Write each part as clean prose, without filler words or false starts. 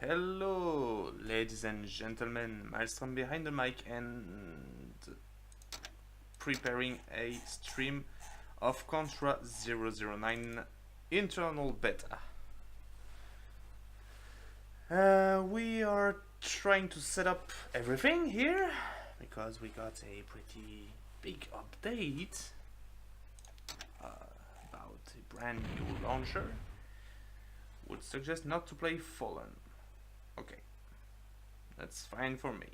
Hello, ladies and gentlemen, Miles from behind the mic and preparing a stream of Contra 009 internal beta. We are trying to set up everything here because we got a pretty big update about a brand new launcher. Would suggest not to play Fallen. Okay, that's fine for me.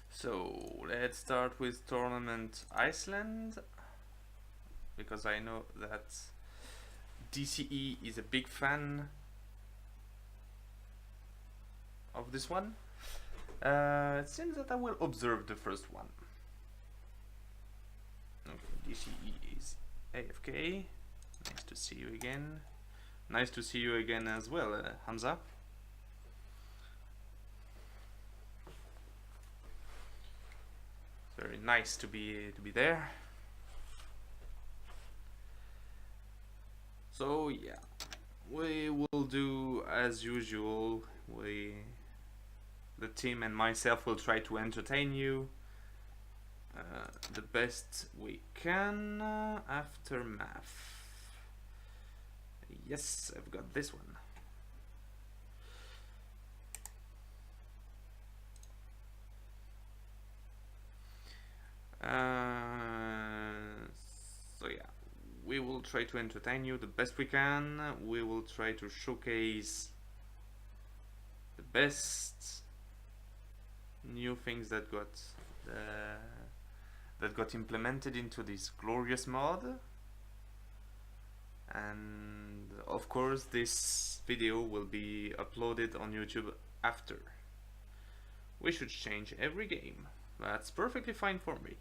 So let's start with Tournament Iceland, because I know that DCE is a big fan of this one. It seems that I will observe the first one. Okay, DCE is AFK. Nice to see you again. Nice to see you again as well, Hamza. Very nice to be there. So yeah, we will do as usual. The team and myself will try to entertain you the best we can. Aftermath. Yes, I've got this one. So yeah, we will try to entertain you the best we can. We will try to showcase the best new things that got implemented into this glorious mod. And of course this video will be uploaded on YouTube after. We should change every game. That's perfectly fine for me.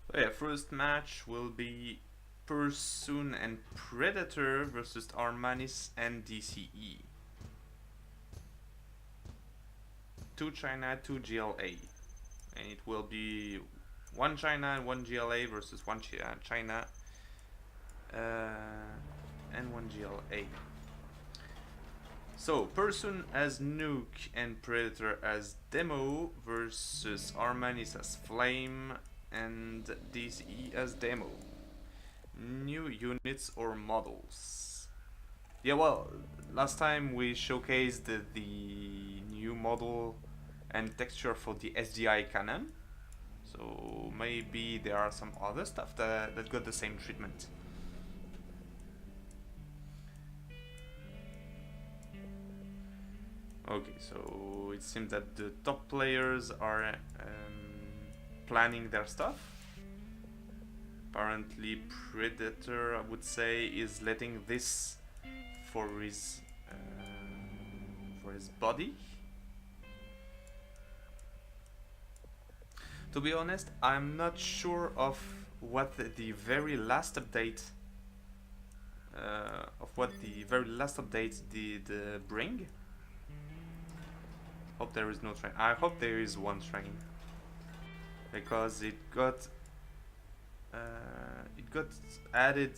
So yeah, first match will be Pursuit and Predator versus Armanis and DCE. 2 China, 2 GLA. And it will be 1 China and 1 GLA versus 1 China and 1 GLA. So, Person as Nuke and Predator as Demo versus Armanis as Flame and DCE as Demo. New units or models? Yeah, well, last time we showcased the new model and texture for the SDI cannon, so maybe there are some other stuff that got the same treatment. Okay, so it seems that the top players are planning their stuff. Apparently Predator, I would say, is letting this for his body. To be honest, I'm not sure of what the very last update did bring. Hope there is no train. I hope there is one train, because it got added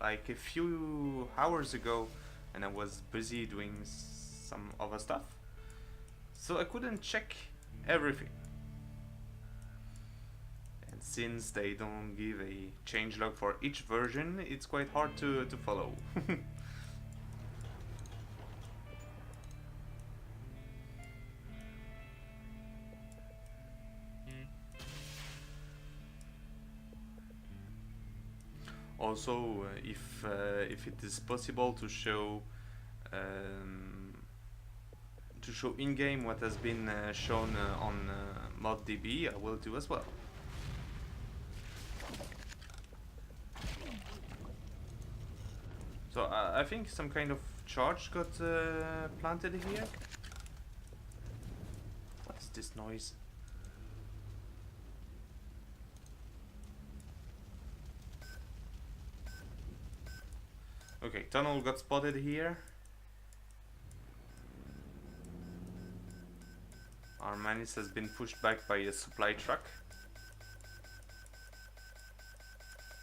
like a few hours ago, and I was busy doing some other stuff, so I couldn't check everything. And since they don't give a changelog for each version, it's quite hard to follow. Also, if it is possible to show in-game what has been shown on ModDB, I will do as well. So I think some kind of charge got planted here. What is this noise? Okay, tunnel got spotted here. Our Manis has been pushed back by a supply truck.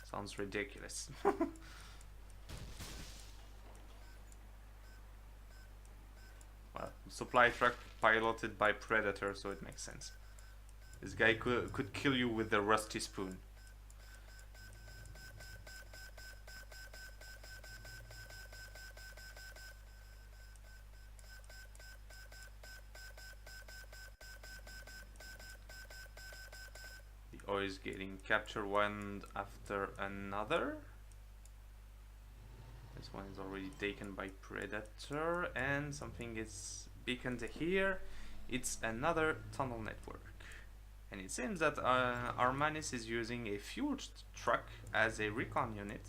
Sounds ridiculous. Well, supply truck piloted by Predator, so it makes sense. This guy could kill you with the rusty spoon. The ore is getting captured one after another. This one is already taken by Predator, and something is beaconed here. It's another tunnel network. And it seems that Armanis is using a fuel truck as a recon unit.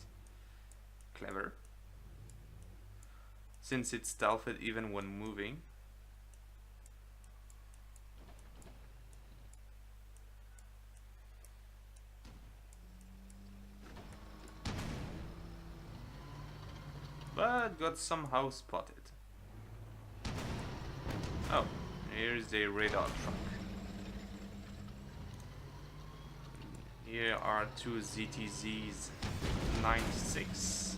Clever. Since it's stealthed even when moving. But got somehow spotted. Oh, here's a radar truck. Here are two ZTZs 96.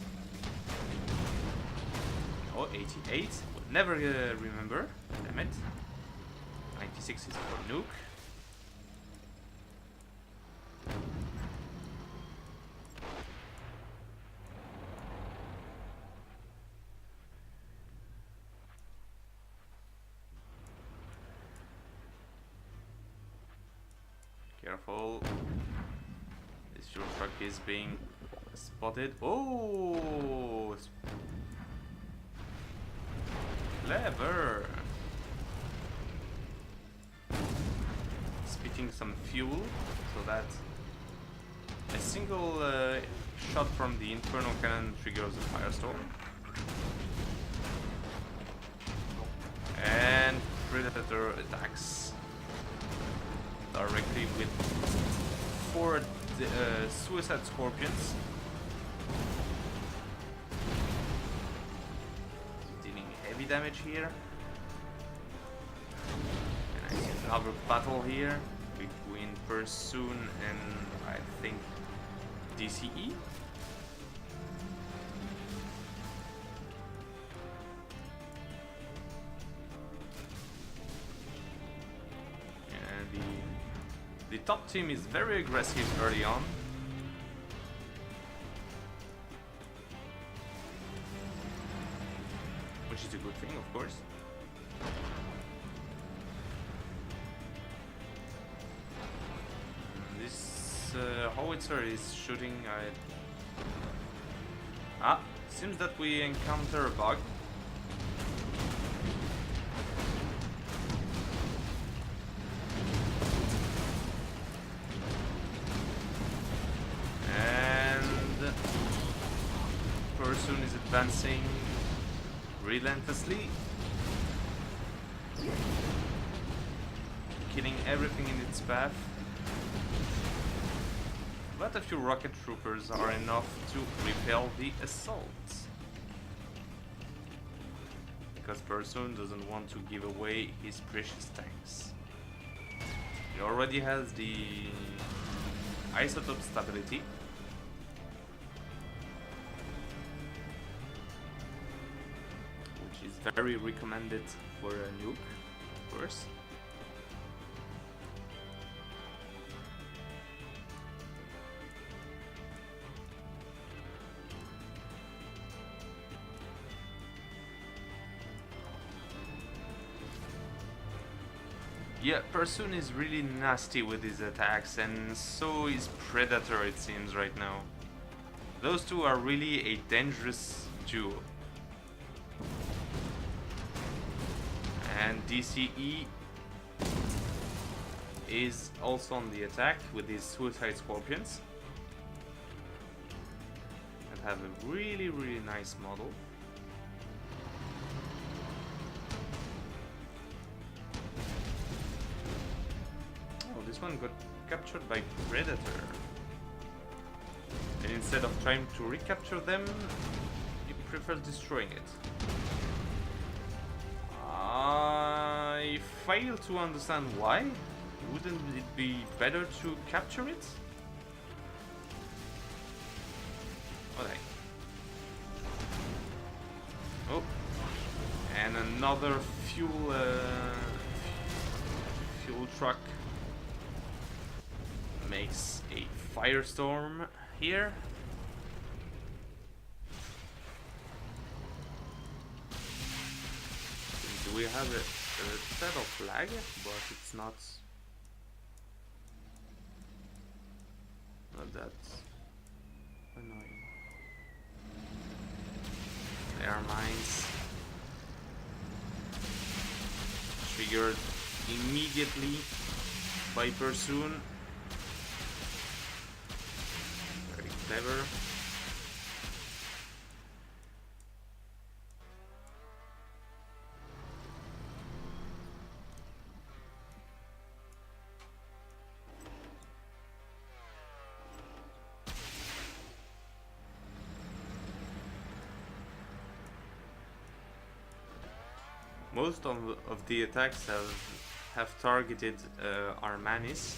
Oh, 88. Would never remember. Damn it. 96 is for nuke. Careful. This fuel truck is being spotted. Oh! Clever! Spitting some fuel so that a single shot from the infernal cannon triggers a firestorm. And Predator attacks directly with 4 suicide scorpions. Dealing heavy damage here. And I see another battle here between Pursoon and I think DCE. The top team is very aggressive early on. Which is a good thing, of course. This howitzer is shooting at... seems that we encounter a bug. Pursoon is advancing relentlessly, killing everything in its path. But a few rocket troopers are enough to repel the assault. Because Pursoon doesn't want to give away his precious tanks. He already has the isotope stability. Very recommended for a nuke, of course. Yeah, Pursoon is really nasty with his attacks, and so is Predator, it seems, right now. Those two are really a dangerous duo. And DCE is also on the attack with his suicide scorpions. have a really nice model. Oh, this one got captured by Predator. And instead of trying to recapture them, he prefers destroying it. I fail to understand why. Wouldn't it be better to capture it? Okay. Oh, and another fuel truck makes a firestorm here. Do we have a set of flag? But it's not that annoying. Air mines triggered immediately by Pursuit. Very clever. Most of the attacks have targeted Armanis.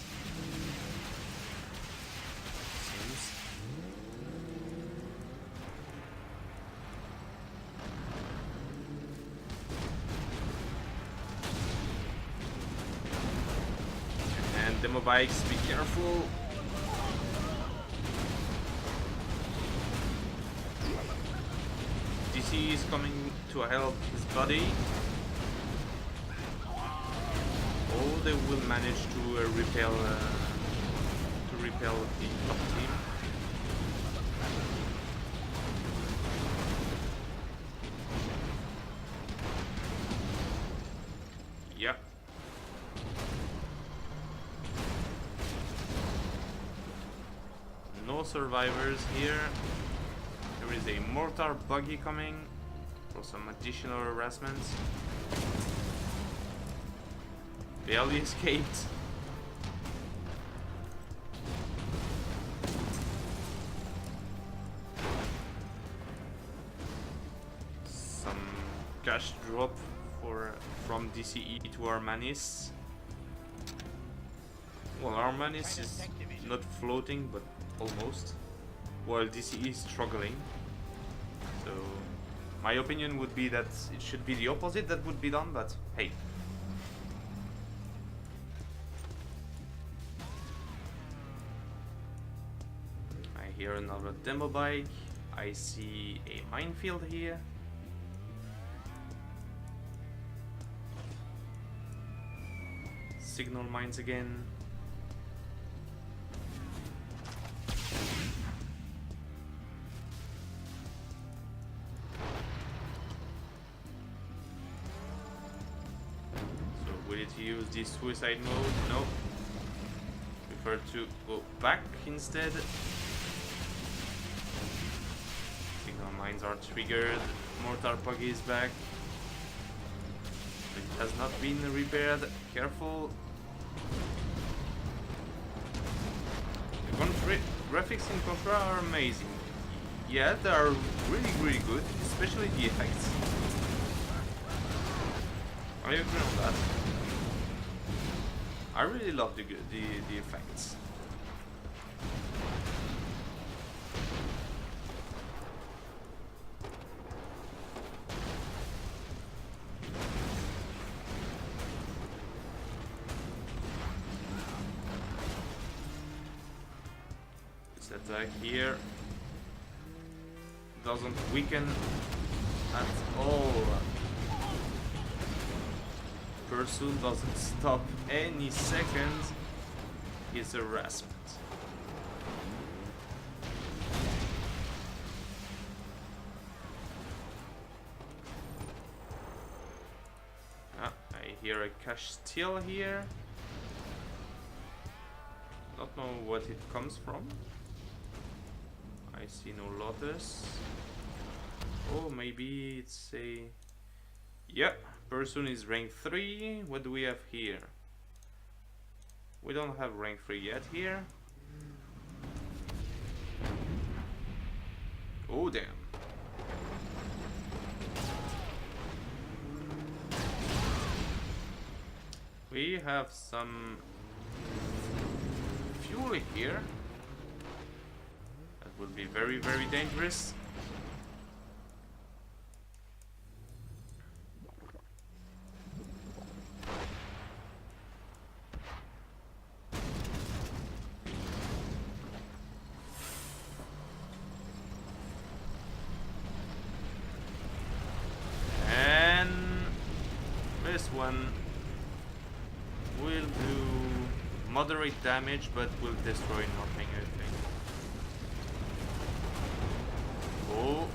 Seems. And demo bikes, be careful. DC is coming to help his buddy. Oh, they will manage to repel the top team. Yep. No survivors here. There is a mortar buggy coming for some additional harassments. Barely escaped. Some cash drop from DCE to Armanis. Well, Armanis is not floating, but almost. While DCE is struggling. So, my opinion would be that it should be the opposite that would be done, but hey. Here another demo bike. I see a minefield here. Signal mines again. So will it use this suicide mode? No. Prefer to go back instead. Mines are triggered, mortar buggy is back. It has not been repaired, careful. The graphics in Contra are amazing. Yeah, they are really good, especially the effects. I agree on that. I really love the effects. Attack here doesn't weaken at all. Pursuit doesn't stop any second his harassment. I hear a cash steal here. Don't know what it comes from. I see no lotus. Oh, maybe it's a... Yep, person is rank 3. What do we have here? We don't have rank 3 yet here. Oh, damn. We have some fuel here. That will be very, very dangerous. And this one will do moderate damage, but will destroy nothing, I think. Oh,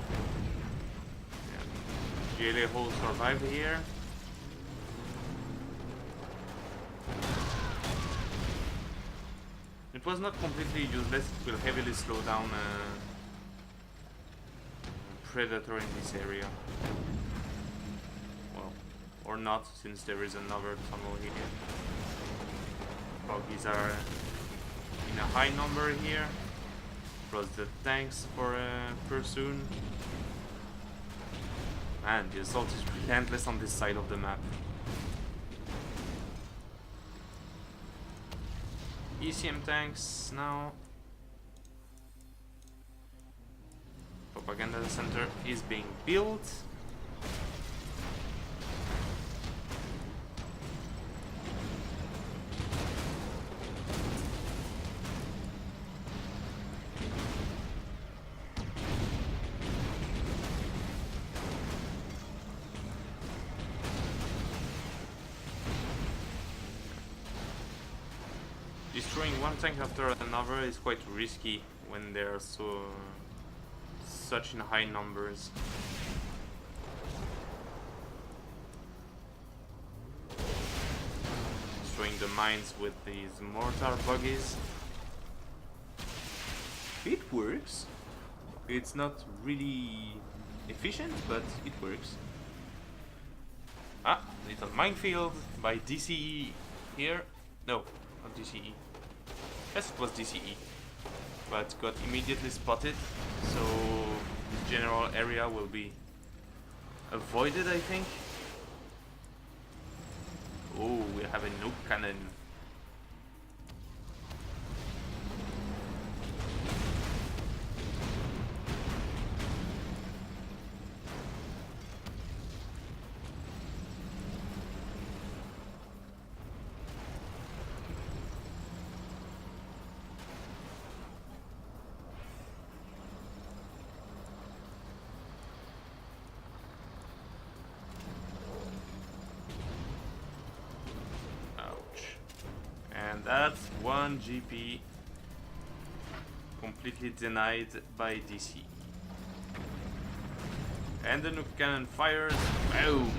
yeah. GLA hole survived here. It was not completely useless. It will heavily slow down Predator in this area. Well, or not, since there is another tunnel here. Buggies are in a high number here, plus the tanks for Pursuit. Man, the assault is relentless on this side of the map. ECM tanks now. Propaganda center is being built. Destroying one tank after another is quite risky when they are such in high numbers. Destroying the mines with these mortar buggies. It works. It's not really efficient, but it works. Ah, little minefield by DCE here. No, not DCE. Yes, it was DCE, but got immediately spotted, so the general area will be avoided, I think. Oh, we have a nuke cannon. And that's 1 GP completely denied by DC. And the nuke cannon fires. Boom!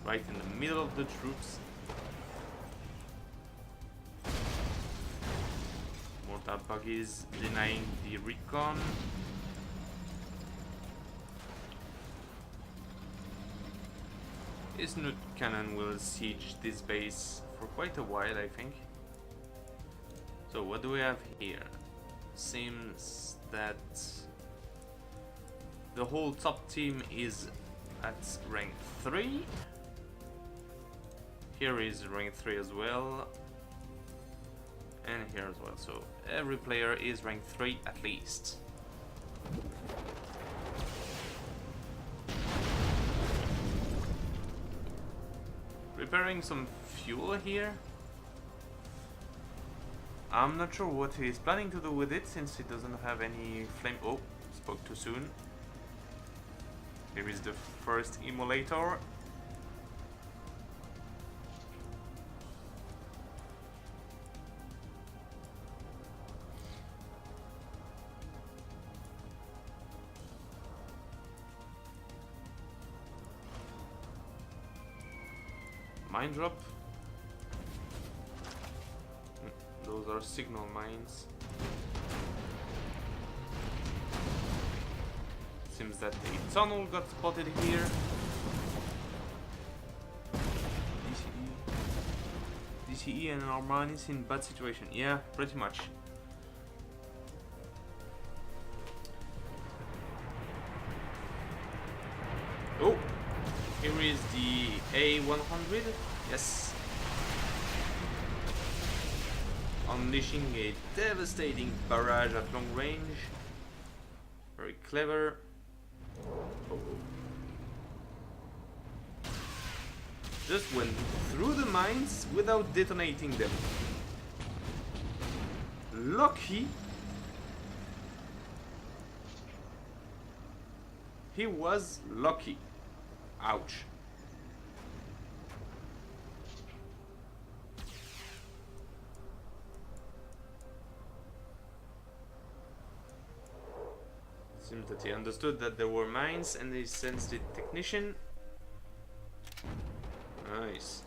Right in the middle of the troops. Mortar buggies denying the recon. This nuke cannon will siege this base for quite a while, I think. So what do we have here? Seems that the whole top team is at rank 3. Here is rank 3 as well. And here as well. So every player is rank 3 at least. Preparing some fuel here. I'm not sure what he's planning to do with it, since he doesn't have any flame. Oh, spoke too soon. Here is the first emulator. Mine drop. Those are signal mines. seems that a tunnel got spotted here. DCE and Armani's in bad situation. Yeah, pretty much. Oh, here is the A100. Yes. Unleashing a devastating barrage at long range. Very clever. Oh. Just went through the mines without detonating them. Lucky. He was lucky. Ouch. Seems that he understood that there were mines and he sensed the technician. Nice.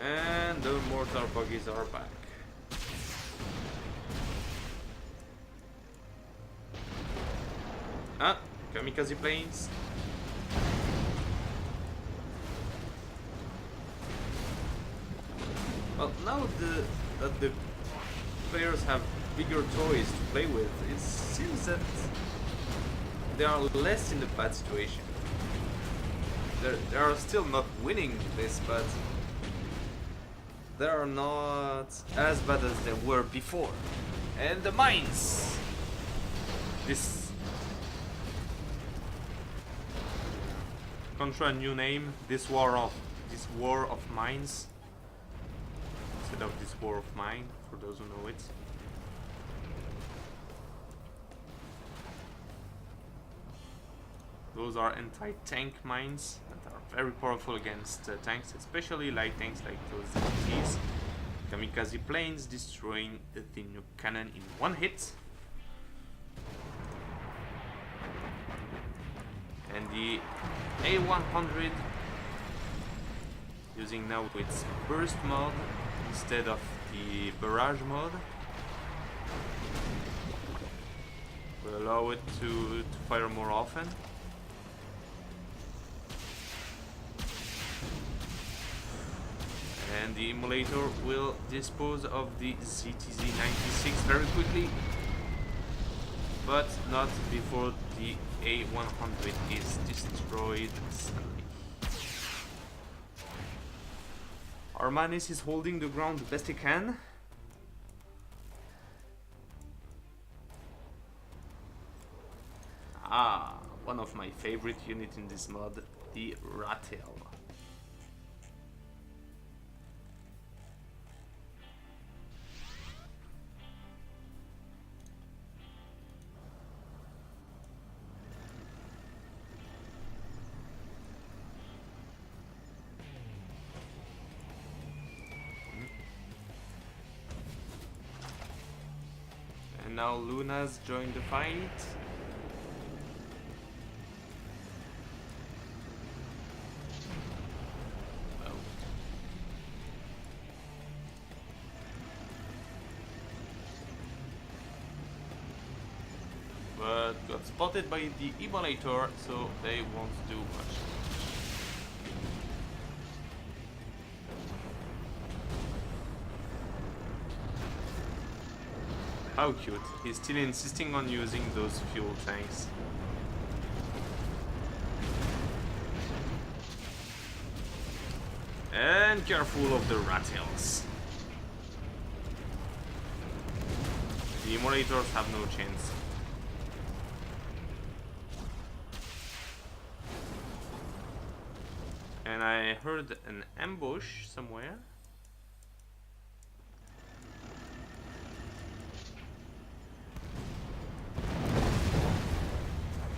And the mortar buggies are back. Ah, kamikaze planes. Well, now that the players have bigger toys to play with, it seems that they are less in a bad situation. They are still not winning this, but they are not as bad as they were before. And the mines! This Contra new name, this war of mines. Instead of this war of mine, for those who know it. Those are anti-tank mines that are very powerful against tanks, especially light tanks like those ZTs. Kamikaze planes destroying the nuke cannon in one hit. And the A100 using now its burst mode instead of the barrage mode will allow it to fire more often. And the emulator will dispose of the ZTZ-96 very quickly, but not before the A100 is destroyed suddenly. Armanis is holding the ground the best he can. Ah, one of my favorite units in this mod, the Rattle. And now Luna's joined the fight. But got spotted by the emulator, so they won't do much. How cute, he's still insisting on using those fuel tanks. And careful of the rattles. The emulators have no chance. And I heard an ambush somewhere.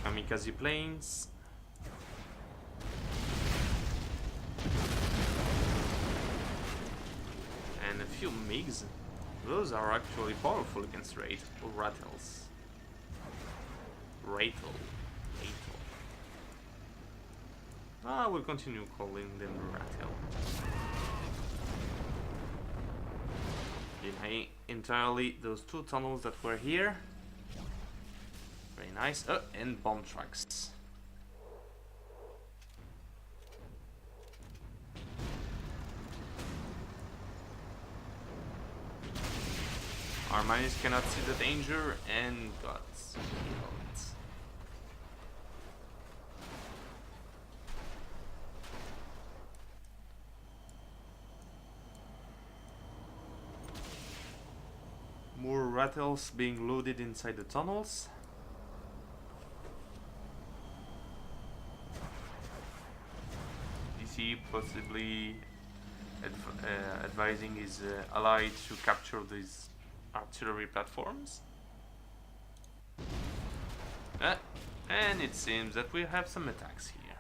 Kamikaze planes. And a few MiGs. Those are actually powerful against rattles. Rattle. I will continue calling them Rattle. Deny entirely those two tunnels that were here. Very nice. And bomb trucks. Armanis cannot see the danger and got killed. More rattles being loaded inside the tunnels. DC possibly advising his ally to capture these artillery platforms. And it seems that we have some attacks here.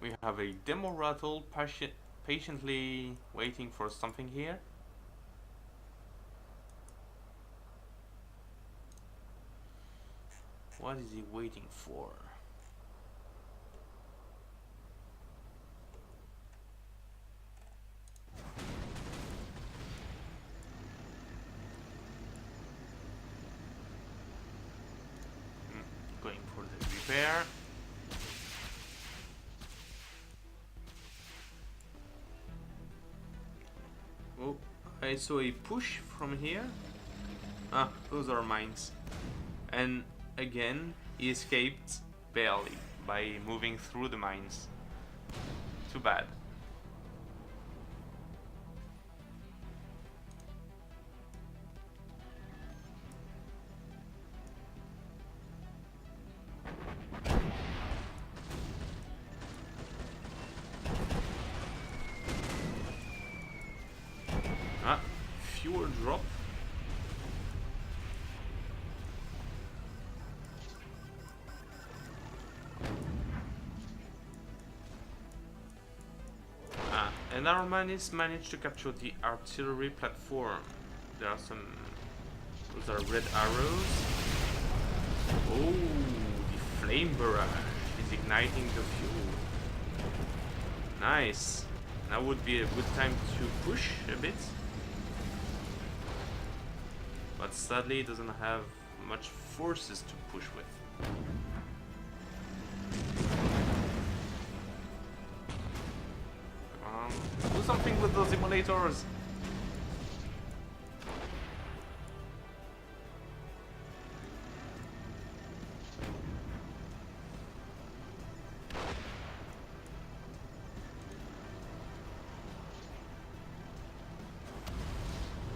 We have a demo rattle patiently waiting for something here. What is he waiting for? Going for the repair. Oh, I saw a push from here. Ah, those are mines. And again, he escaped barely by moving through the mines. Too bad. Fuel drop. And our manis managed to capture the artillery platform. There are some... Those are red arrows. Oh, the flame barrage is igniting the fuel. Nice. Now would be a good time to push a bit. But sadly it doesn't have much forces to push with. Do something with those emulators!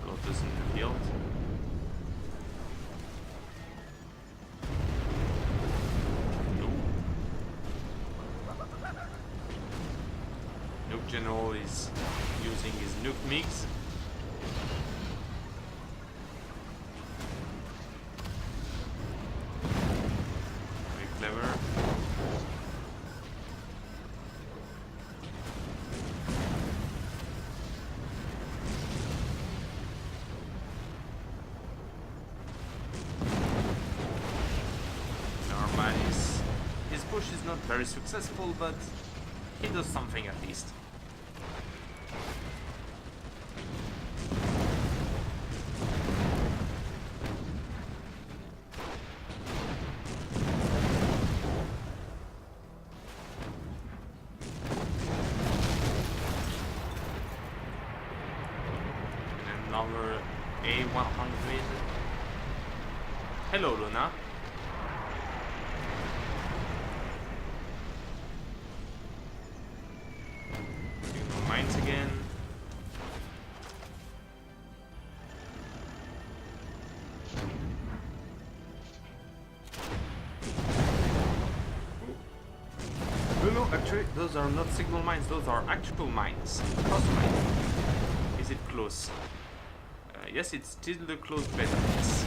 Got this in the field. Nuke General is using his nuke mix. Very clever. Normanis. His push is not very successful, but he does something at least. Another A100. Hello, Luna. Mines again. No, actually, those are not signal mines, those are actual mines. Cross mines. Is it close? Yes, it's still the close bet, yes.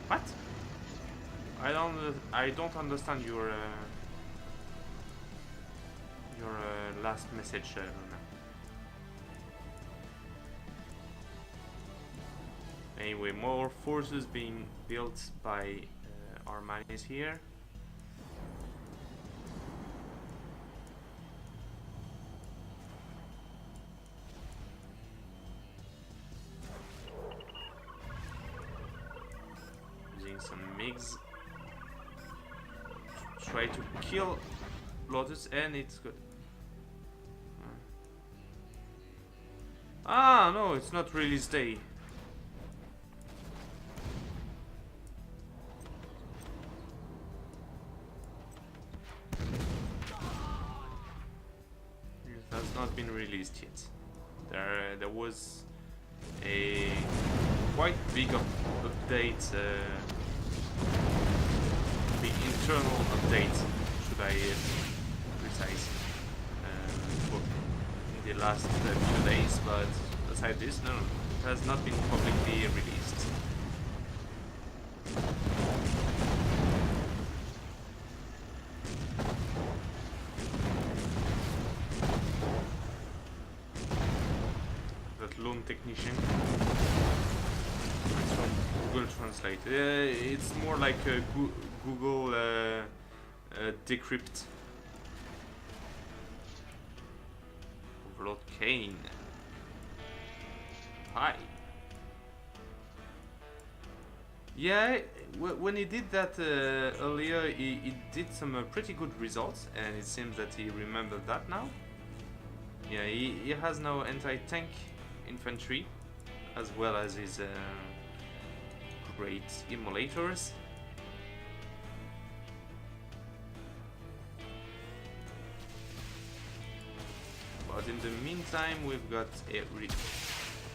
What? I don't understand your last message, Luna. Anyway, more forces being built by Armanis here. Using some MiGs. Try to kill Lotus, and it's good. Ah, no, it's not release day. It has not been released yet. There was a quite big update, the internal update, should I precise, in the last few days, but aside this, no, it has not been publicly released. That lone technician. It's from Google Translate. It's more like a Google decrypt. Overlord Kane. Hi. Yeah, when he did that earlier, he did some pretty good results, and it seems that he remembered that now. Yeah, he has now anti-tank infantry, as well as his great immolators. But in the meantime, we've got a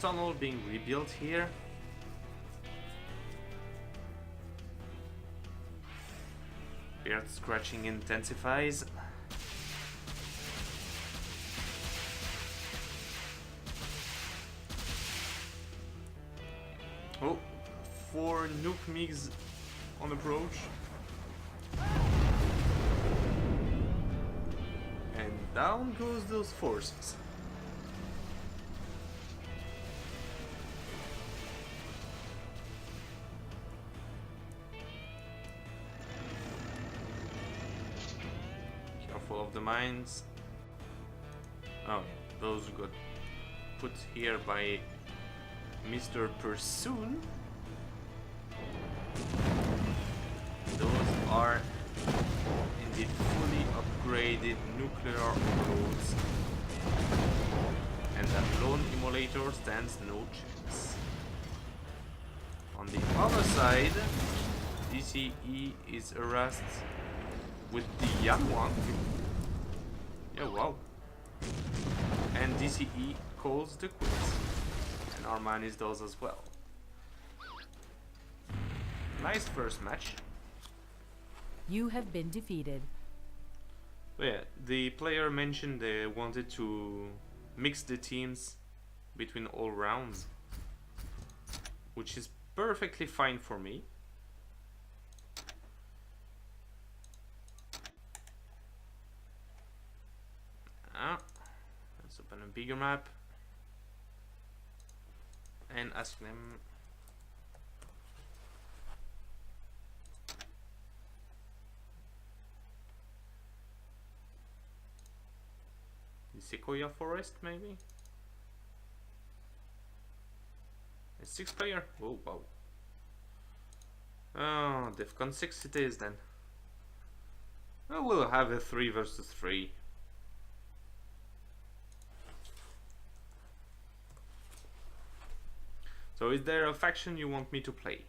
tunnel being rebuilt here. Beard scratching intensifies. Oh, 4 nuke MiGs on approach. And down goes those forces. Careful of the mines. Oh, those got put here by Mr. Pursoon. Those are indeed fully upgraded nuclear roads, and that lone immolator stands no chance. On the other side, DCE is harassed with the Yanwang. Yeah, wow. And DCE calls the quits. And Armanis does as well. Nice first match. You have been defeated. So yeah, the player mentioned they wanted to mix the teams between all rounds, which is perfectly fine for me. Let's open a bigger map and ask them. The Sequoia Forest, maybe? A 6-player? Oh, wow. Oh, Defcon 6 it is then. Well, we'll have a 3 versus 3. So is there a faction you want me to play?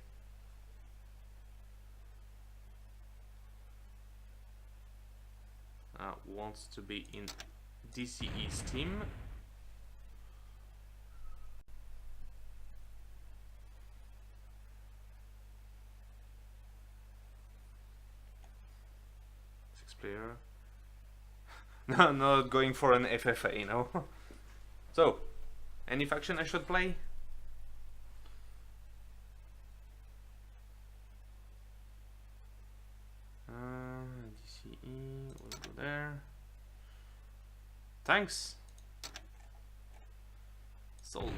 Wants to be in DCE's team. Player. No, not going for an FFA, no. So, any faction I should play? Thanks. Sold.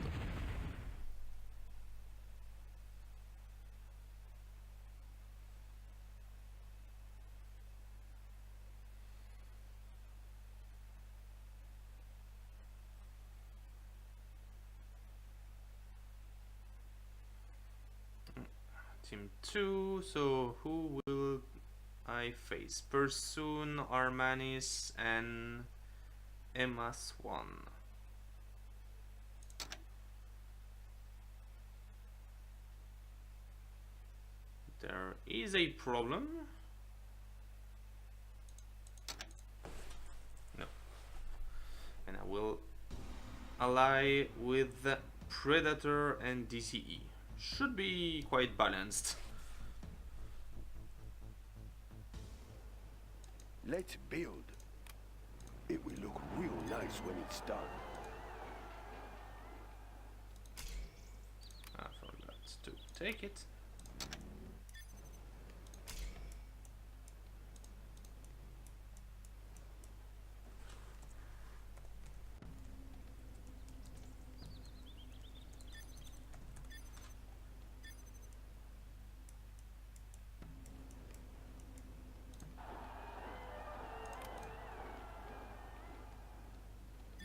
Team 2, so who will I face? Pursoon, Armanis, and Emma Swan. There is a problem. No. And I will ally with Predator and DCE. Should be quite balanced. Let's build. It will look real nice when it's done. I forgot to take it.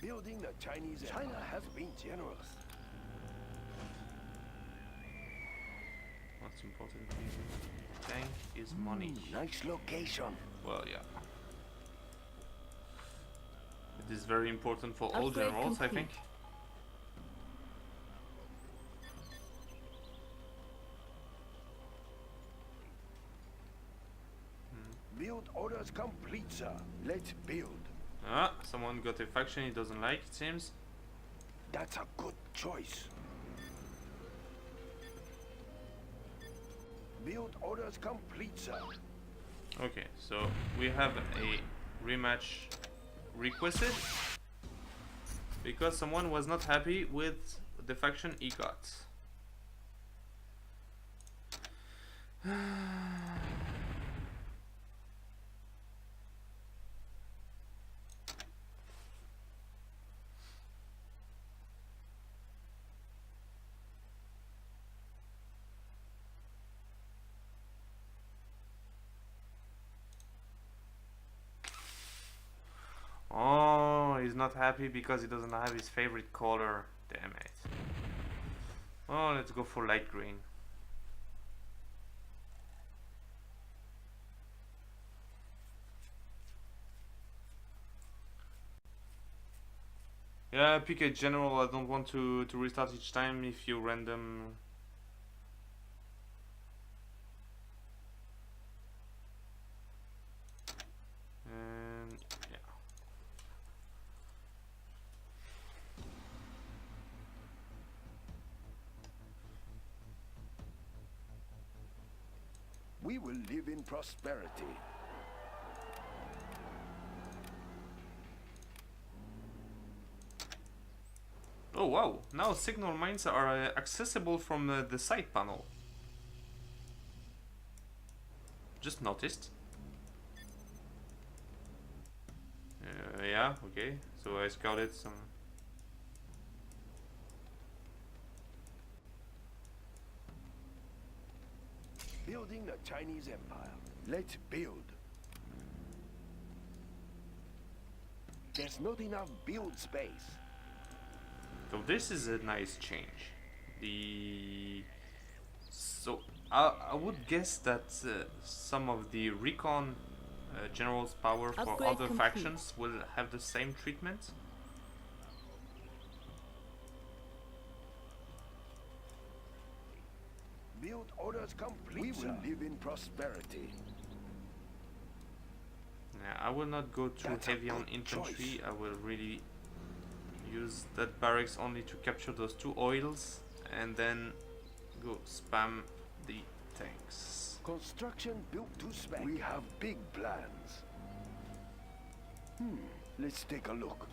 Building the Chinese China has been generous. What's important here? Tank is money. Nice location. Well, yeah. It is very important for all Upgrade generals, I complete. think. Build orders complete, sir. Let's build. Ah, someone got a faction he doesn't like, it seems. That's a good choice. Build orders complete, sir. Okay, so we have a rematch requested because someone was not happy with the faction he got. Oh, he's not happy because he doesn't have his favorite color. Damn it. Oh, let's go for light green. Yeah, pick a general. I don't want to restart each time if you random. And yeah. We will live in prosperity. Oh wow, now signal mines are accessible from the side panel. Just noticed. Yeah, okay, so I scouted some. Building the Chinese Empire. Let's build. There's not enough build space. So this is a nice change. So I would guess that some of the recon generals' power for Upgrade other complete. factions will have the same treatment. Build orders complete. We will live in prosperity. Yeah, I will not go too That's a heavy on good infantry. choice. I will really use that barracks only to capture those 2 oils and then go spam the tanks. Construction built to spec. We have big plans. Let's take a look.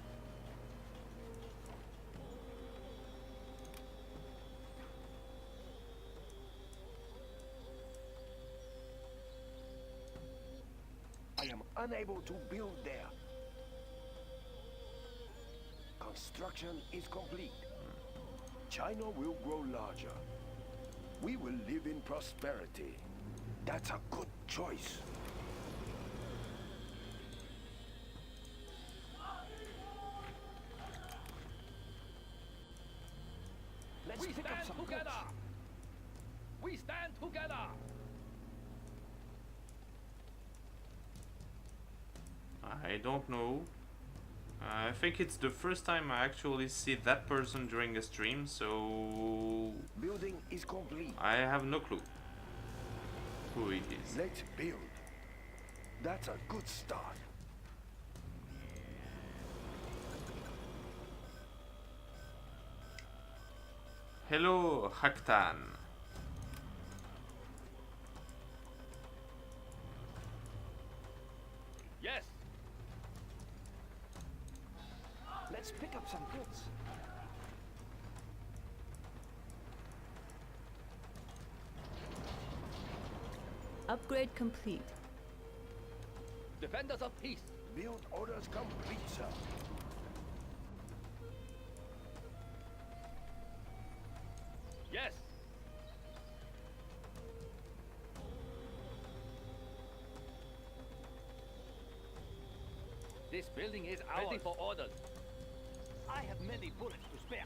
I am unable to build there. Construction is complete. China will grow larger. We will live in prosperity. That's a good choice. We stand together! We stand together! I don't know. I think it's the first time I actually see that person during a stream, so Building is complete. I have no clue who it is. Let's build. That's a good start. Hello, Haktan. Yes! Let's pick up some goods. Upgrade complete. Defenders of peace! Build orders complete, sir. Yes! This building is ours. Ready for orders. I have many bullets to spare.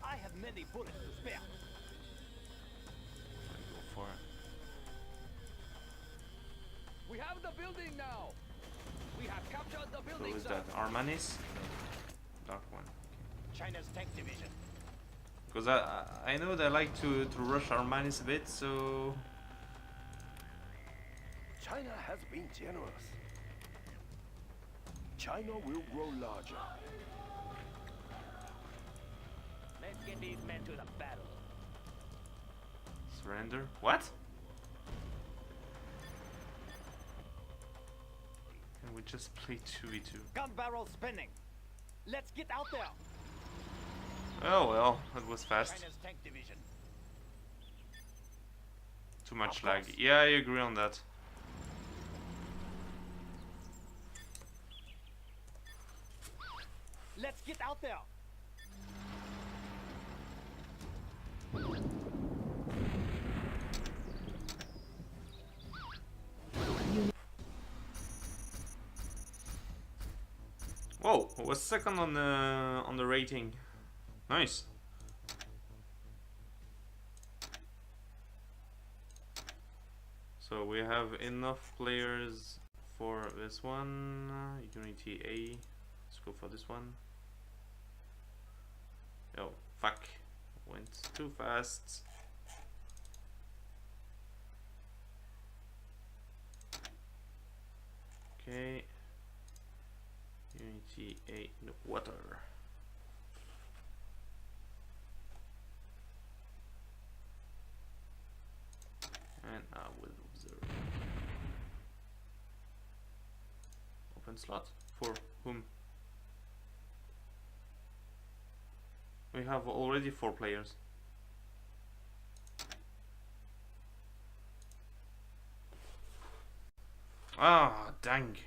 I have many bullets to spare. Go for it. We have the building now! We have captured the building, Who is sir. that? Armanis? Dark one. China's tank division. Because I know they like to rush Armanis a bit, so China has been generous. China will grow larger. Let's get these men to the battle. surrender. What? Can we just play 2v2? Gun barrel spinning. Let's get out there. Oh well, that was fast. China's tank division. Too much Of lag. course. Yeah, I agree on that. Let's get out there. Whoa, I was second on the rating. Nice. So we have enough players for this one. Unity A. Let's go for this one. Oh, fuck. Went too fast. Okay. Unity A, no water. And I will observe. Open slot for whom? We have already 4 players. Ah, dang.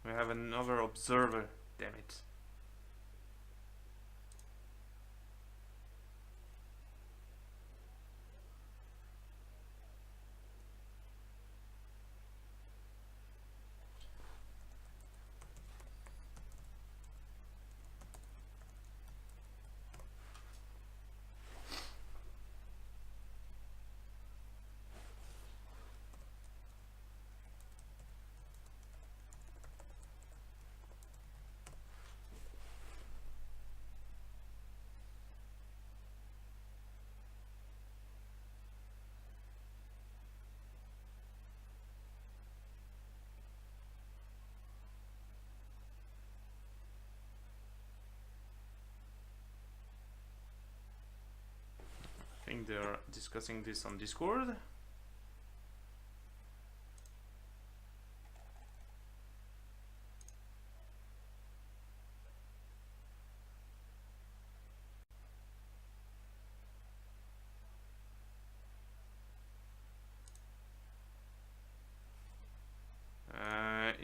We have another observer. Damn it. I think they're discussing this on Discord.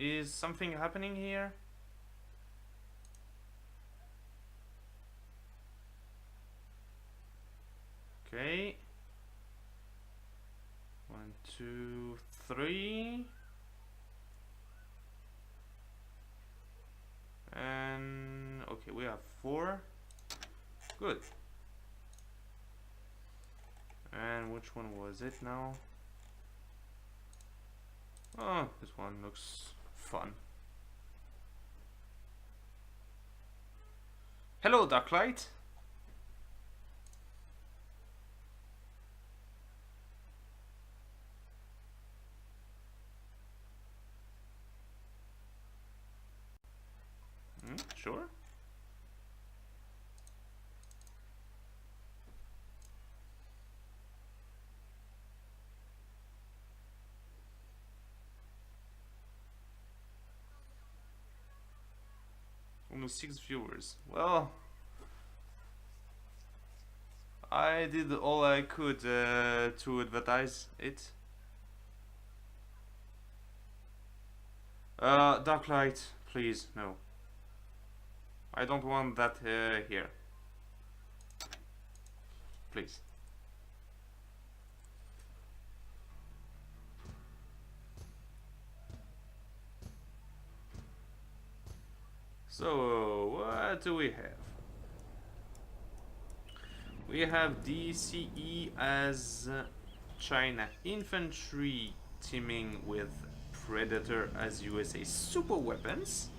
Is something happening here? Okay. 1, 2, 3. And okay, we have 4. Good. And which one was it now? Oh, this one looks fun. Hello, Darklight. Sure. Almost 6 viewers. Well, I did all I could to advertise it. Darklight, please, no. I don't want that here. Please. So, what do we have? We have DCE as China infantry teaming with Predator as USA super weapons.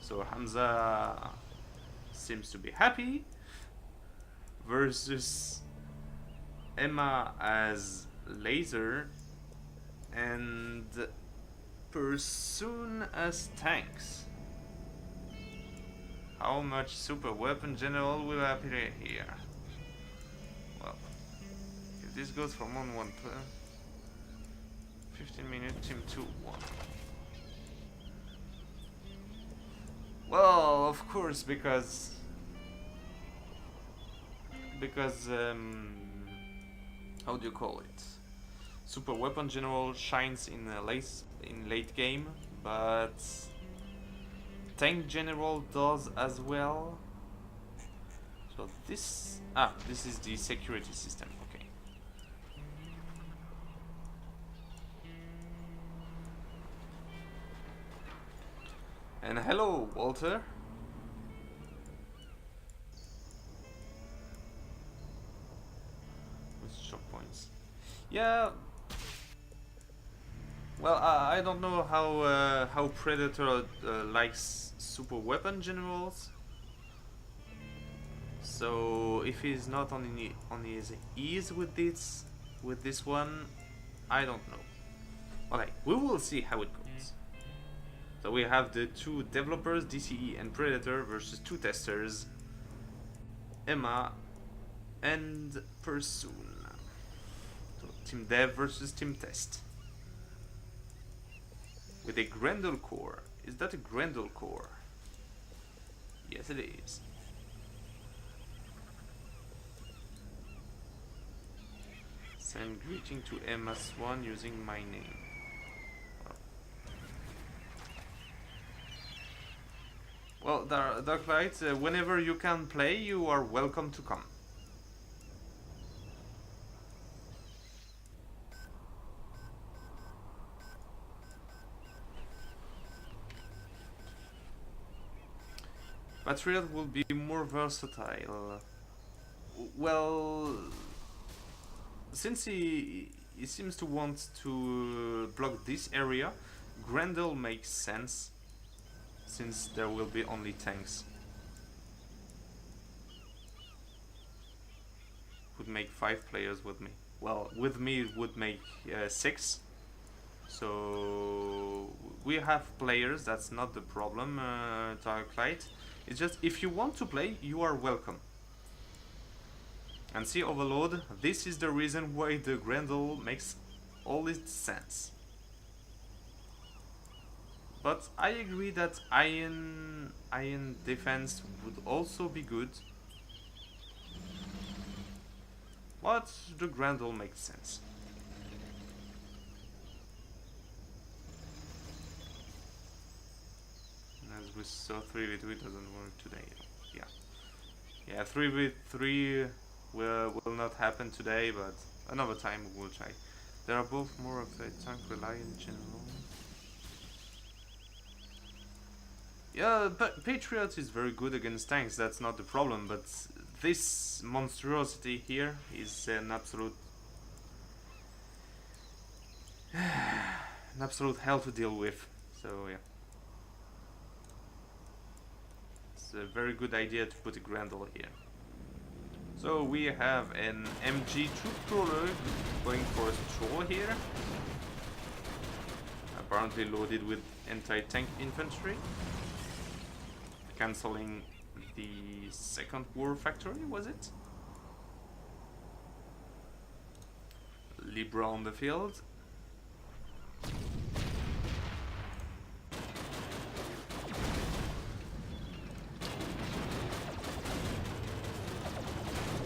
So Hamza seems to be happy. Versus Emma as laser and Pursuit as tanks. How much super weapon general will appear here? Well, if this goes from 1-1 per 15 minutes, team 2-1. Well, of course, because how do you call it? Super weapon general shines in late game, but tank general does as well. So this is the security system. Okay. And hello, Walter. With shock points. Yeah. Well, I don't know how Predator likes super weapon generals. So if he's not on his ease with this one, I don't know. Okay, we will see how it goes. So we have the two developers, DCE and Predator, versus two testers, Emma and Pursuit. So Team Dev versus Team Test. With a Grendel core. Is that a Grendel core? Yes, it is. Send greeting to Emma Swan using my name. Well, Darklight, whenever you can play, you are welcome to come. Patriot will be more versatile. Well, since he seems to want to block this area, Grendel makes sense, since there will be only tanks. Would make 5 players with me. Well, with me it would make 6. So we have players, that's not the problem, Darklight. It's just, if you want to play, you are welcome. And see, Overload, this is the reason why the Grendel makes all its sense. But I agree that Iron Defense would also be good. But the Grendel makes sense. so 3v2 doesn't work today. Yeah. Yeah, 3v3 will not happen today, but another time we'll try. They are both more of a tank reliant general. Yeah, but Patriot is very good against tanks, that's not the problem, but this monstrosity here is an absolute hell to deal with. So yeah. It's a very good idea to put a Grendel here. So we have an MG troop crawler going for a stroll here. Apparently loaded with anti-tank infantry. Cancelling the second war factory, was it? Libra on the field.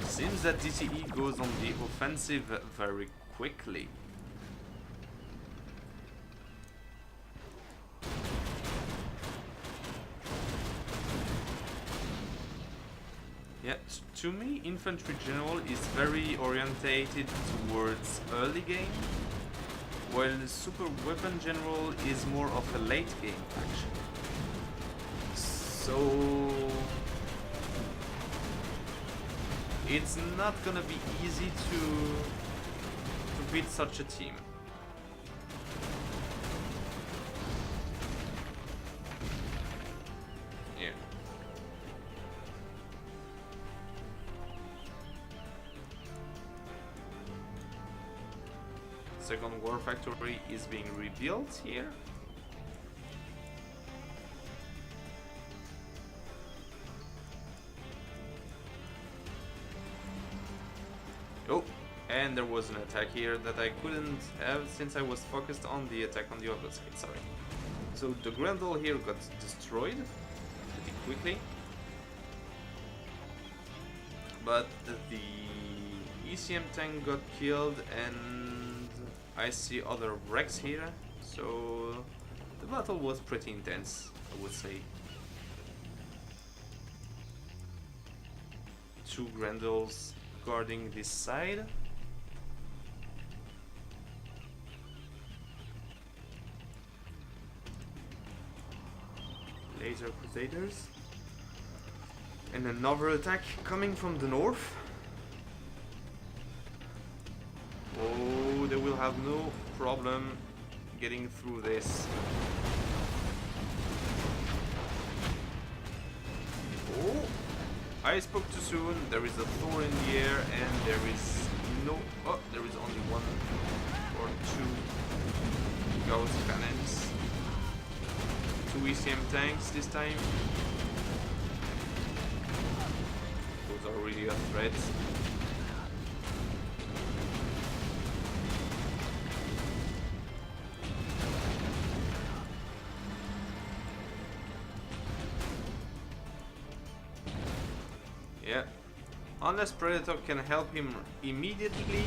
Seems that DCE goes on the offensive very quickly. Yeah, to me, Infantry General is very orientated towards early game, while the Super Weapon General is more of a late game action. So it's not gonna be easy to beat such a team. Yeah. Second war factory is being rebuilt here. Oh, and there was an attack here that I couldn't have since I was focused on the attack on the other side, sorry. So the Grendel here got destroyed pretty quickly. But the ECM tank got killed and I see other wrecks here. So the battle was pretty intense, I would say. Two Grendels guarding this side. Laser Crusaders. And another attack coming from the north. Oh, they will have no problem getting through this. Oh! I spoke too soon, there is a Thor in the air and there is no... Oh, there is only one or two Gauss cannons. Two ECM tanks this time. Those are really a threat. Yeah, unless Predator can help him immediately,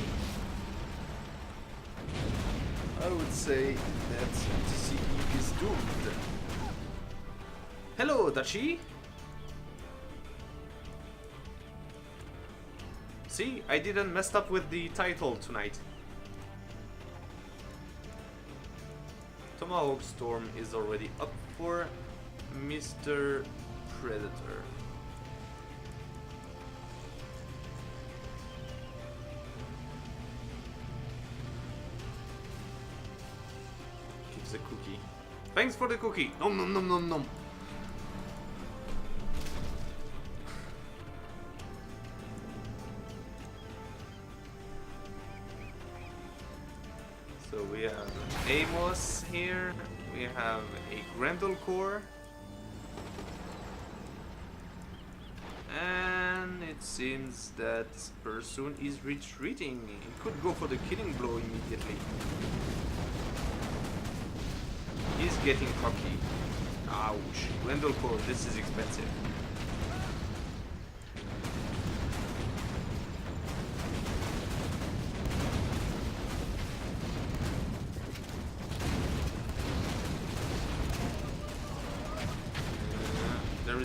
I would say that DCE is doomed. Hello, Dachi! See, I didn't mess up with the title tonight. Tomahawk Storm is already up for Mr. Predator. A cookie. Thanks for the cookie. Nom nom nom nom nom. So we have Amos here. We have a Grendel core. And it seems that Persoon is retreating. It could go for the killing blow immediately. He's getting cocky. Ouch. Grendel core, this is expensive.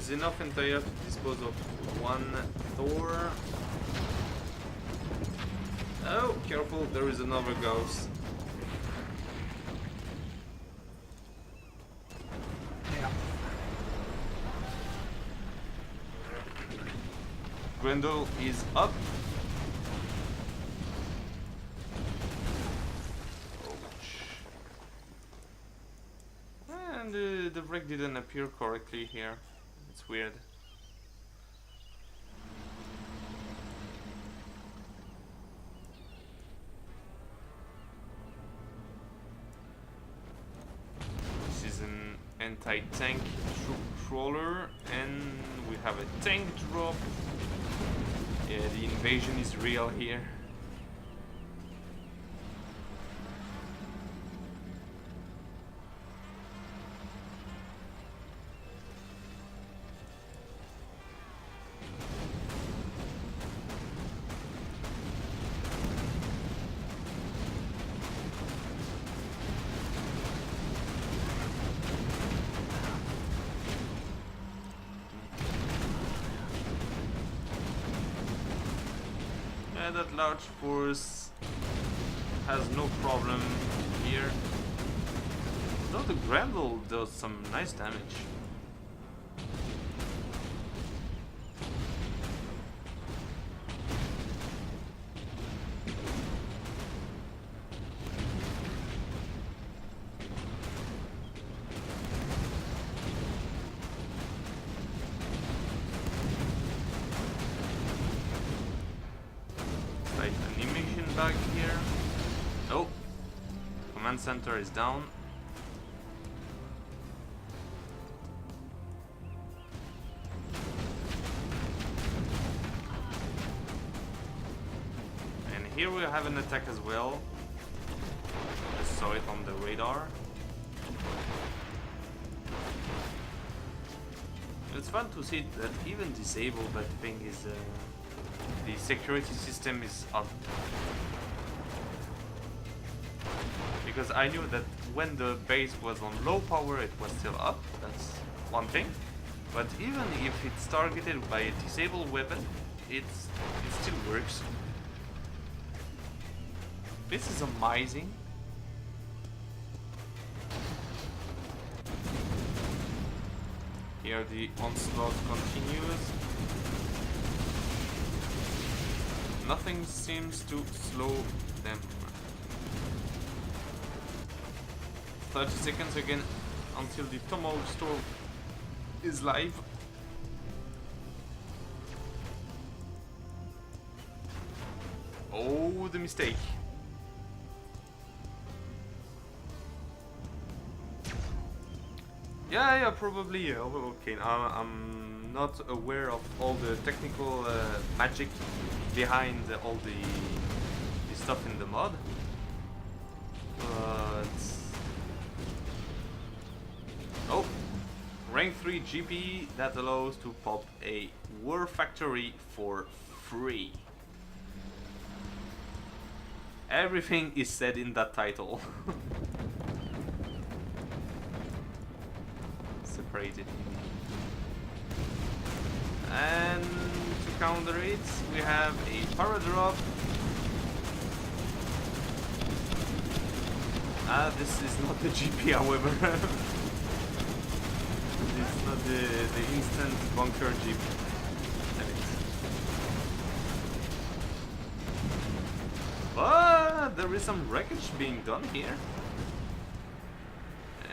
is enough entire to dispose of one Thor. Oh, careful, there is another ghost. Yeah. Grendel is up. And the wreck didn't appear correctly here. It's weird. This is an anti-tank trawler, and we have a tank drop. Yeah, the invasion is real here. That large force has no problem here. Though the Grendel does some nice damage. Animation back here. Oh, command center is down. And here we have an attack as well. I saw it on the radar. It's fun to see that even disabled that thing is the security system is up. Because I knew that when the base was on low power it was still up, that's one thing. But even if it's targeted by a disabled weapon, it still works. This is amazing. Here the onslaught continues. Nothing seems to slow them. 30 seconds again until the Tomahawk Storm is live. Oh, the mistake. Yeah, probably. Okay, I'm not aware of all the technical magic behind all the stuff in the mod, but oh, rank 3 GP that allows to pop a War Factory for free. Everything is said in that title. Separated. And to counter it, we have a Paradrop. This is not the GP, however. This is not the instant bunker GP. But there is some wreckage being done here.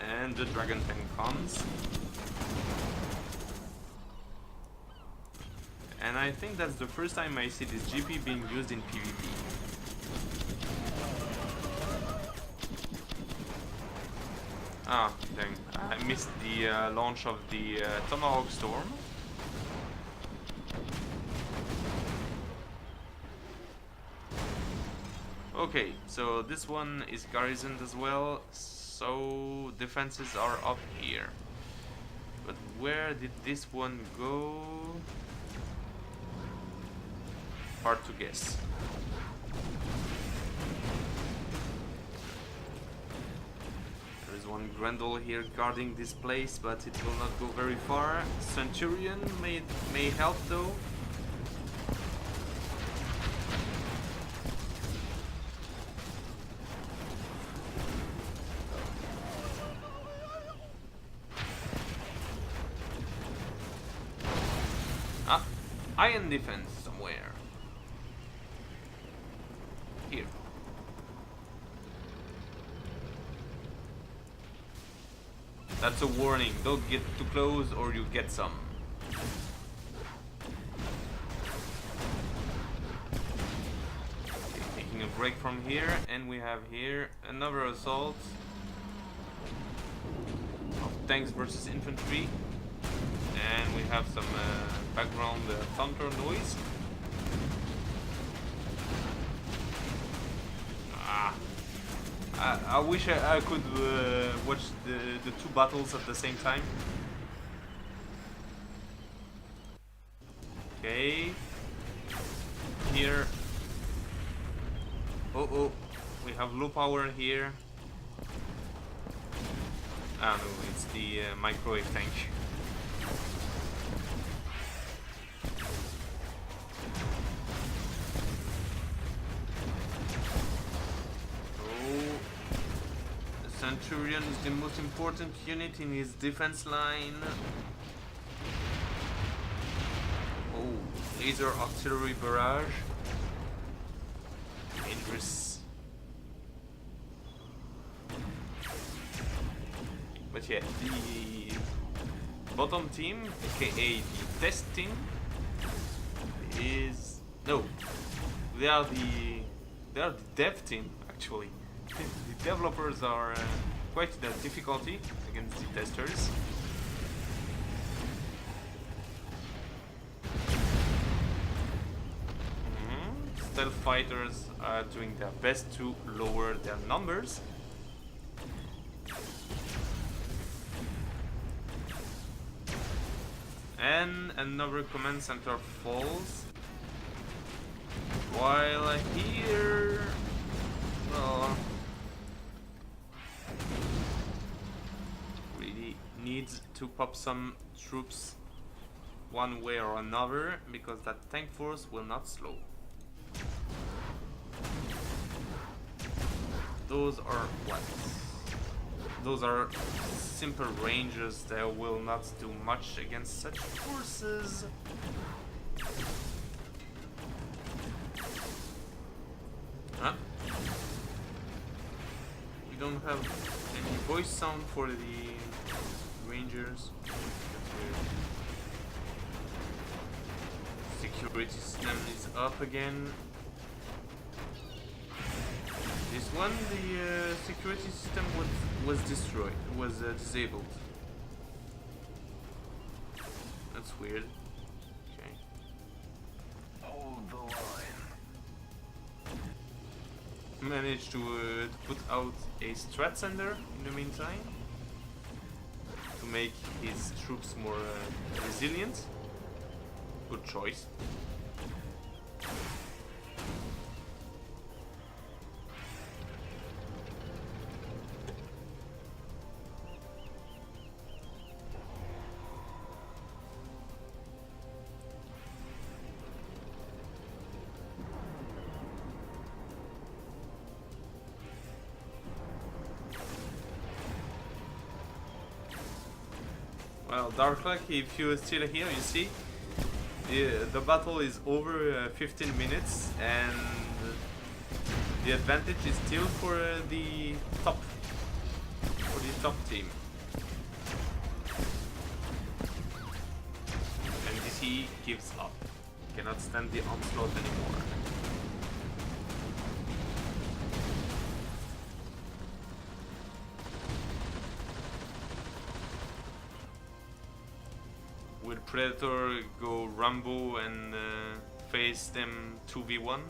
And the Dragon Tank comes. And I think that's the first time I see this GP being used in PvP. Ah, dang. I missed the launch of the Tomahawk Storm. Okay, so this one is garrisoned as well, so defenses are up here. But where did this one go? Hard to guess. There is one Grendel here guarding this place, but it will not go very far. Centurion may help though. Ah, iron defense somewhere. Here. That's a warning, don't get too close or you get some. Okay, taking a break from here, and we have here another assault of tanks versus infantry. And we have some background thunder noise. I wish I could watch the two battles at the same time. Okay. Here. Oh, we have low power here. Ah no, it's the microwave tank. Centurion is the most important unit in his defense line. Oh, laser artillery barrage. Dangerous. But yeah, the bottom team, aka the test team, is no. They are the dev team actually. The developers are quite in a difficulty against the testers. Stealth fighters are doing their best to lower their numbers. And another command center falls. While here, well, really needs to pop some troops one way or another, because that tank force will not slow. Those are what? Those are simple ranges that will not do much against such forces. Huh? We don't have any voice sound for the rangers. Security system is up again. This one, the security system was destroyed, was disabled. That's weird. Okay. Hold the line. Managed to put out a strat sender in the meantime to make his troops more resilient. Good choice. Well, Darkluck, if you're still here, you see, the battle is over 15 minutes, and the advantage is still for the top team. And DC gives up, cannot stand the onslaught anymore. Will Predator go Rambo and face them 2v1?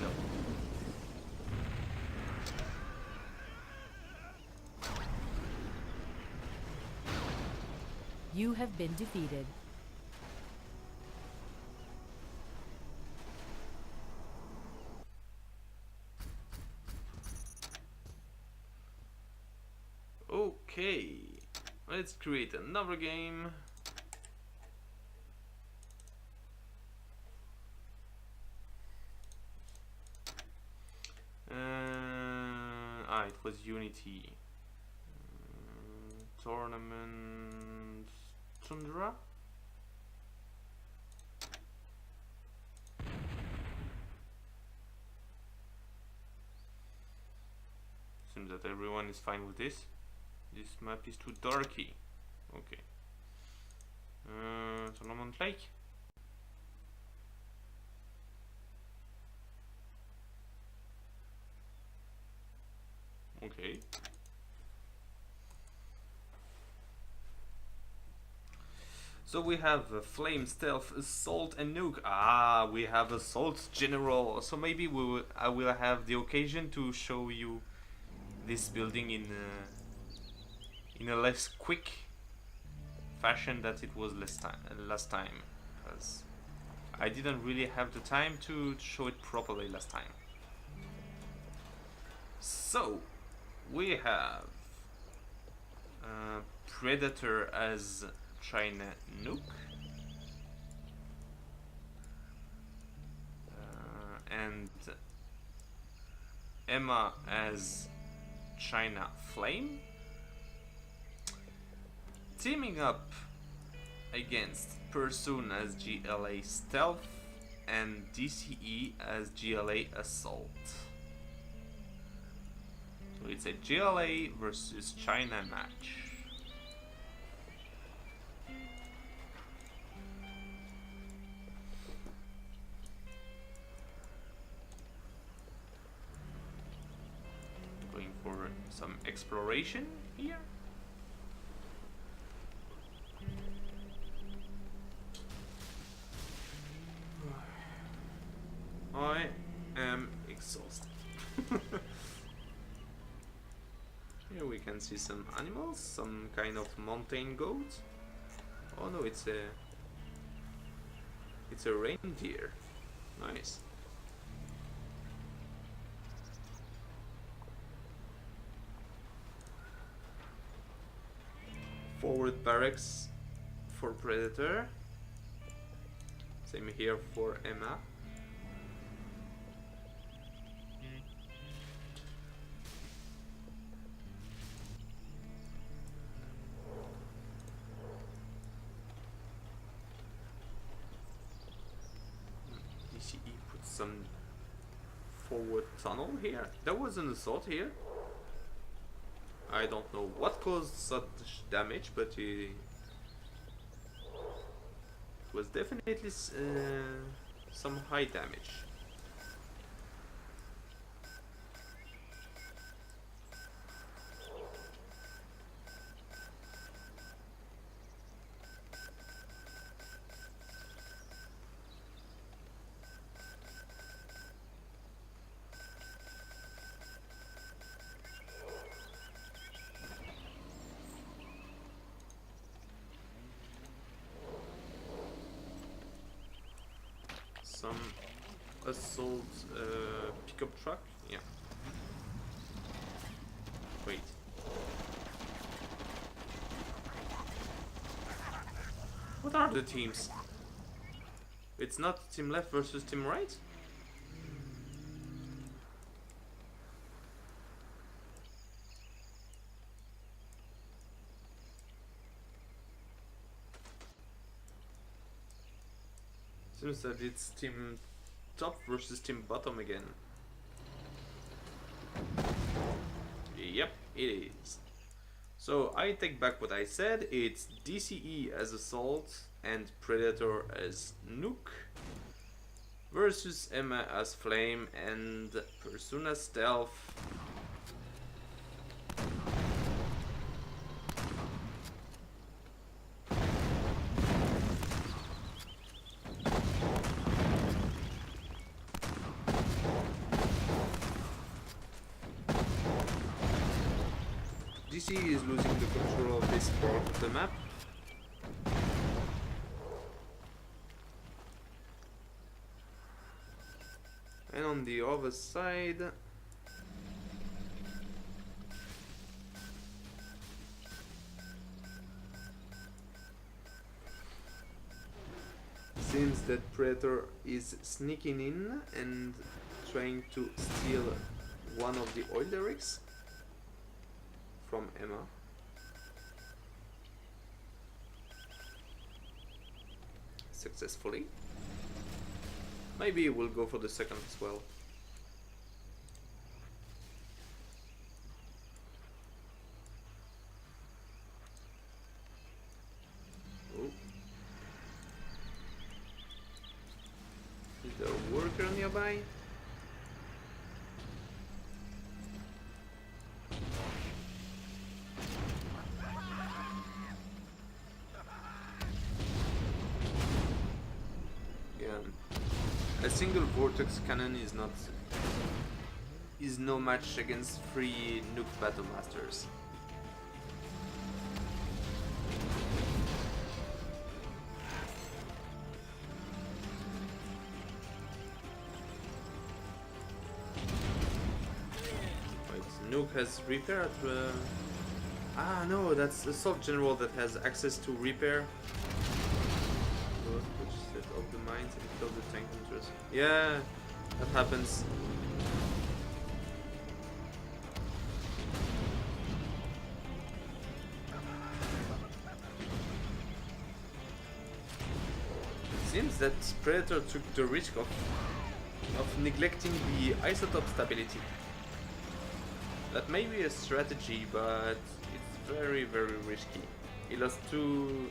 No. You have been defeated. Okay, let's create another game. It was Unity. Tournament Tundra. Seems that everyone is fine with this. This map is too darky. Okay. Solomon Lake. Okay. So we have Flame, Stealth, Assault, and Nuke. Ah, we have Assault General. So maybe I will have the occasion to show you this building in a less quick fashion that it was last time, because I didn't really have the time to show it properly last time. So we have Predator as China Nuke, and Emma as China Flame, teaming up against Pursuit as GLA Stealth and DCE as GLA Assault. So it's a GLA versus China match. Going for some exploration here. I am exhausted. Here we can see some animals, some kind of mountain goat. Oh no, it's a reindeer. Nice. Forward barracks for Predator. Same here for Emma. DCE put some forward tunnel here. There was an assault here. I don't know what caused such damage, but it was definitely some high damage. Some assault pickup truck, yeah. Wait. What are the teams? It's not team left versus team right? Seems that it's team top versus team bottom again. Yep, it is. So I take back what I said. It's DCE as Assault and Predator as Nuke versus Emma as Flame and Persona Stealth. DC is losing the control of this part of the map. And on the other side, seems that Predator is sneaking in and trying to steal one of the oil derricks from Emma. Successfully. Maybe we'll go for the second as well. Oh. Is there a worker nearby? A single vortex cannon is no match against 3 nuke battle masters. Wait, nuke has repair at ah no, that's the assault general that has access to repair. Which set off the mines and kill the tank hunters. Yeah, that happens. It seems that Predator took the risk of neglecting the isotope stability. That may be a strategy, but it's very, very risky. He lost two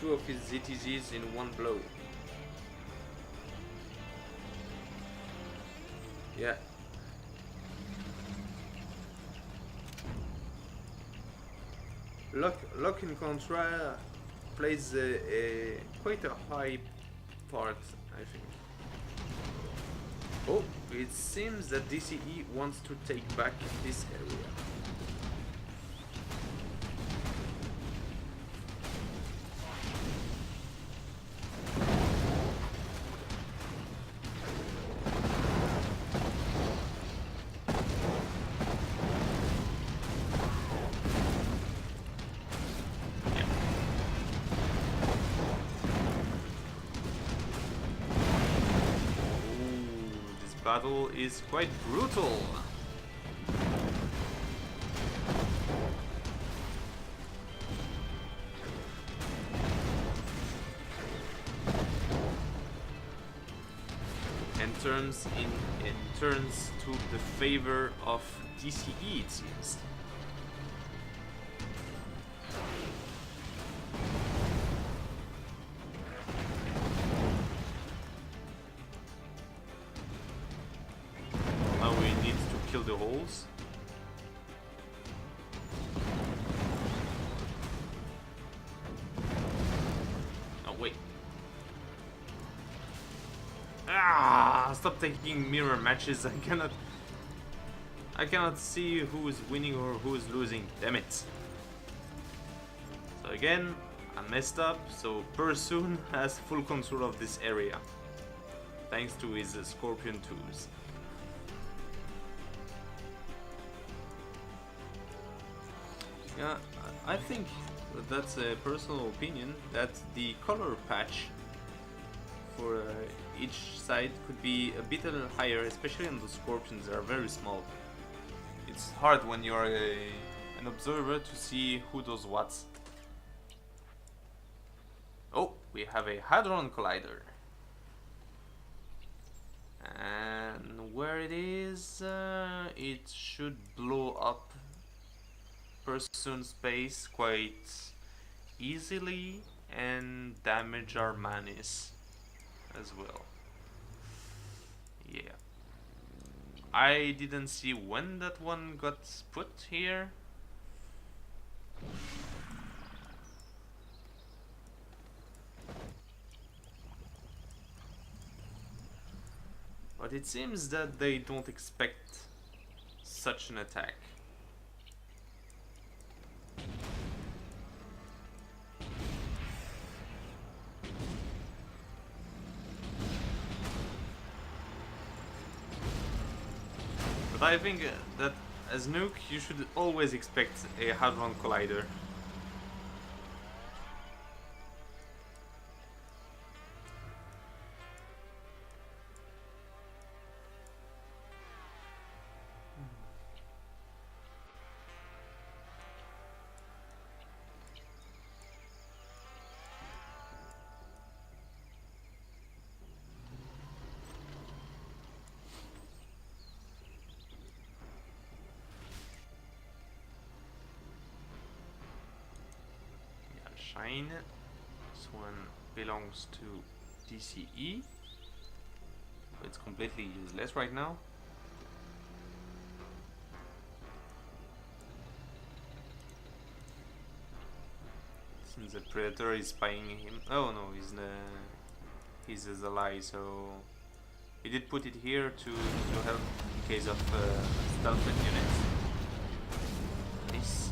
of his ZTZs in one blow. Yeah. Luck in Contra plays quite a high part, I think. Oh, it seems that DCE wants to take back this area. Battle is quite brutal. And turns to the favor of DCE, it seems. The holes. Oh wait. Ah! Stop taking mirror matches. I cannot see who is winning or who is losing. Damn it. So again, I messed up. So Persoon has full control of this area, thanks to his Scorpion 2s. Yeah, I think that's a personal opinion that the color patch for each side could be a bit higher, especially on the Scorpions. They are very small. It's hard when you're an observer to see who does what. Oh, we have a Hadron Collider. And where it is, it should blow up Persoon space quite easily and damage our manis as well. Yeah, I didn't see when that one got put here. But it seems that they don't expect such an attack. But I think that as Nuke, you should always expect a Hadron Collider. Fine. This one belongs to DCE. It's completely useless right now. Since the Predator is spying him. Oh no, he's as ally, so he did put it here to help in case of stealth units. Nice.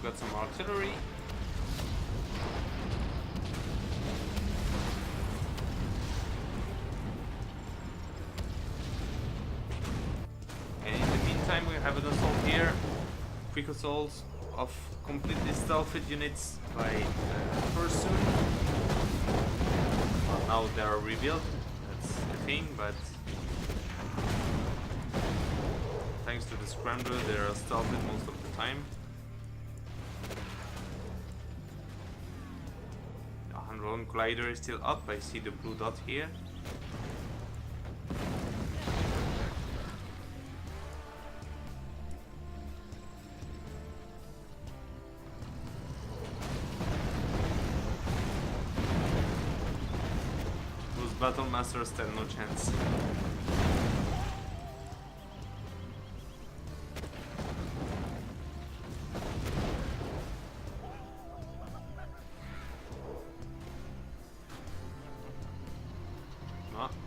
Got some artillery. And in the meantime we have an assault here. Quick assaults of completely stealthed units by first soon. Well, now they are rebuilt, that's the thing, but thanks to the scrambler they are stealthed most of the time. Drone glider is still up. I see the blue dot here. Those battle masters stand no chance.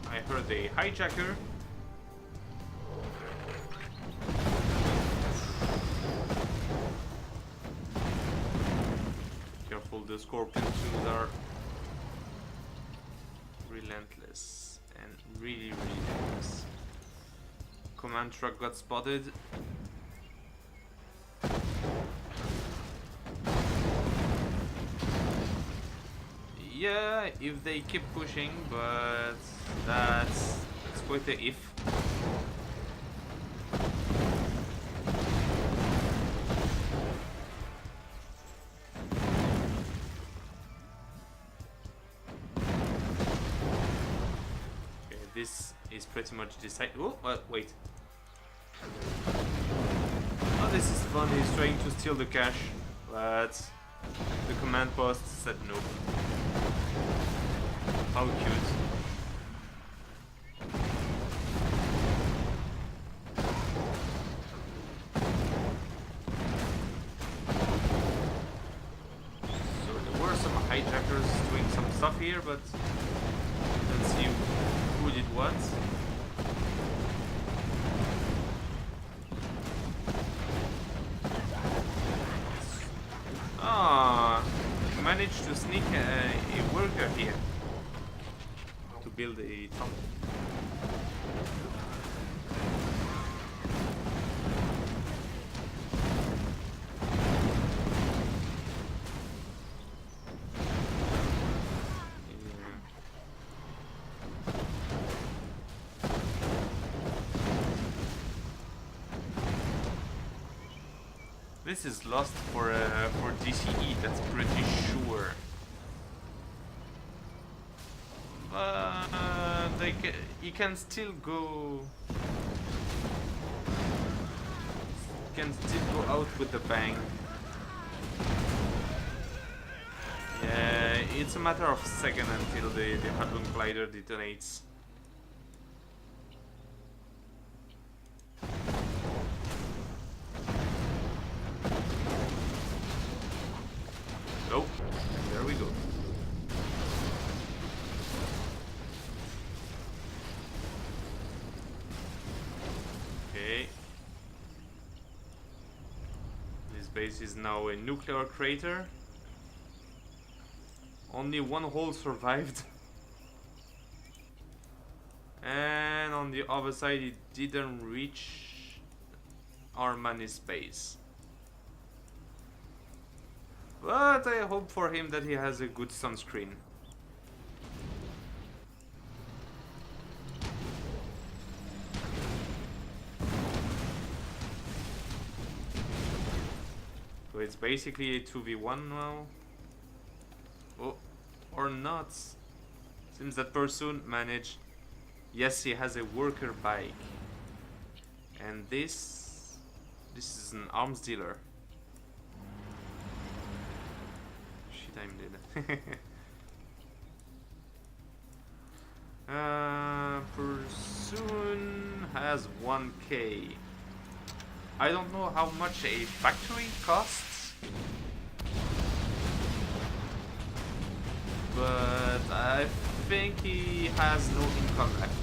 I heard a hijacker. Careful, the scorpion tools are relentless and really dangerous. Command truck got spotted. Yeah, if they keep pushing, but that's quite a if. Okay, this is pretty much decided. Oh, wait. Oh, this is fun. He's trying to steal the cash, but the command post said no. How cute. So there were some hijackers doing some stuff here, but let's see who did what. Ah, managed to sneak a worker here. Build a tunnel. This is lost for DCE, that's pretty sure. You can still go. Can still go out with the bang. Yeah, it's a matter of second until the Hadron Glider detonates. Oh, there we go. Okay. This base is now a nuclear crater. Only one hole survived. And on the other side it didn't reach Armani's base. But I hope for him that he has a good sunscreen. it's basically a 2v1 now. Oh, or not. Seems that person managed. Yes, he has a worker bike. And this is an arms dealer. Shit, I'm dead. Person has 1k. I don't know how much a factory costs, but I think he has no income left.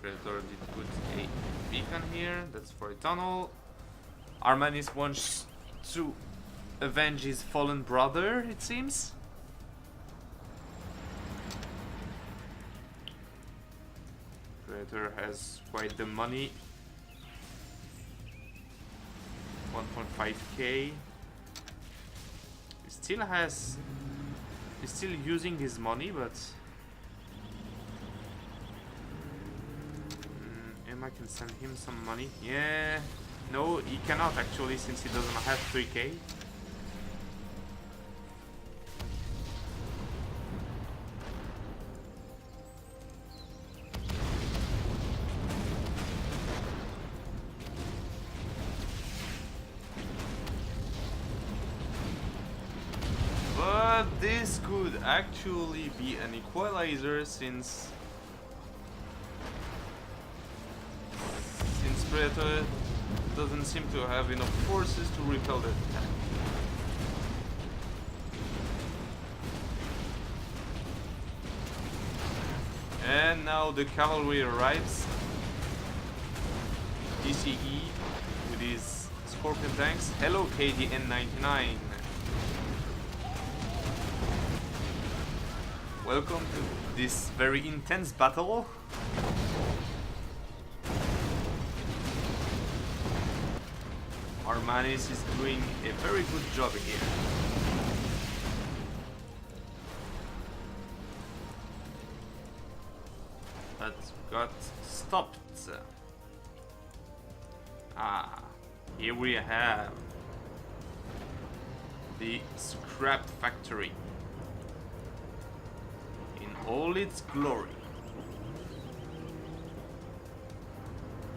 Predator did put a beacon here, that's for a tunnel. Armanis wants to avenge his fallen brother, it seems. Predator has quite the money. 1.5k. He's still using his money, but Emma can send him some money. Yeah, no, he cannot actually, since he doesn't have 3k. But this could actually be an equalizer, since Predator doesn't seem to have enough forces to repel that attack. And now the cavalry arrives. DCE with his Scorpion tanks. Hello KDN-99. Welcome to this very intense battle. Armanis is doing a very good job here. But got stopped. Here we have the scrap factory in all its glory.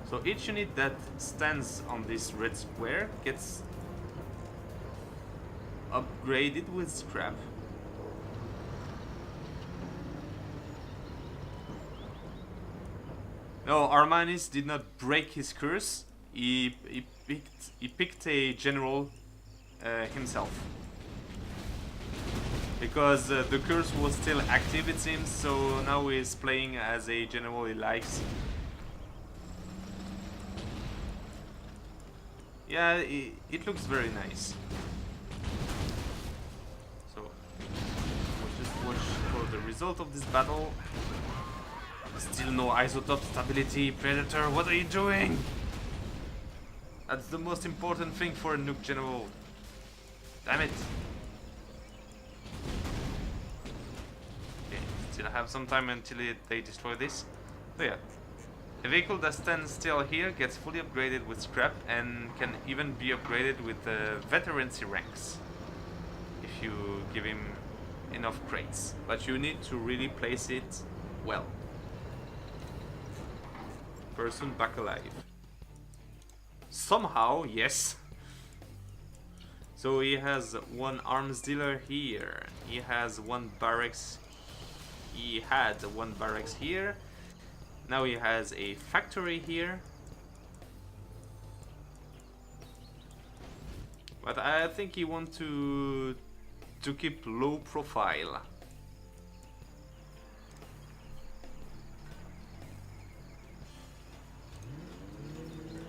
So each unit that stands on this red square gets upgraded with scrap. No, Armanis did not break his curse. He picked a general himself. Because the curse was still active, it seems, so now he's playing as a general he likes. Yeah, it looks very nice. So, we'll just watch for the result of this battle. Still no isotope stability. Predator, what are you doing? That's the most important thing for a nuke general. Damn it. Okay, still have some time until they destroy this. So yeah. A vehicle that stands still here gets fully upgraded with scrap and can even be upgraded with veterancy ranks if you give him enough crates. But you need to really place it well. Person back alive. Somehow, yes. So he has one arms dealer here. He has one barracks. He had one barracks here. Now he has a factory here. But I think he wants to keep low profile.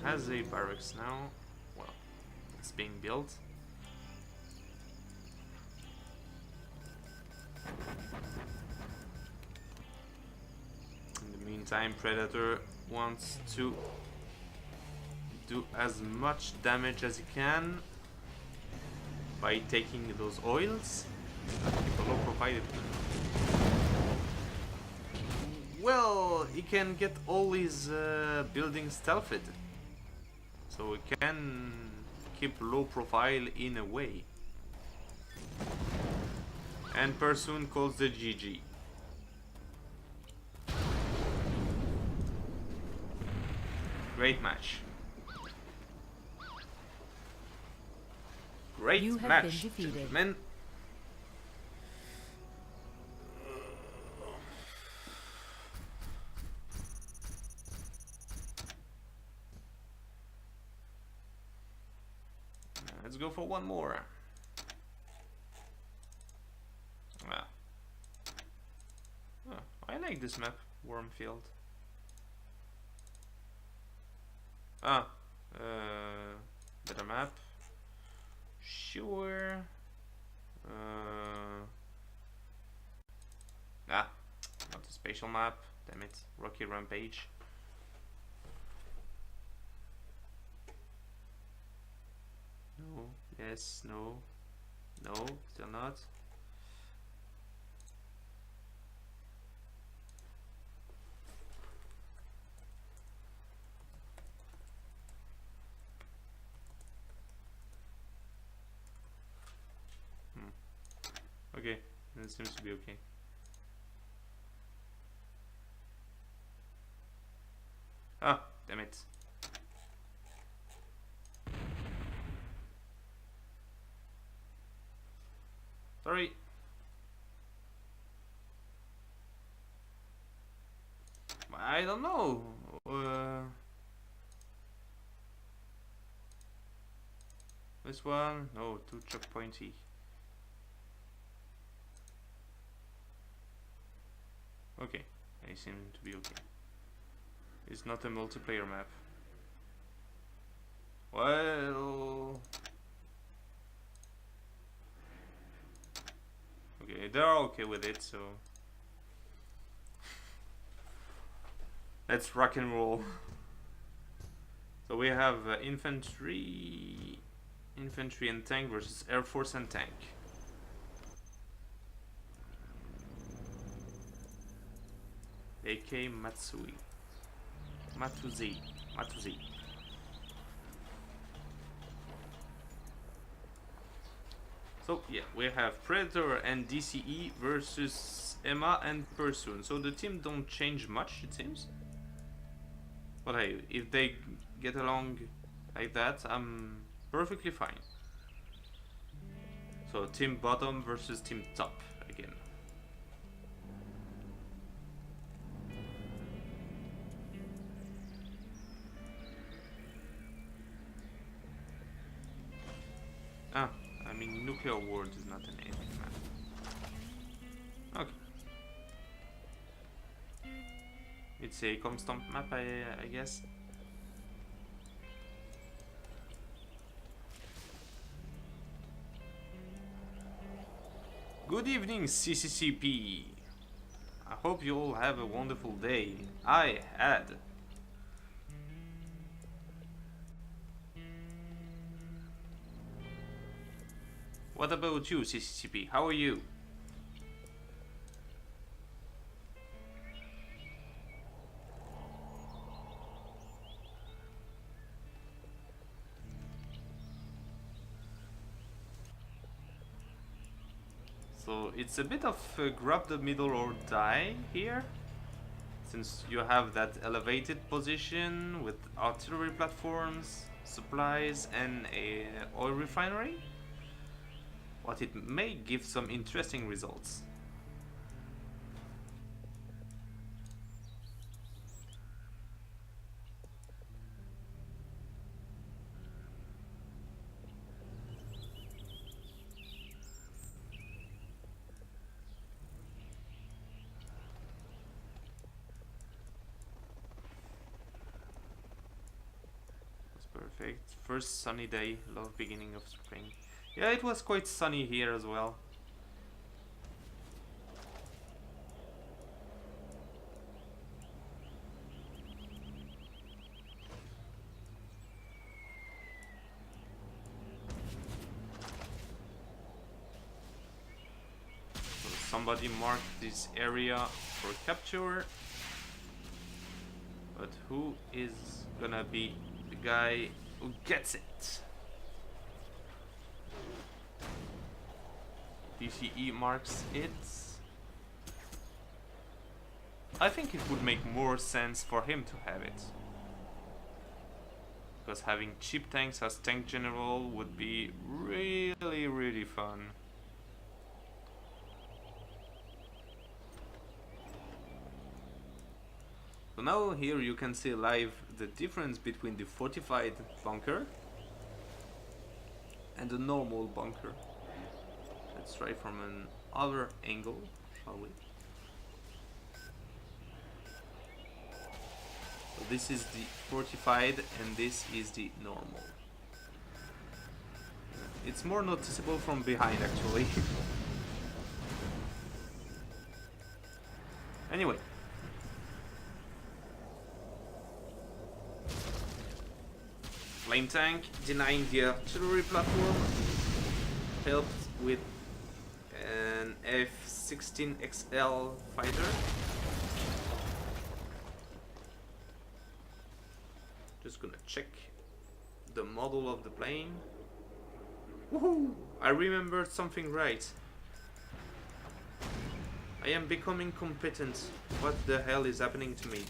Has a barracks now. Well, it's being built. In the meantime, Predator wants to do as much damage as he can by taking those oils. Keep a low profile. Well, he can get all his buildings stealthed. so we can keep low profile in a way. And Persoon calls the GG. Great match. Great You have match, been defeated. gentlemen. Let's go for one more. Ah. Oh, I like this map, Wormfield. Ah, better map. Sure. Not a spatial map. Damn it. Rocky Rampage. No. Yes. No. No. Still not. Okay, it seems to be okay. Ah, damn it. Sorry. I don't know. This one? No, too checkpointy. Okay, I seem to be okay. It's not a multiplayer map. Well... Okay, they're okay with it, so... Let's rock and roll. So we have infantry and tank versus air force and tank. AK Matsui. Matuzi. So yeah, we have Predator and DCE versus Emma and Persoon. So the team don't change much, it seems. But hey, if they get along like that, I'm perfectly fine. So team bottom versus team top again. Ah, I mean nuclear world is not an epic map. Okay. It's a constant map, I guess. Good evening, CCCP. I hope you all have a wonderful day. I had. What about you, CCCP? How are you? So it's a bit of grab the middle or die here, since you have that elevated position with artillery platforms, supplies and a oil refinery. But it may give some interesting results. That's perfect. First sunny day, love beginning of spring. Yeah, it was quite sunny here as well. So somebody marked this area for capture. But who is gonna be the guy Who gets it? DCE marks it. I think it would make more sense for him to have it. Because having cheap tanks as tank general would be really fun. So now here you can see live the difference between the fortified bunker and the normal bunker. Let's try from another angle, shall we? So this is the fortified and this is the normal. It's more noticeable from behind actually. Anyway. Flame tank denying the artillery platform, helped with an F-16XL fighter. Just gonna check the model of the plane. Woohoo! I remembered something right. I am becoming competent. What the hell is happening to me?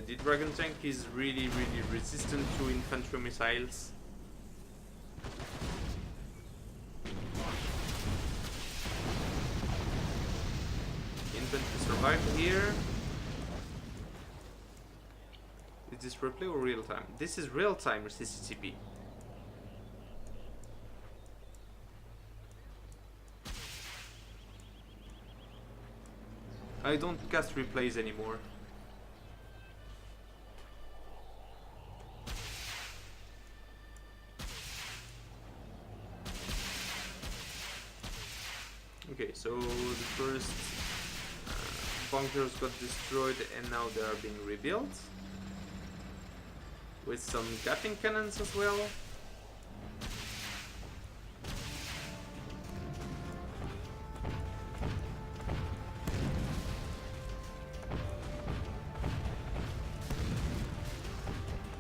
The Dragon tank is really resistant to infantry missiles. Infantry survived here. Is this replay or real time? This is real time CCTV. I don't cast replays anymore. Okay, so the first bunkers got destroyed and now they are being rebuilt with some Gatling cannons as well.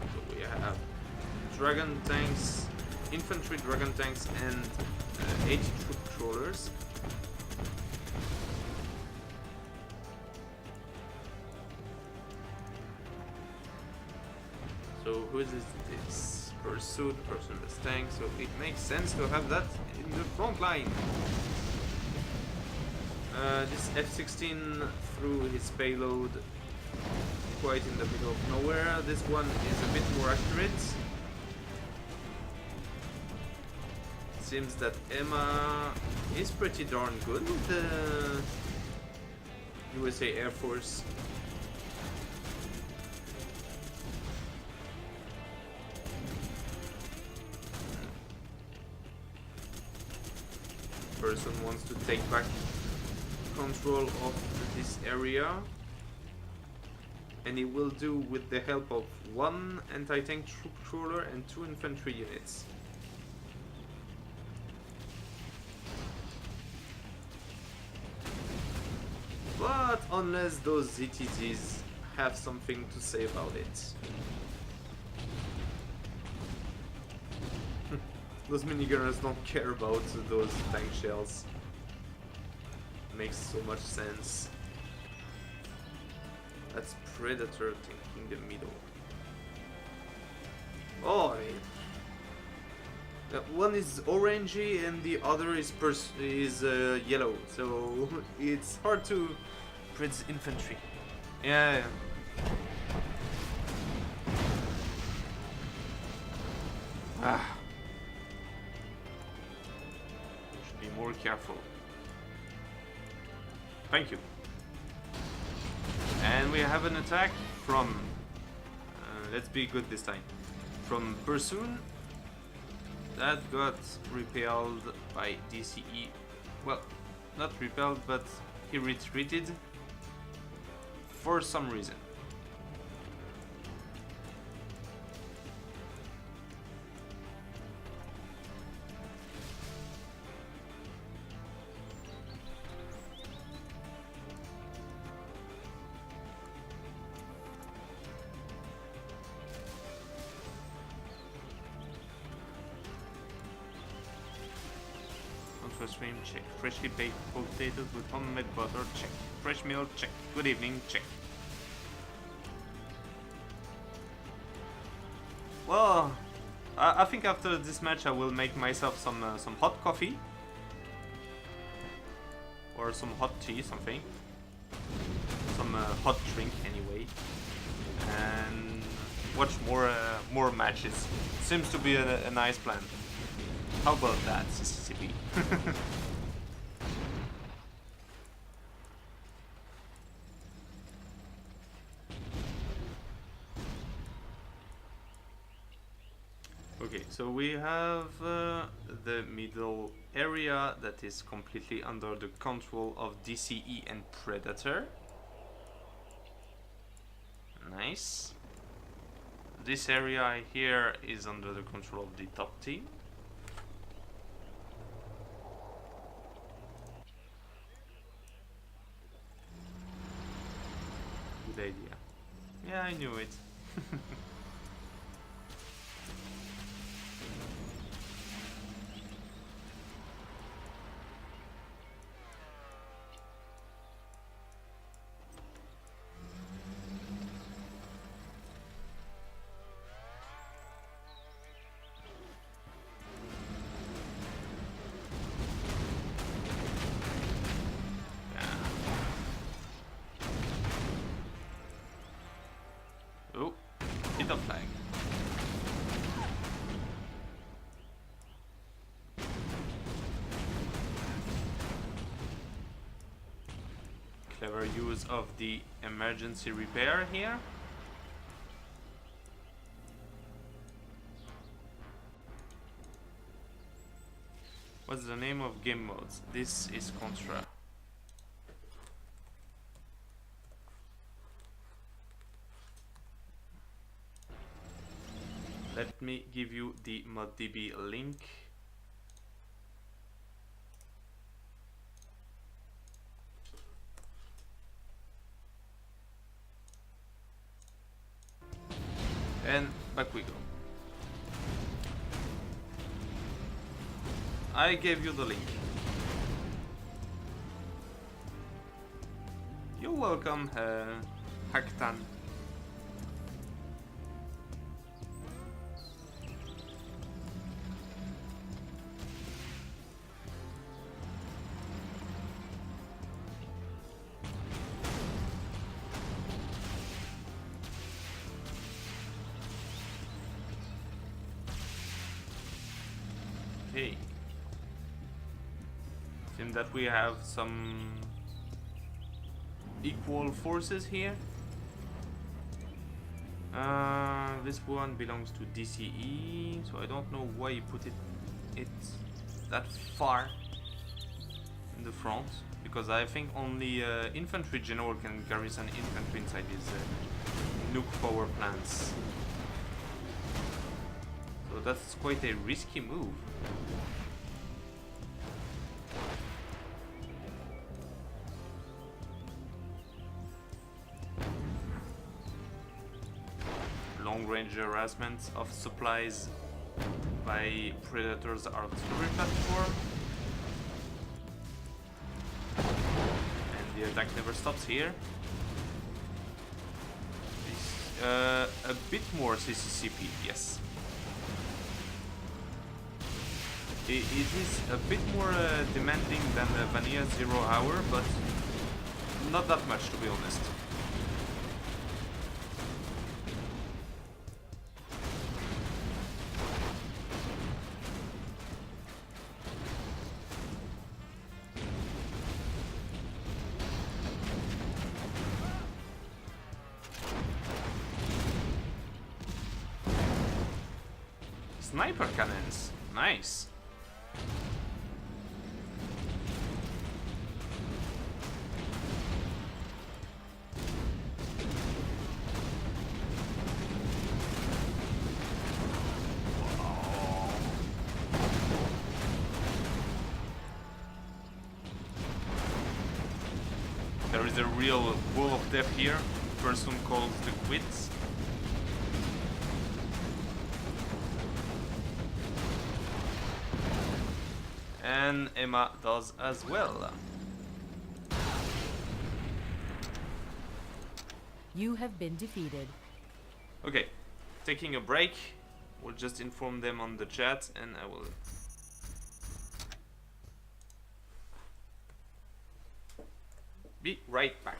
So we have dragon tanks, infantry dragon tanks and 80 troop crawlers. So who is this? Pursuit, personless tank, so it makes sense to have that in the front line. This F-16 threw his payload quite in the middle of nowhere. This one is a bit more accurate. Seems that Emma is pretty darn good with the USA Air Force. Person wants to take back control of this area, and he will do with the help of one anti-tank troop crawler and 2 infantry units. But unless those ZTTs have something to say about it. Those minigunners don't care about those tank shells. Makes so much sense. That's Predator taking the middle. Oh, one is orangey and the other is yellow, so it's hard to predict infantry. Yeah. Ah. More careful. Thank you. And we have an attack from let's be good this time, from Pursoon that got repelled by DCE. Well, not repelled, but he retreated for some reason. breakfast stream, check. Freshly baked potatoes with homemade butter, check. Fresh meal, check. Good evening, check. Well, I think after this match I will make myself some hot coffee. Or some hot tea, something. Some hot drink anyway. And watch more matches. Seems to be a nice plan. How about that, CCCP? Okay, so we have the middle area that is completely under the control of DCE and Predator. Nice. This area here is under the control of the top team. Good idea. Yeah, I knew it. Oh, hit a flag. Clever use of the emergency repair here. What's the name of game modes? This is Contra. Let me give you the ModDB link. And back we go. I gave you the link. You're welcome, Haktan. Okay. Seems that we have some equal forces here. This one belongs to DCE, so I don't know why he put it that far in the front, because I think only infantry general can garrison infantry inside his nuke power plants. So that's quite a risky move. Long-range harassment of supplies by Predator's artillery platform. And the attack never stops here. A bit more CCCP, yes. It is a bit more demanding than Vanilla 0 Hour, but not that much, to be honest. Sniper cannons, nice. There is a real wall of death here. Person calls the quits. And and Emma does as well. You have been defeated. Okay, taking a break. We'll just inform them on the chat and I will... be right back.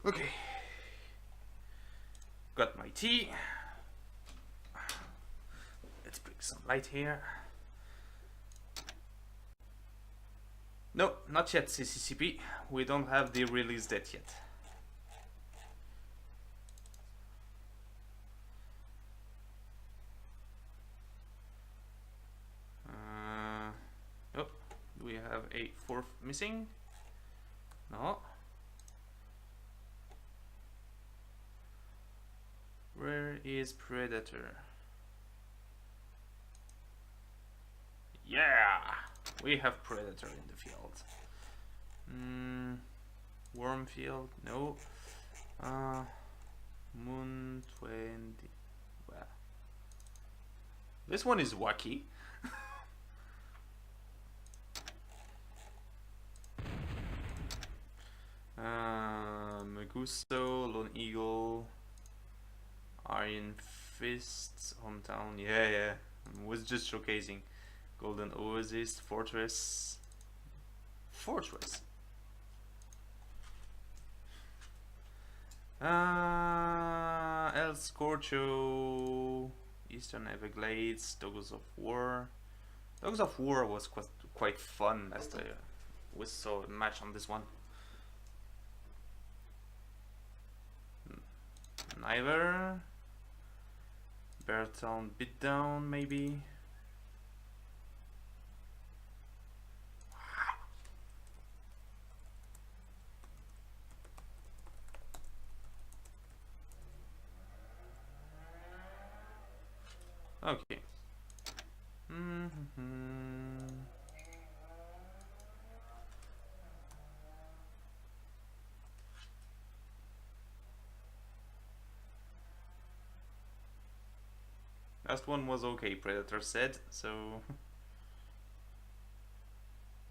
Okay. Got my tea. Let's bring some light here. No, not yet, CCCP. We don't have the release date yet. Oh, do we have a fourth missing? No. Where is Predator? Yeah! We have Predator in the field. Wormfield? No. Moon 20. Well. This one is wacky. Megusto, Lone Eagle, Iron Fists, Hometown, yeah. Was just showcasing. Golden Oasis, Fortress. El Scorcho, Eastern Everglades, Dogs of War. Dogs of War was quite fun last year. We saw a match on this one. Neither. Beartown Beatdown, maybe. Okay. Last one was okay, Predator said, so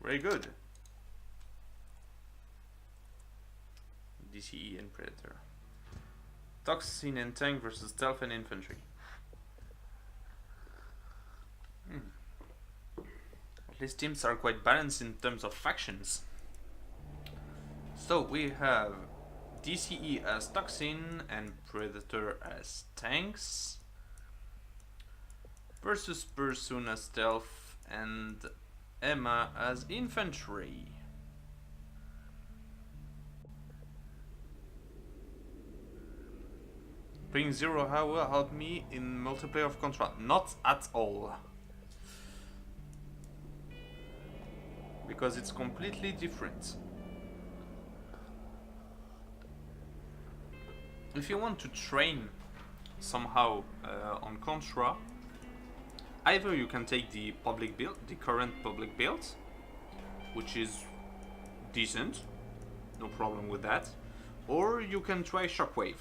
very good. DCE and Predator. Toxin and Tank versus Stealth and Infantry. At least teams are quite balanced in terms of factions. So we have DCE as Toxin and Predator as tanks versus Pursuit as Stealth and Emma as Infantry. Playing Zero how will help me in multiplayer of Contra? Not at all. because it's completely different. If you want to train somehow on Contra, either you can take the public build, the current public build, which is decent, no problem with that, or you can try Shockwave,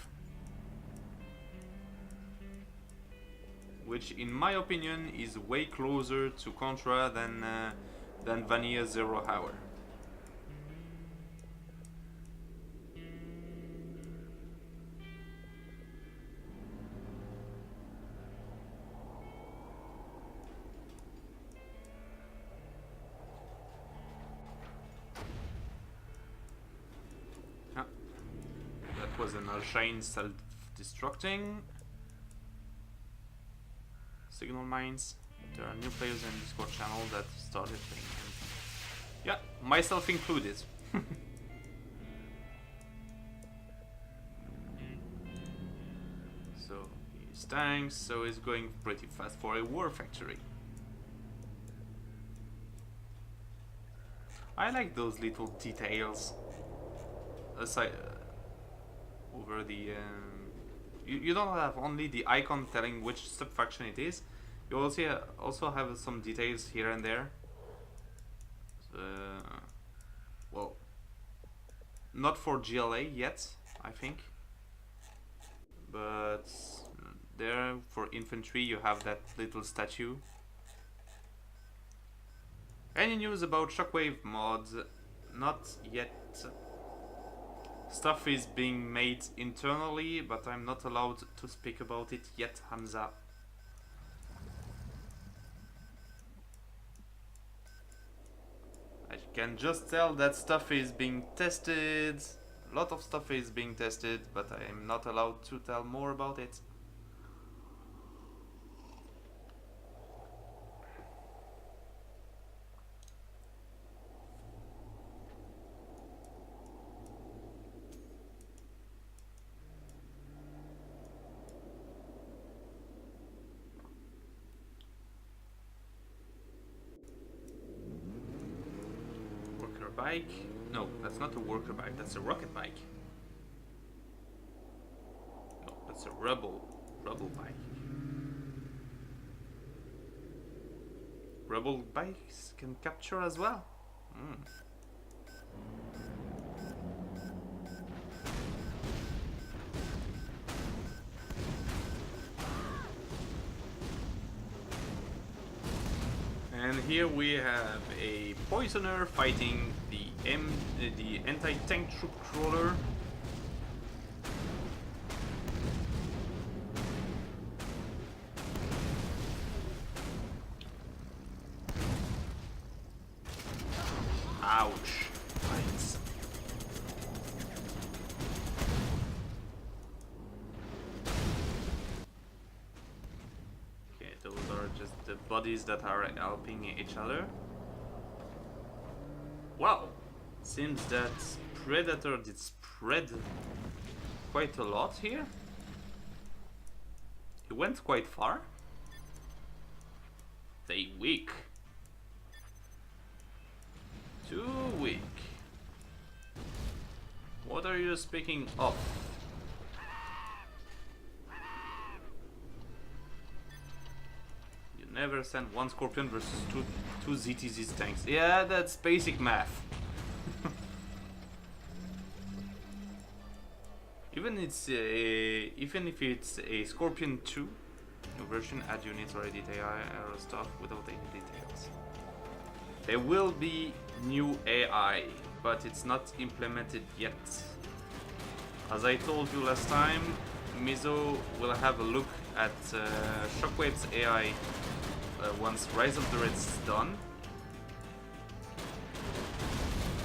which in my opinion is way closer to Contra than Vanilla 0 Hour. That was an Arshine self-destructing. Signal mines. There are new players in Discord channel that started playing. Yeah, myself included. So he's tanks, so he's going pretty fast for a war factory. I like those little details. Aside over the you don't have only the icon telling which sub-faction it is, you also have some details here and there. Well, not for GLA yet, I think, but there for infantry you have that little statue. Any news about Shockwave mods? Not yet. Stuff is being made internally, but I'm not allowed to speak about it yet, Hamza. I can just tell that stuff is being tested. A lot of stuff is being tested, but I'm not allowed to tell more about it. Bike? No, that's not a worker bike, that's a rocket bike. No, that's a rebel bike. Rebel bikes can capture as well. And here we have a poisoner fighting the anti-tank troop crawler. Ouch. Right. Okay, those are just the bodies that are helping each other. Wow, seems that Predator did spread quite a lot here. He went quite far. They weak. Too weak. What are you speaking of? You never send one Scorpion versus two ZTZ tanks. Yeah, that's basic math. Even if it's a Scorpion 2 version, add units or edit AI or stuff without any details. There will be new AI, but it's not implemented yet. As I told you last time, Mizo will have a look at Shockwave's AI once Rise of the Reds is done.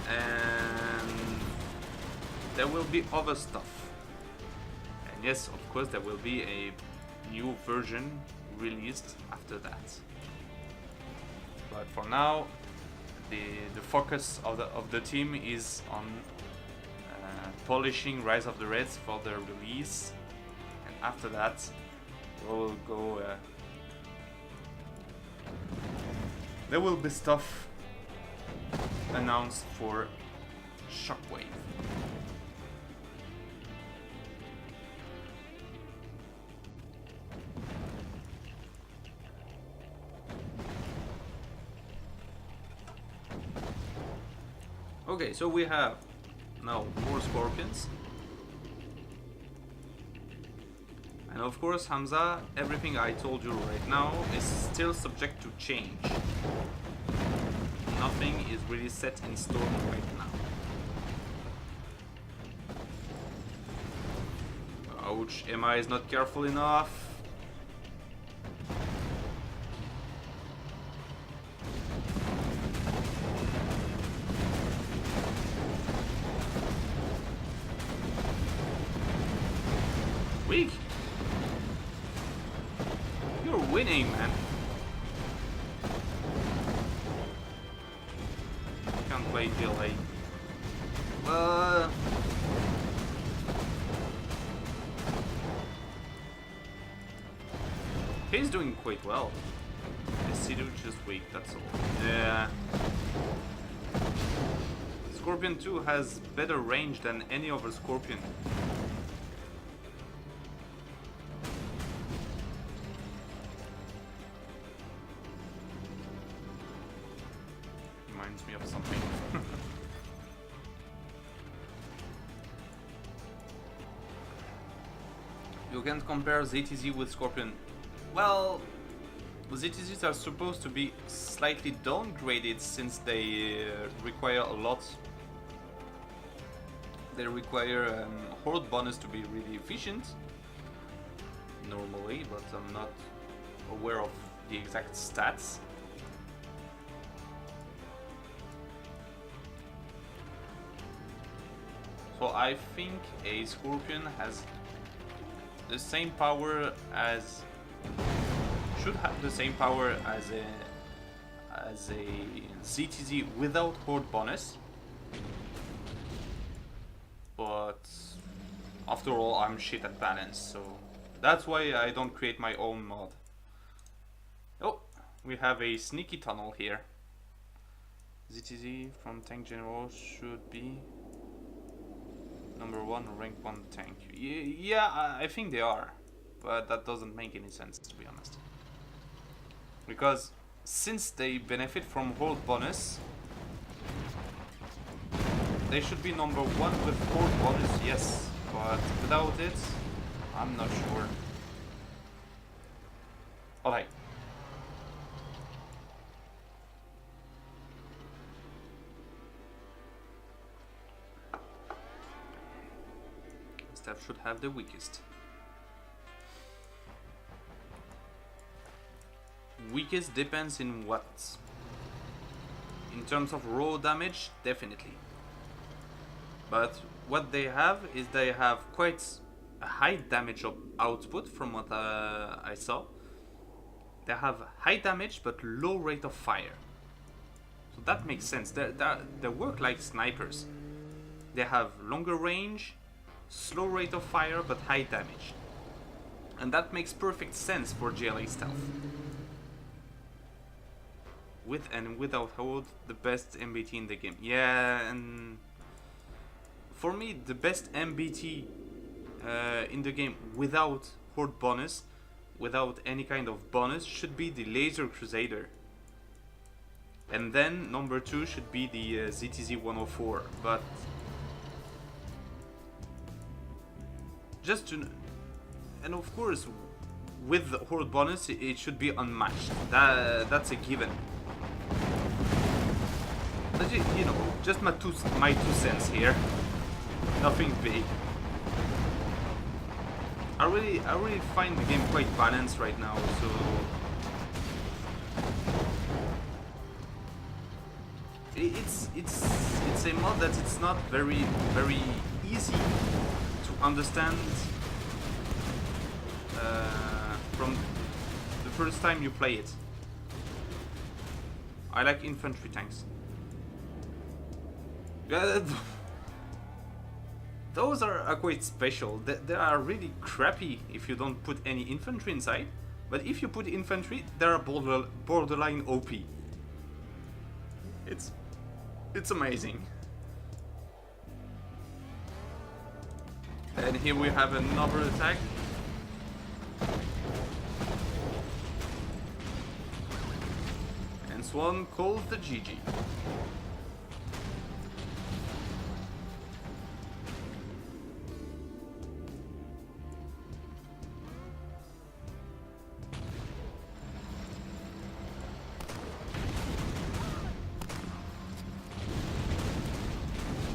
And there will be other stuff. And yes, of course, there will be a new version released after that. But for now, the focus of the team is on polishing Rise of the Reds for the release, and after that we'll go there will be stuff announced for Shockwave. Okay, so we have now more scorpions. And of course, Hamza, everything I told you right now is still subject to change. Nothing is really set in stone right now. Ouch, Emma is not careful enough. Weak. You're winning, man. Can't play GLA. He's doing quite well. Sidu just weak, that's all. Yeah. Scorpion 2 has better range than any other Scorpion. Reminds me of something. You can't compare ZTZ with Scorpion. Well, ZTZs are supposed to be slightly downgraded since they require a lot. They require horde bonus to be really efficient. Normally, but I'm not aware of the exact stats. So I think a Scorpion has the same power as should have the same power as a ZTZ without horde bonus. But after all, I'm shit at balance, so that's why I don't create my own mod. Oh, we have a sneaky tunnel here. ZTZ from Tank General should be number 1 rank 1 tank. Yeah, I think they are, but that doesn't make any sense, to be honest. Because since they benefit from horde bonus, they should be number 1 with horde bonus, yes, but without it, I'm not sure. Alright. Staff should have the weakest. Weakest depends in what? In terms of raw damage, definitely. But what they have is they have quite a high damage output from what I saw. They have high damage but low rate of fire. So that makes sense. They work like snipers. They have longer range, slow rate of fire but high damage. And that makes perfect sense for GLA stealth. With and without hold, the best MBT in the game. Yeah, and for me, the best MBT in the game without horde bonus, without any kind of bonus, should be the Laser Crusader. And then number 2 should be the ZTZ 104. But just to, and of course, with the horde bonus, it should be unmatched. That's a given. But you know, just my two cents here. Nothing big. I really find the game quite balanced right now, so it's a mod that it's not very easy to understand from the first time you play it. I like infantry tanks. Those are quite special. They are really crappy if you don't put any infantry inside. But if you put infantry, they are borderline OP. It's amazing. And here we have another attack. And Swan calls the GG.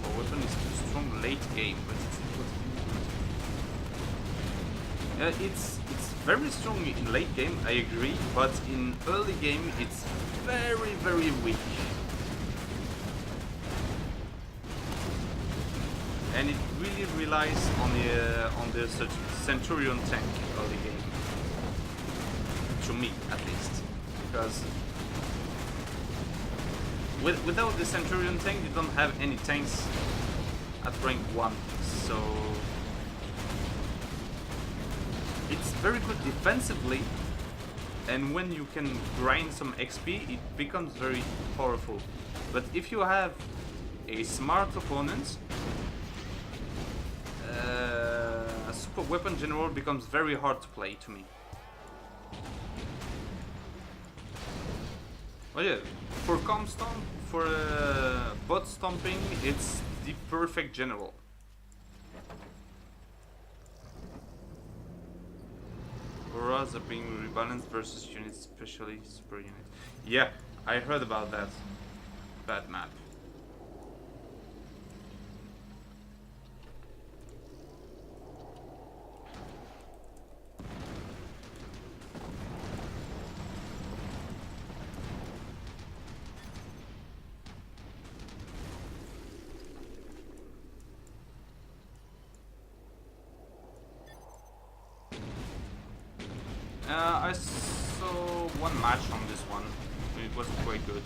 Our weapon is too strong late game, but it's very strong in late game, I agree, but in early game it's very weak. And it really relies on the Centurion tank early game. To me, at least, because without the Centurion tank, you don't have any tanks at rank 1, so it's very good defensively, and when you can grind some XP, it becomes very powerful. But if you have a smart opponent, a super weapon general becomes very hard to play to me. Oh yeah, for comp stomp, for bot stomping, it's the perfect general. Auras are being rebalanced versus units, especially super units. Yeah, I heard about that. Bad map. I saw one match on this one. It was quite good.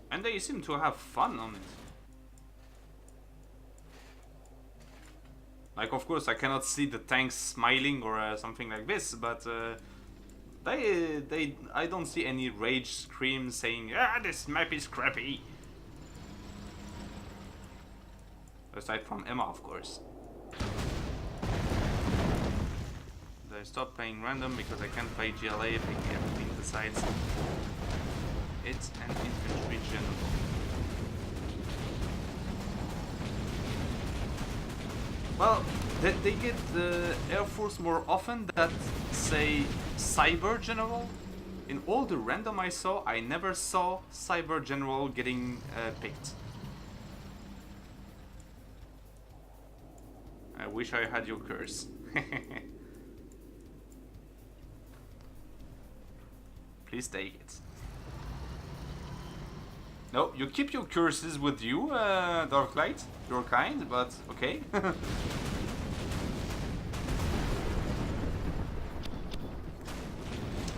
And they seem to have fun on it. Like, of course, I cannot see the tanks smiling or something like this, but I don't see any rage screams saying, "Ah, this map is crappy." Aside from Emma, of course. I stopped playing random because I can't play GLA if everything decides. It's an infantry general. Well, they get the Air Force more often than, say, Cyber General. In all the random I saw, I never saw Cyber General getting picked. I wish I had your curse. Please take it. No, you keep your curses with you, Darklight. You're kind, but okay.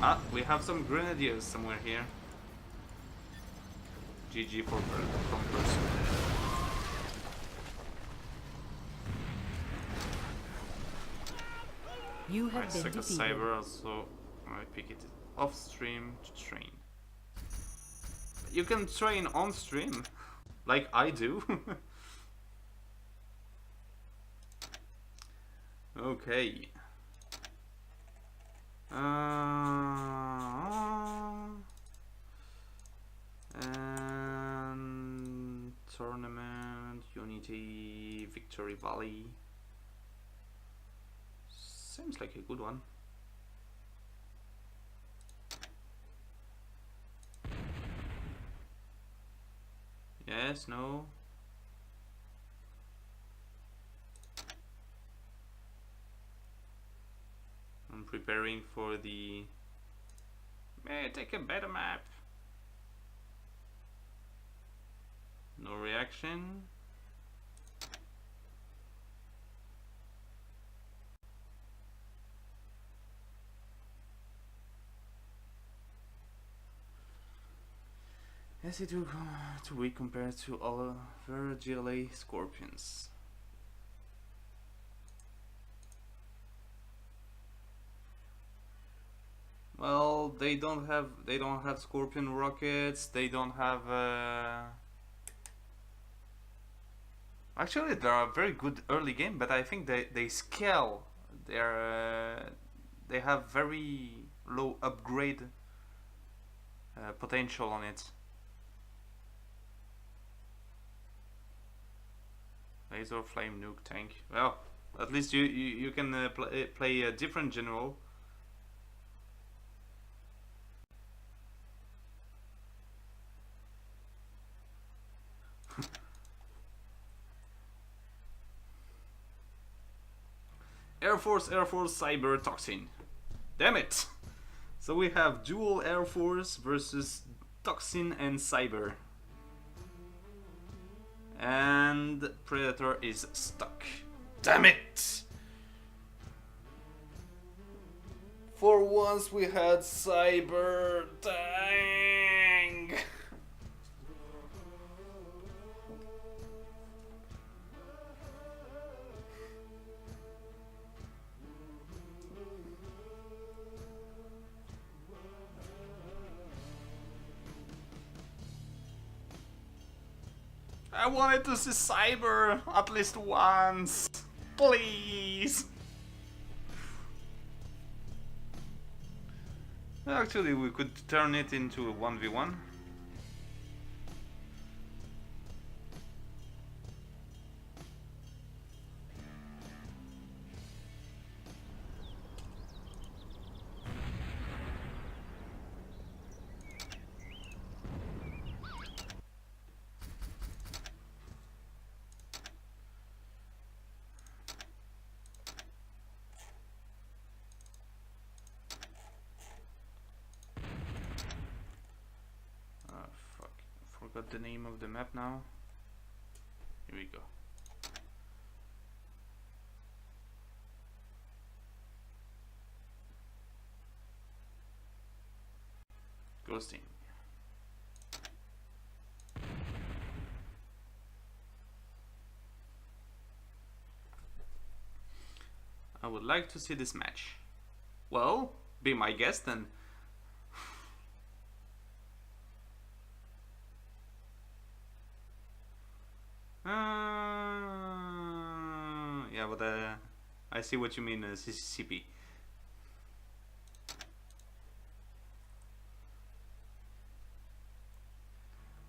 Ah, we have some grenadiers somewhere here. GG for Contra. You have I been suck a defeated. cyber, also I pick it off stream to train. You can train on stream, like I do. Okay. And tournament, Unity, Victory Valley. Seems like a good one. Yes, no. I'm preparing for the... May I take a better map? No reaction. Yes, it will go too weak compared to other GLA Scorpions. Well, well, they don't have Scorpion rockets. They don't have. Actually, they are a very good early game, but I think they scale. They have very low upgrade potential on it. Laser flame nuke tank. Well, at least you can play a different general. Air Force, Cyber Toxin. Damn it! So we have dual Air Force versus Toxin and Cyber. And Predator is stuck. Damn it! For once we had Cyber. Dang! I wanted to see Cyber at least once. Please. Actually, we could turn it into a 1v1. Forgot the name of the map now. Here we go. Ghosting. I would like to see this match. Well, be my guest and yeah, but I see what you mean, CCCP.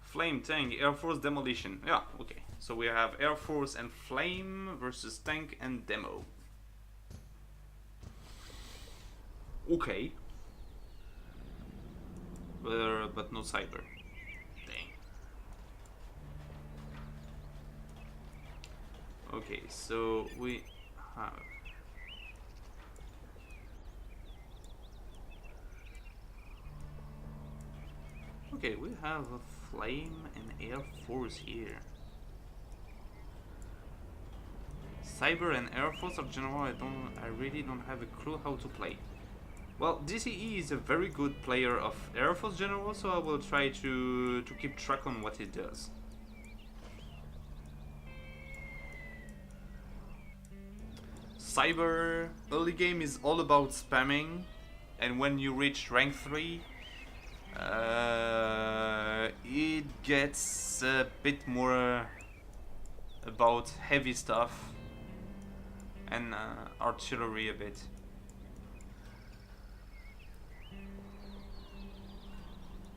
Flame tank, Air Force demolition. Yeah, okay. So we have Air Force and Flame versus tank and demo. Okay. But no cyber. Dang. Okay, so we have we have a Flame and Air Force here. Cyber and Air Force of general, I really don't have a clue how to play. Well, DCE is a very good player of Air Force General, so I will try to keep track on what he does. Cyber early game is all about spamming, and when you reach rank 3, it gets a bit more about heavy stuff and artillery a bit.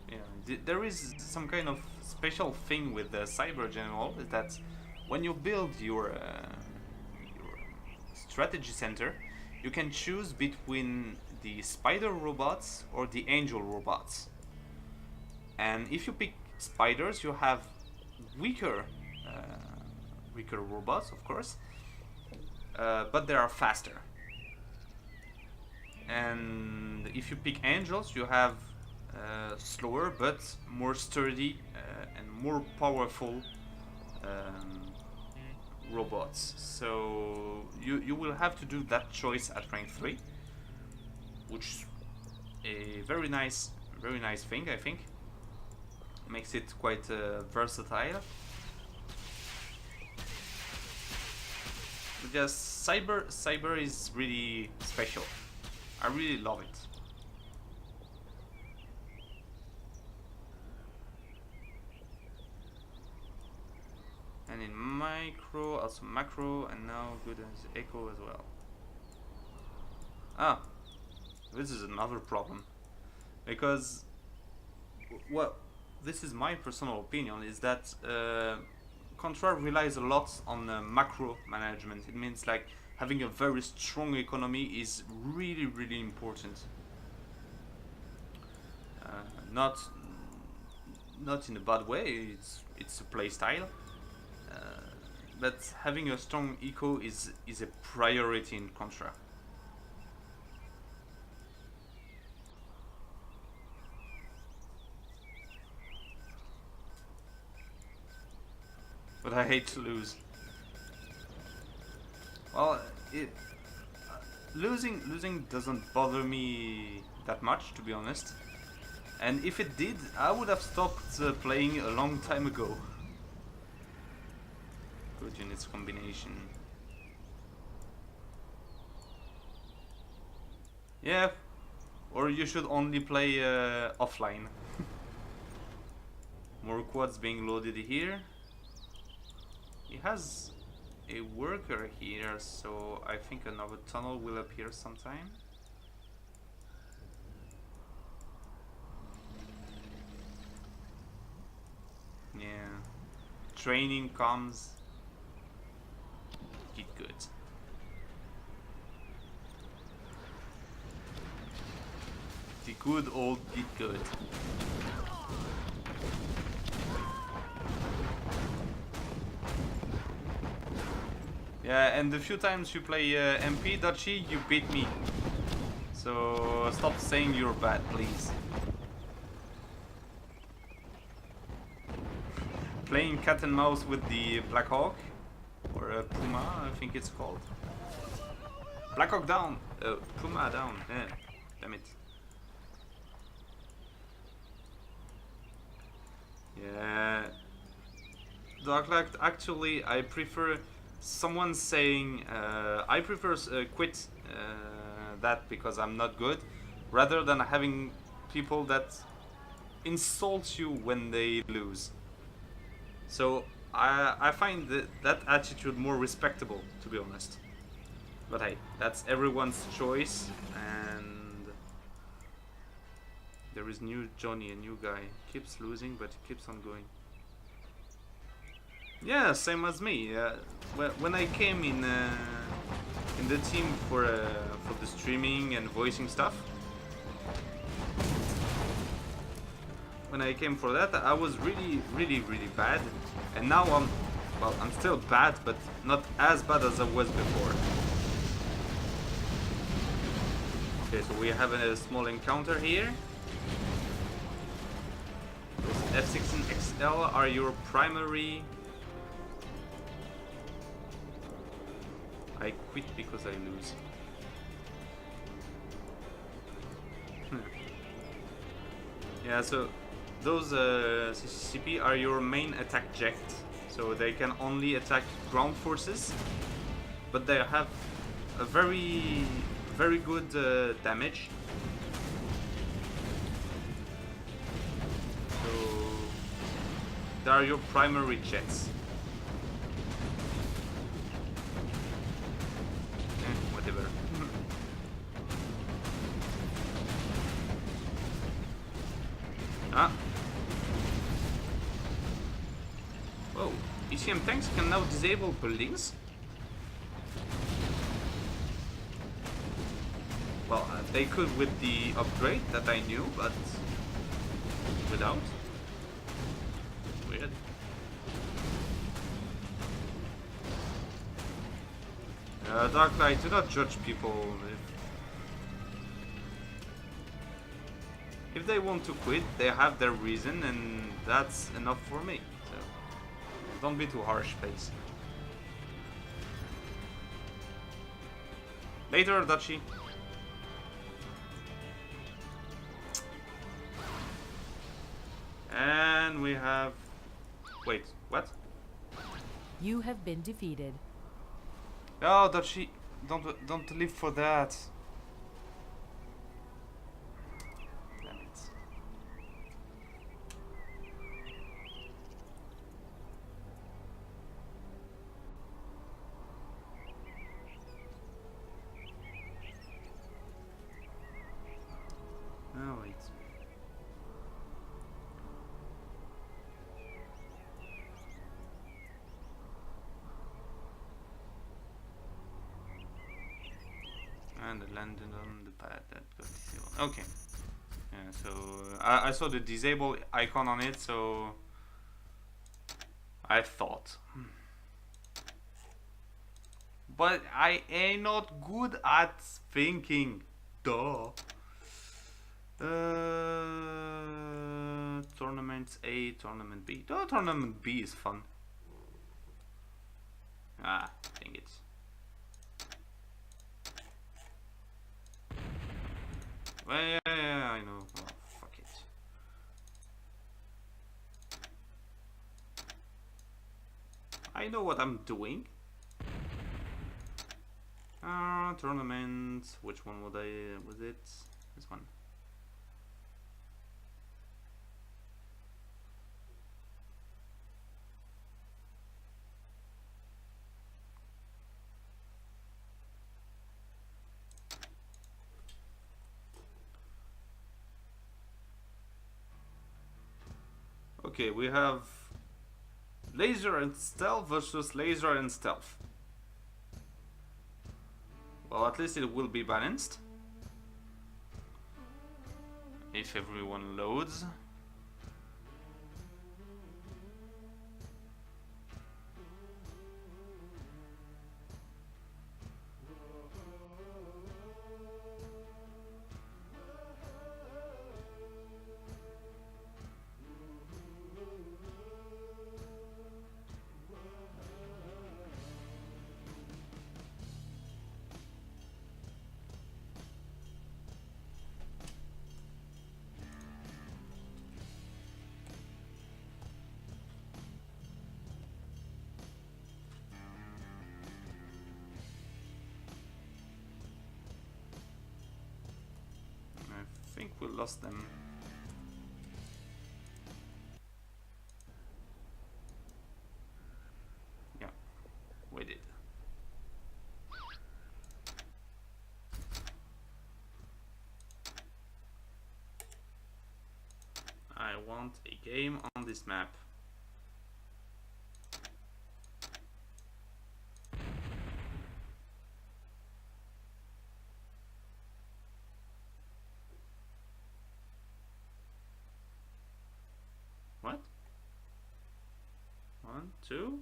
Yeah, there is some kind of special thing with the Cyber General, is that when you build your strategy center, you can choose between the spider robots or the angel robots. And if you pick spiders, you have weaker robots, of course, but they are faster. And if you pick angels, you have slower but more sturdy and more powerful robots. So you will have to do that choice at rank 3, which is a very nice thing, I think. Makes it quite versatile. But just cyber is really special. I really love it. And in micro, also macro, and now good as echo as well. Ah, this is another problem. Because, well, this is my personal opinion, is that Contra relies a lot on macro management. It means like having a very strong economy is really, really important. Not in a bad way. It's a play style, but having a strong eco is a priority in Contra. But I hate to lose. Well, losing doesn't bother me that much, to be honest. And if it did, I would have stopped playing a long time ago. Good units combination. Yeah, or you should only play offline. More quads being loaded here. He has a worker here, so I think another tunnel will appear sometime. Yeah. Training comes. Get good. The good old get good. Yeah, and the few times you play MP, Dutchy, you beat me. So stop saying you're bad, please. Playing cat and mouse with the Black Hawk, or Puma, I think it's called. Black Hawk down, Puma down. Yeah, damn it. Yeah, Darklight. Actually, I prefer someone saying I prefer quit that because I'm not good, rather than having people that insult you when they lose. So I find that attitude more respectable, to be honest. But hey, that's everyone's choice, and there is new Johnny, a new guy. Keeps losing, but he keeps on going. Yeah, same as me. When I came in the team for the streaming and voicing stuff, when I came for that, I was really, really, really bad, and now I'm still bad, but not as bad as I was before. Okay, so we have a small encounter here. Those F16 XL are your primary. I quit because I lose. Yeah, so those CCCP are your main attack jet. So they can only attack ground forces, but they have a very, very good damage. So they are your primary jets. Whatever. Ah. Whoa. ECM tanks can now disable buildings? Well, they could with the upgrade that I knew, but without? Weird. Darklight, do not judge people. If they want to quit, they have their reason, and that's enough for me. So don't be too harsh, Face. Later, Dachi. And we have... Wait, what? You have been defeated. Oh, Dachi, don't live for that. Damn it. wait. And I landed on the pad that got disabled. Okay. Yeah, so I saw the disable icon on it, so I thought. But I ain't not good at thinking. Duh. Tournament A, tournament B. Oh, tournament B is fun. Ah, dang it. Well, yeah, I know. Oh, fuck it. I know what I'm doing. Tournament. Which one was it? This one. Okay, we have laser and stealth versus laser and stealth. Well, at least it will be balanced. If everyone loads. I think we lost them. Yeah, we did. I want a game on this map. What? 1, 2?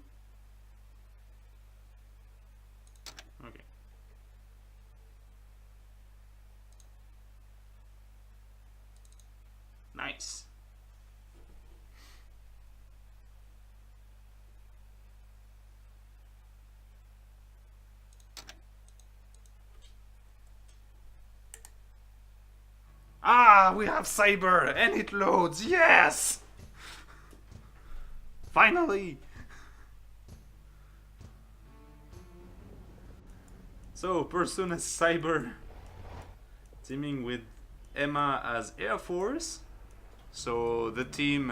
Okay. Nice. Ah, we have Cyber and it loads. Yes! Finally! So, Persona Cyber teaming with Emma as Air Force. So the team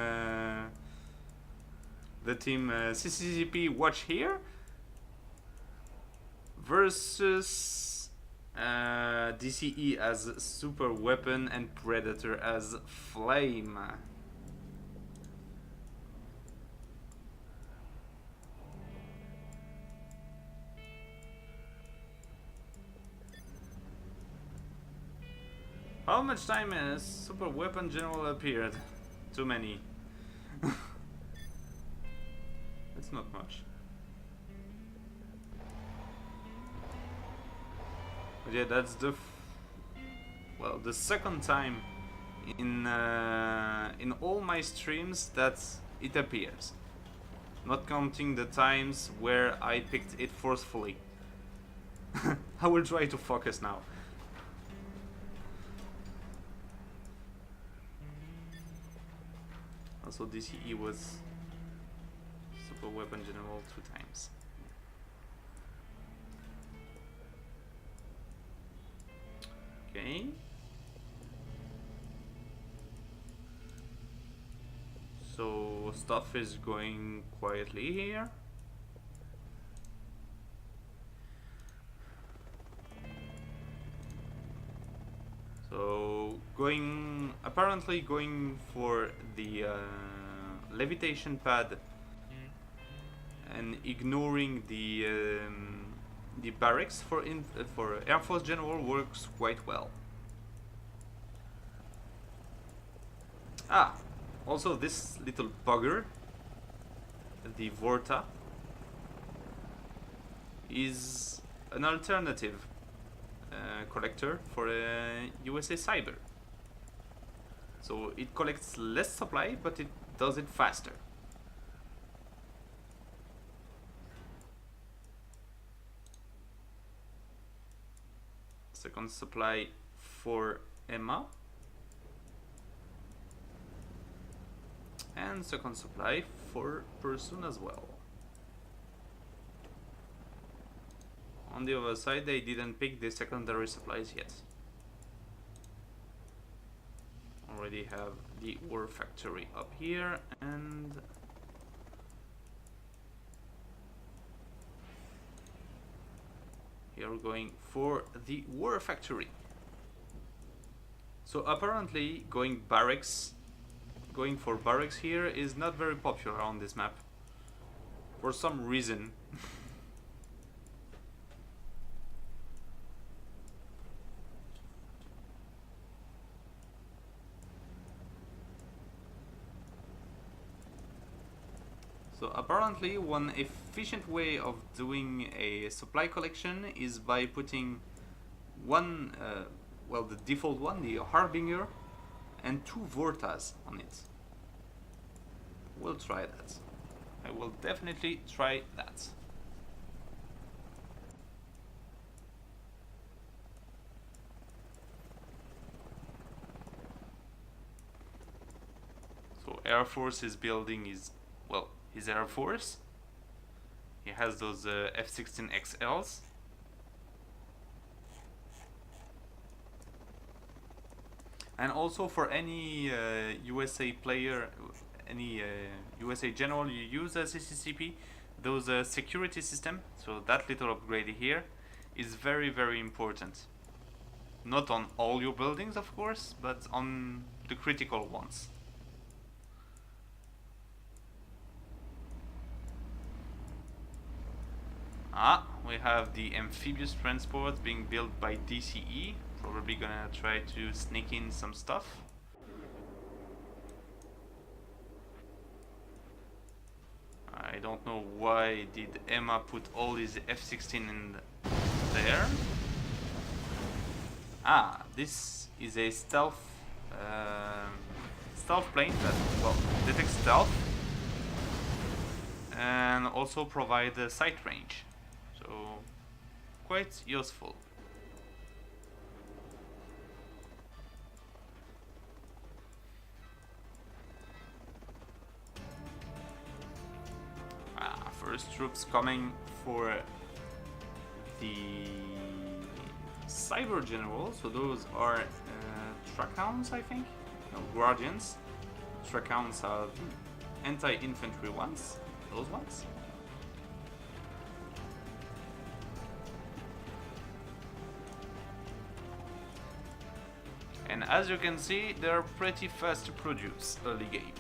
CCCP Watch Here versus DCE as Super Weapon and Predator as Flame. How much time has Super Weapon General appeared? Too many. It's not much. But yeah, that's the the second time in all my streams that it appears, not counting the times where I picked it forcefully. I will try to focus now. Also, DCE was Super Weapon General 2 times. Okay. So stuff is going quietly here. So apparently going for the levitation pad and ignoring the barracks for Air Force General works quite well. Ah, also this little bugger, the Vorta, is an alternative collector for USA Cyber. So it collects less supply, but it does it faster. Second supply for Emma. And second supply for Person as well. On the other side, they didn't pick the secondary supplies yet. Already have the ore factory up here, and here we're going for the war factory. So apparently going for barracks here is not very popular on this map for some reason. So apparently one efficient way of doing a supply collection is by putting one, well, the default one, the Harbinger, and 2 Vortas on it. We'll try that. I will definitely try that. So Air Force is building his, well, his Air Force. He has those F-16XLs. And also for any USA player, any USA general you use as a CCP, those security system, so that little upgrade here is very, very important. Not on all your buildings, of course, but on the critical ones. Ah, we have the amphibious transport being built by DCE. Probably gonna try to sneak in some stuff. I don't know why did Emma put all these F-16 in there. Ah, this is a stealth plane that, well, detects stealth and also provide a sight range. So quite useful. First troops coming for the Cyber General, so those are Trackhounds, I think? No, Guardians. Trackhounds are the anti-infantry ones, those ones. And as you can see, they're pretty fast to produce early game.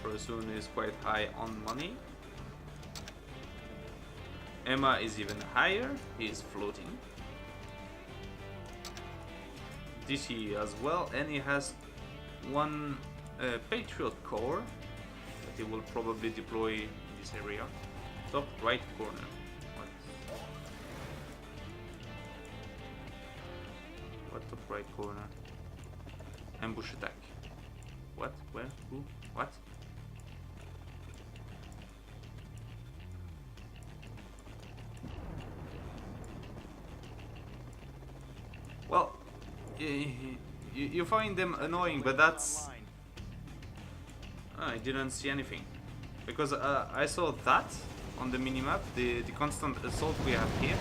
Person is quite high on money. Emma is even higher, he is floating. DC as well, and he has one Patriot core that he will probably deploy in this area. Top right corner. What top right corner? Ambush attack. What? Where? Who? What? Well, you find them annoying, but that's... I didn't see anything. Because I saw that on the minimap, the constant assault we have here.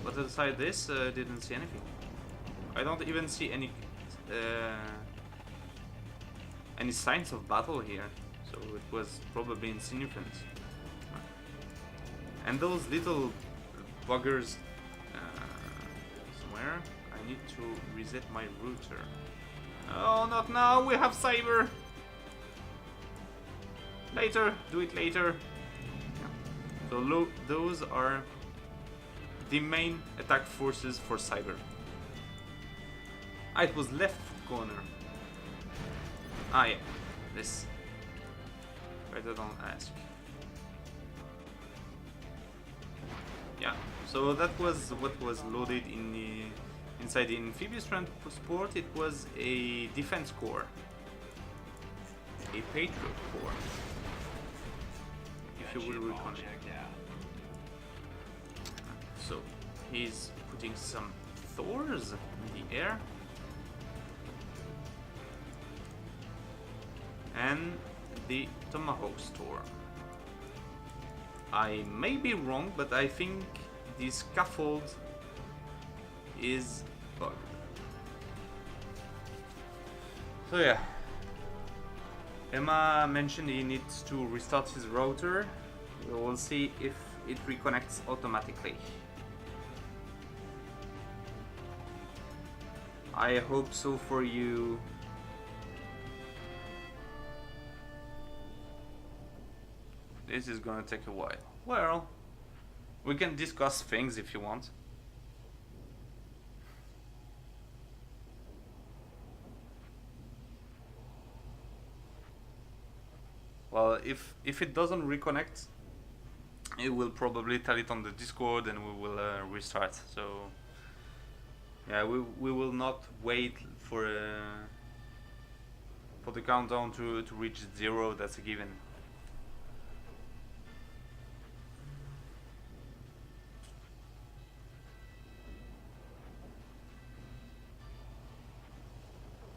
But aside this, didn't see anything. I don't even see any signs of battle here. So it was probably insignificant. And those little buggers somewhere. I need to reset my router. Oh, not now! We have cyber! Later! Do it later! Yeah. So those are the main attack forces for cyber. Ah, it was left corner. Ah, yeah. This. Better don't ask. Yeah. So that was what was loaded in the inside the amphibious transport. It was a defense core, a patriot core, if you will recall it. So he's putting some Thors in the air. And the Tomahawk Storm. I may be wrong, but I think the scaffold is bugged. So yeah. Emma mentioned he needs to restart his router. We will see if it reconnects automatically. I hope so for you. This is gonna take a while. Well, we can discuss things if you want. Well, if it doesn't reconnect, it will probably tell it on the Discord and we will restart. So yeah, we will not wait for the countdown to reach 0. That's a given.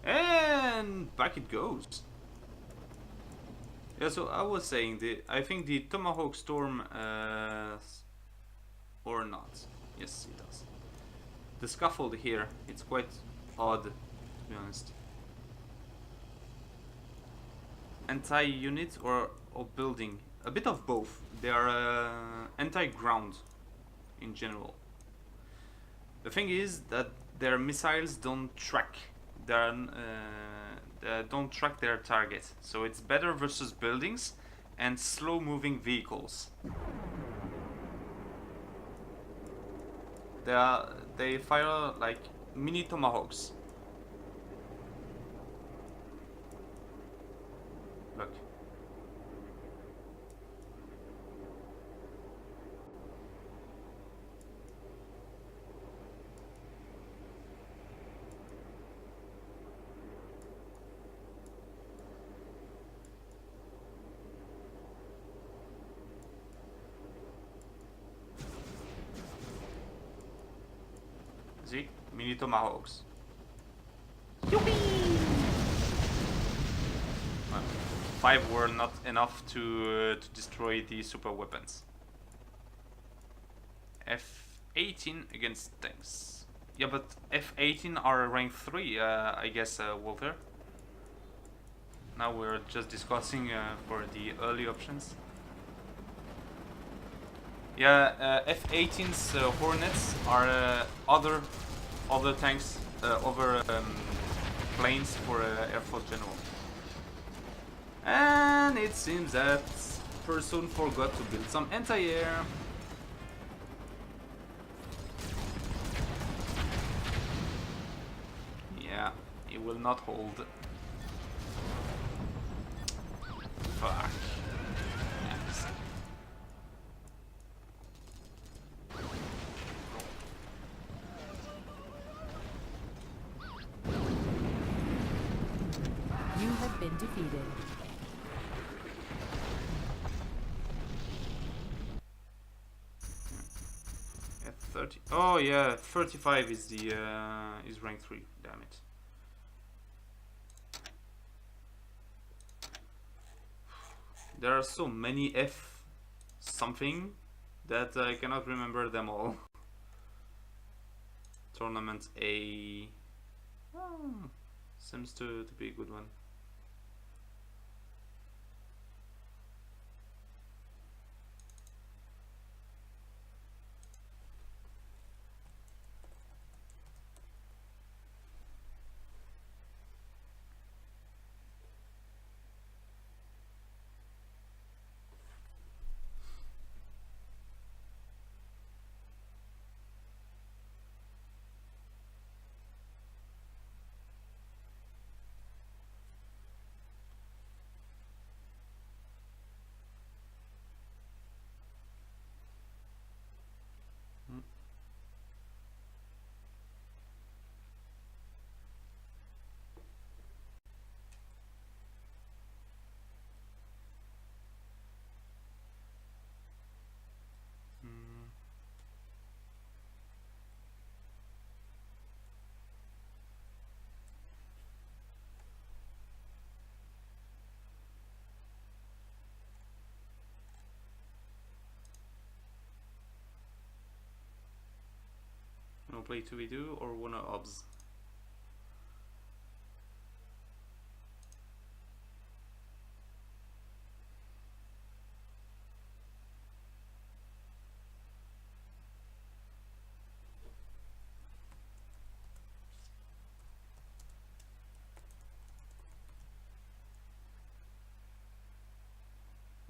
And back it goes. Yeah, so I was saying I think the Tomahawk Storm or not. Yes, it does. The scaffold here, it's quite odd, to be honest. Anti-unit or building? A bit of both. They are anti-ground in general. The thing is that their missiles don't track. Don't track their target, so it's better versus buildings and slow-moving vehicles. They fire like mini tomahawks. Look. See? Mini tomahawks. Well, 5 were not enough to destroy the super weapons. F-18 against tanks. Yeah, but F-18 are rank 3, I guess, Walter. Now we're just discussing for the early options. Yeah, F-18's Hornets are other tanks, other planes for Air Force General. And it seems that person forgot to build some anti-air. Yeah, it will not hold. Fuck. Yes. You have been defeated. At 30. Oh yeah, 35 is the is rank 3. Damn it. There are so many F something that I cannot remember them all. Tournament A. Oh, seems to be a good one. play 2v2 or wanna obs?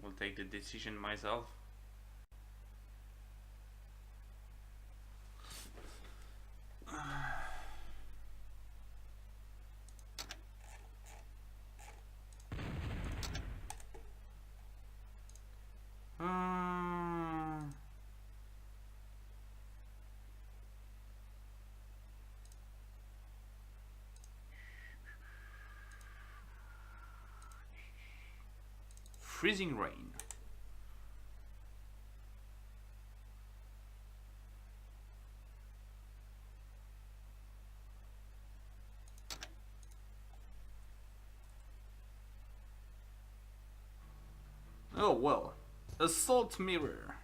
Will take the decision myself. Freezing rain. Oh well, assault mirror.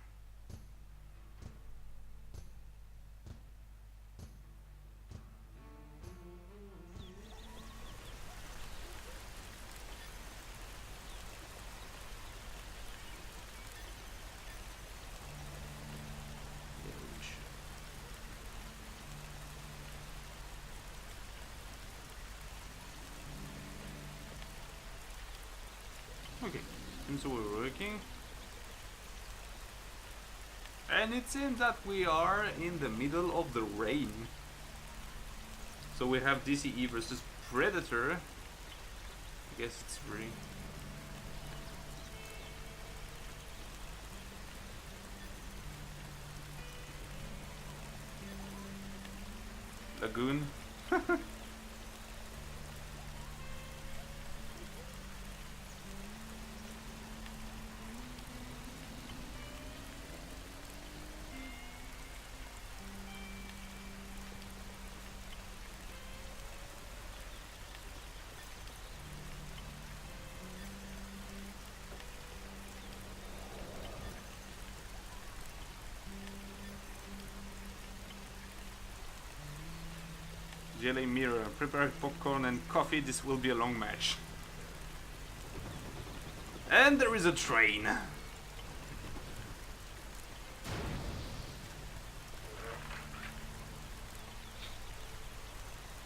Okay, seems we're working. And it seems that we are in the middle of the rain. So we have DCE versus Predator. I guess it's free. Lagoon. Jelly mirror, prepare popcorn and coffee, this will be a long match. And there is a train.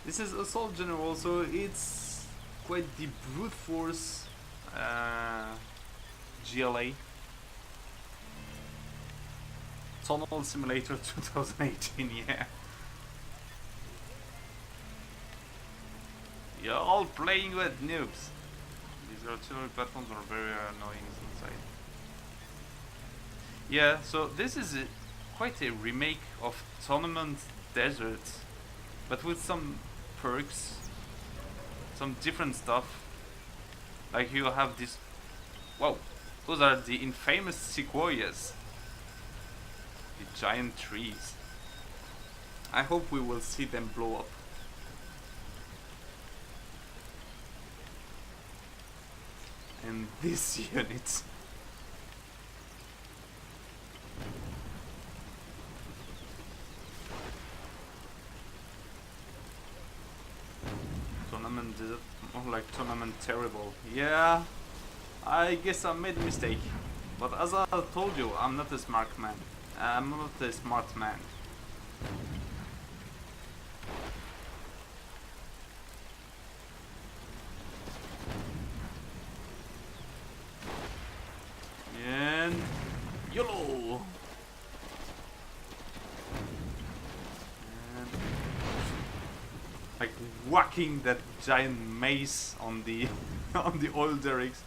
This is Assault General, so it's quite the brute force GLA. Tunnel Simulator 2018, yeah. You're all playing with noobs. These artillery platforms are very annoying inside. Yeah, so this is quite a remake of Tournament Desert, but with some perks, some different stuff. Like you have this. Whoa, those are the infamous sequoias, the giant trees. I hope we will see them blow up. And this unit. Tournament is more like tournament terrible. Yeah, I guess I made a mistake. But as I told you, I'm not a smart man. I'm not a smart man. And YOLO! And like whacking that giant mace on the on the oil derricks.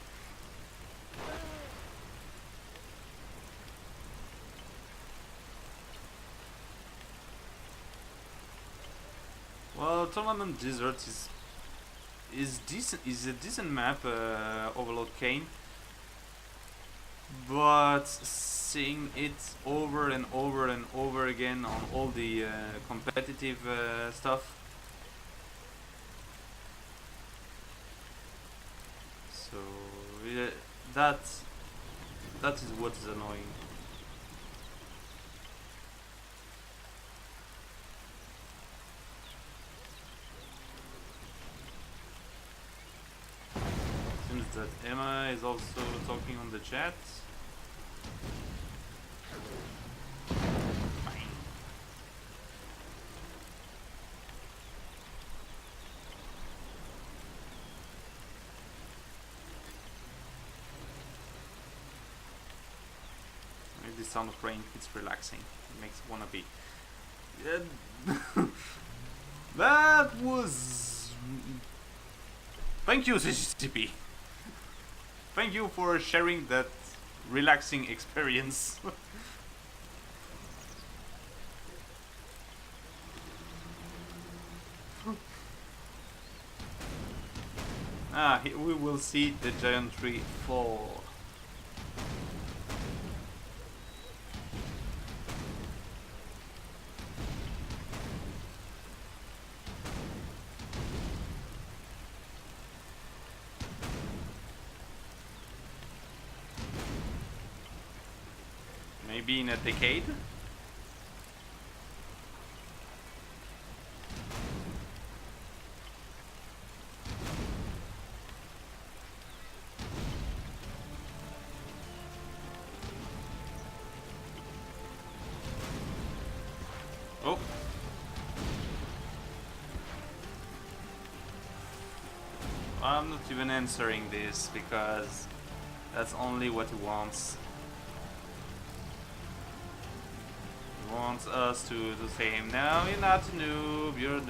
Well, Tournament Desert is decent. Is a decent map, Overlord Kane. But seeing it over and over and over again on all the competitive stuff, so yeah, that is what is annoying. that Emma is also talking on the chat. Fine. Maybe the sound of rain, it's relaxing. It makes it wanna be. That was... Thank you, CCTP. Thank you for sharing that relaxing experience. Here we will see the giant tree fall. Maybe in a decade? Oh. I'm not even answering this because that's only what he wants. He wants us to say him, no, you're not a noob, you're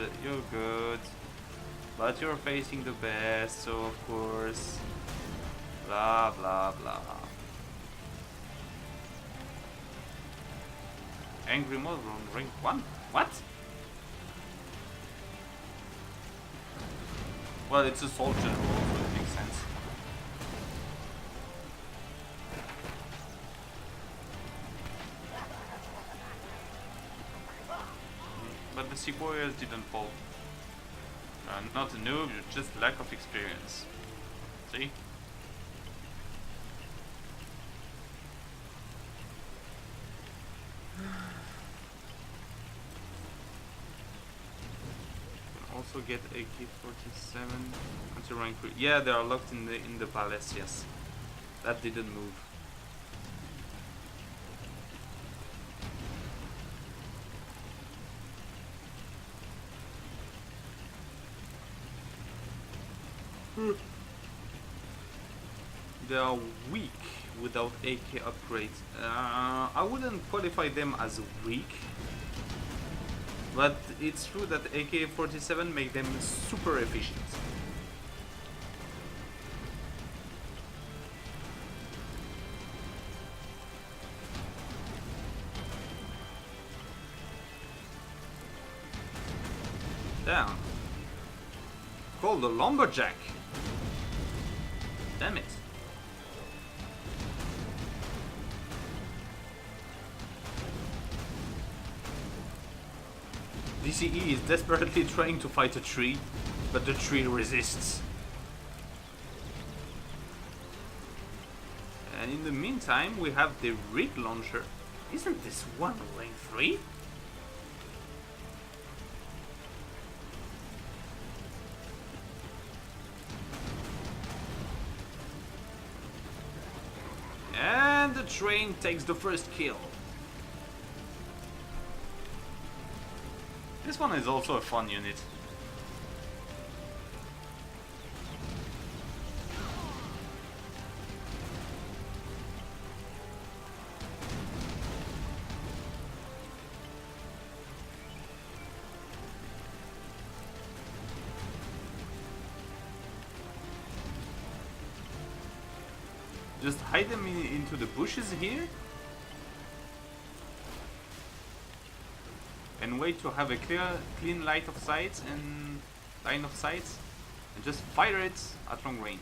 good. But you're facing the best, so of course. Blah blah blah. Angry mode on rank 1? What? Well, it's a soul general, so it makes sense. But the sequoias didn't fall. Not a noob, just lack of experience. See? Also get AK-47 until rank 3. Yeah, they are locked in the palace. Yes, that didn't move. They are weak without AK upgrades. I wouldn't qualify them as weak. But it's true that AK-47 make them super efficient. Down. Called the lumberjack. Damn it. DCE is desperately trying to fight a tree, but the tree resists. And in the meantime, we have the rig launcher. Isn't this one rank 3? And the train takes the first kill. This one is also a fun unit. Just hide them into the bushes here. And wait to have a clean line of sight and just fire it at long range.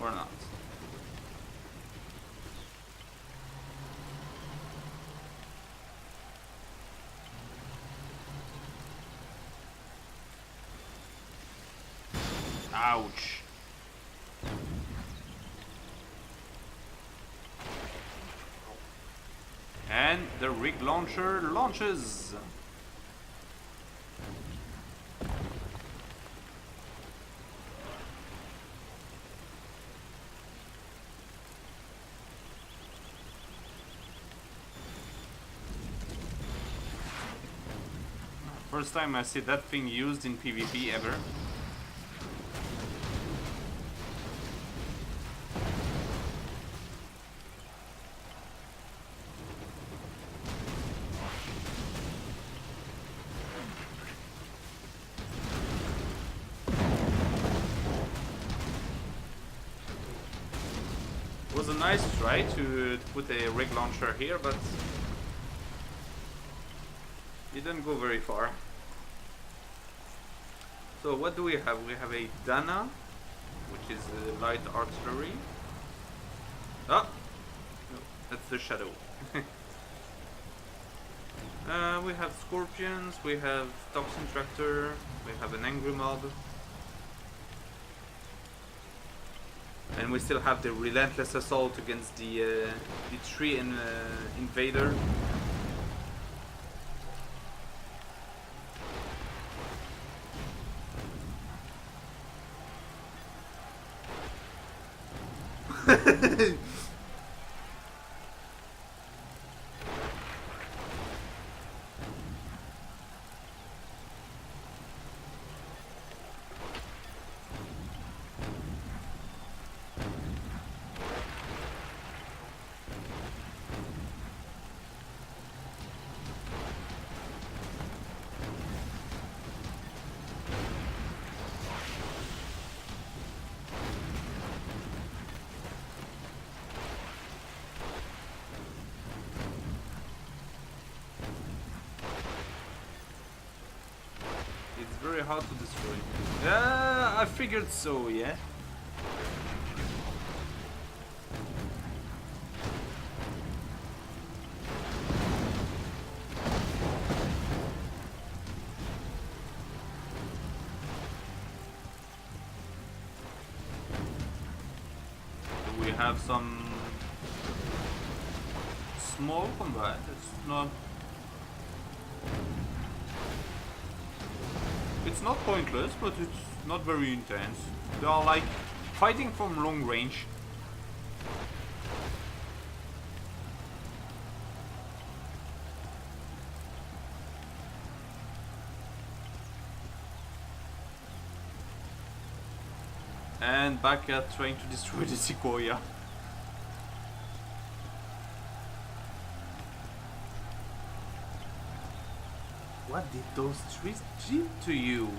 Or not. Ouch. And the rig launcher launches. First time I see that thing used in PvP ever. It was a nice try to put a rig launcher here, but it didn't go very far. So what do we have? We have a Dana, which is light artillery. Oh! No, that's the shadow. We have scorpions, we have toxin tractor, we have an angry mob. And we still have the relentless assault against the tree invader. Very hard to destroy. Yeah, I figured so, yeah. We have some small combat. It's not. It's not pointless, but it's not very intense. They are like fighting from long range. And back at trying to destroy the Sequoia. What did those trees do to you?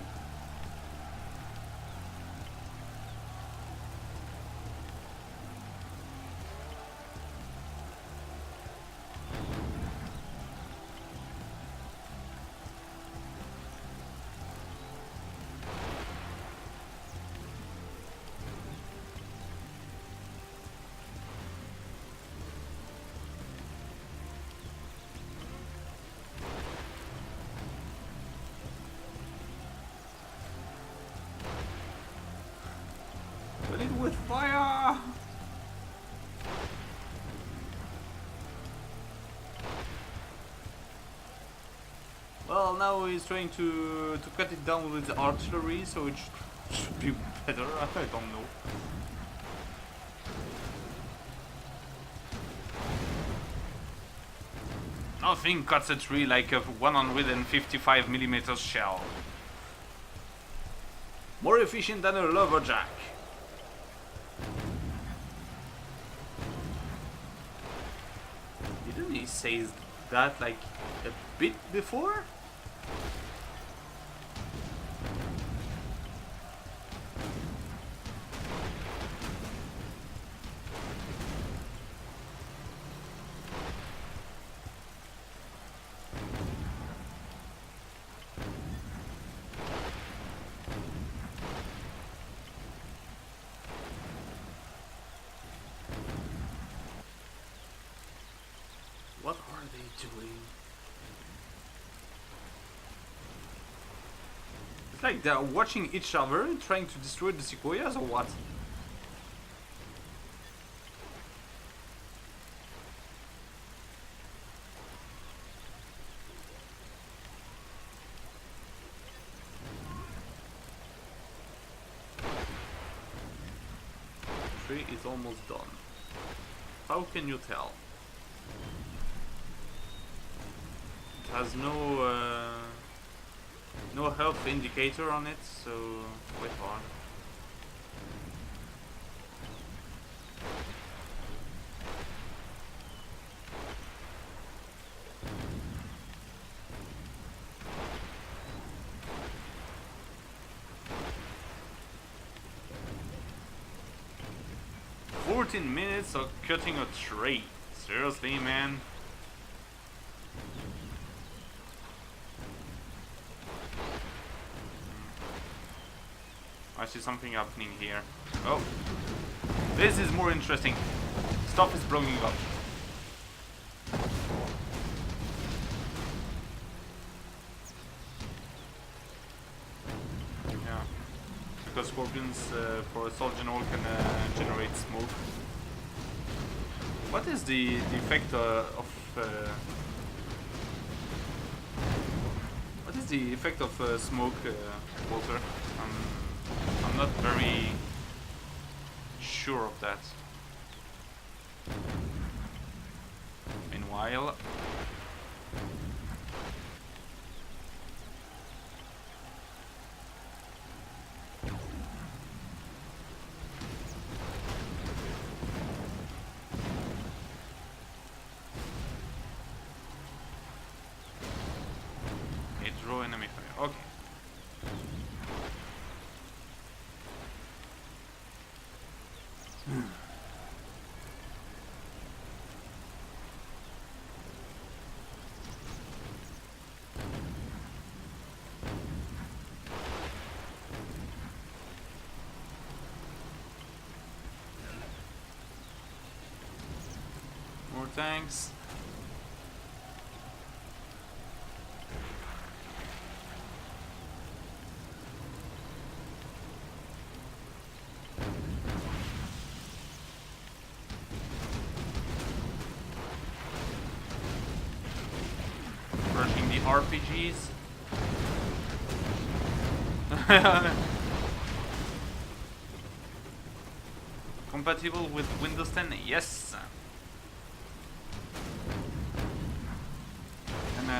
But it with fire! Well, now he's trying to cut it down with the artillery, so it should be better. I don't know. Nothing cuts a tree like a 155mm shell. More efficient than a lumberjack. Didn't he say that like a bit before? What are they doing? It's like they're watching each other, trying to destroy the sequoias or what? Tree is almost done. How can you tell? It has no No health indicator on it, so quite hard. $14 minutes of cutting a tree. Seriously, man? I see something happening here. Oh. This is more interesting. Stuff is blowing up. Yeah. Because scorpions for Solgenol can generate smoke. What is the effect of... what is the effect of smoke, Walter? I'm not very sure of that. Meanwhile, draw enemy fire. Okay. More tanks. Rushing the RPGs. Compatible with Windows 10? Yes. And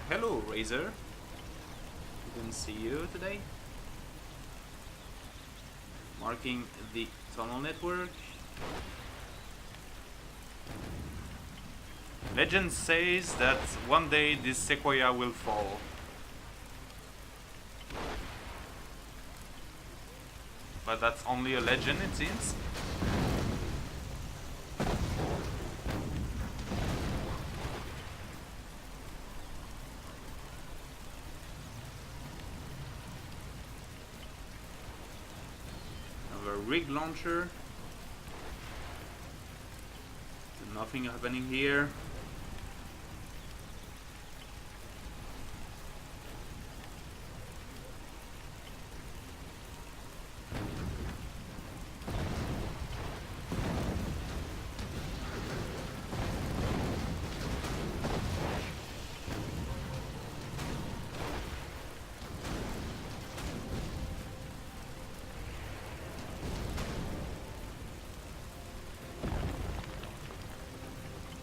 hello, Razer. Didn't see you today. Marking the tunnel network. Legend says that one day this sequoia will fall. But that's only a legend, it seems. Another rig launcher. Nothing happening here.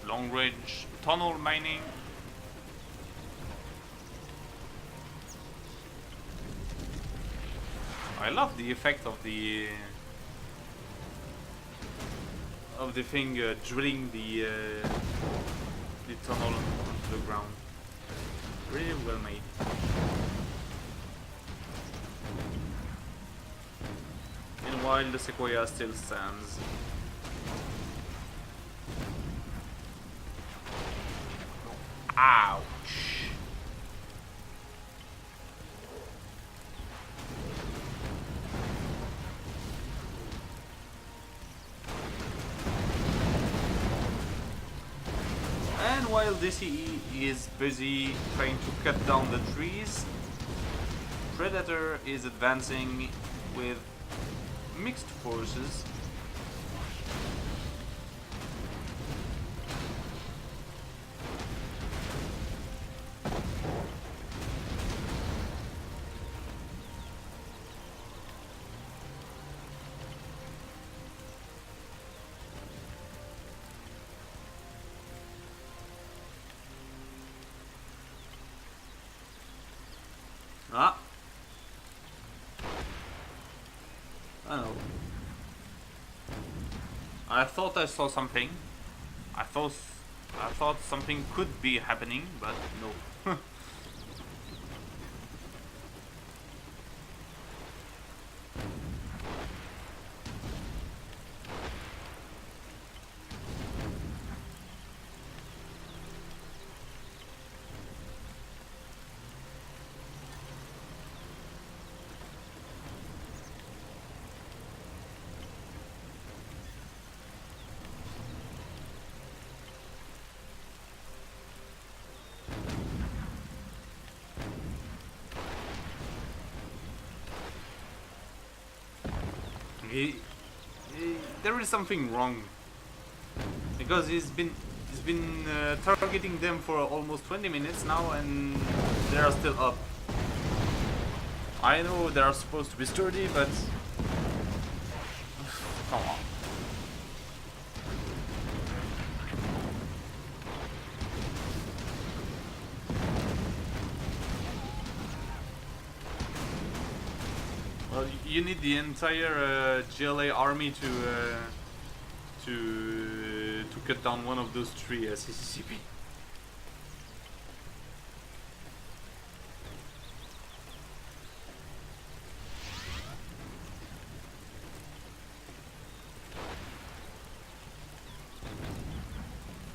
Long range tunnel mining. I love the effect of the thing drilling the tunnel onto the ground. Really well made. Meanwhile, the sequoia still stands. Ouch. And while DCE is busy trying to cut down the trees, Predator is advancing with mixed forces. Ah, I know. I thought I saw something. I thought I thought something could be happening, but no. He, there is something wrong because he's been targeting them for almost 20 minutes now, and they are still up. I know they are supposed to be sturdy, but come on. Well, you need the entire GLA army to cut down one of those three CCCP.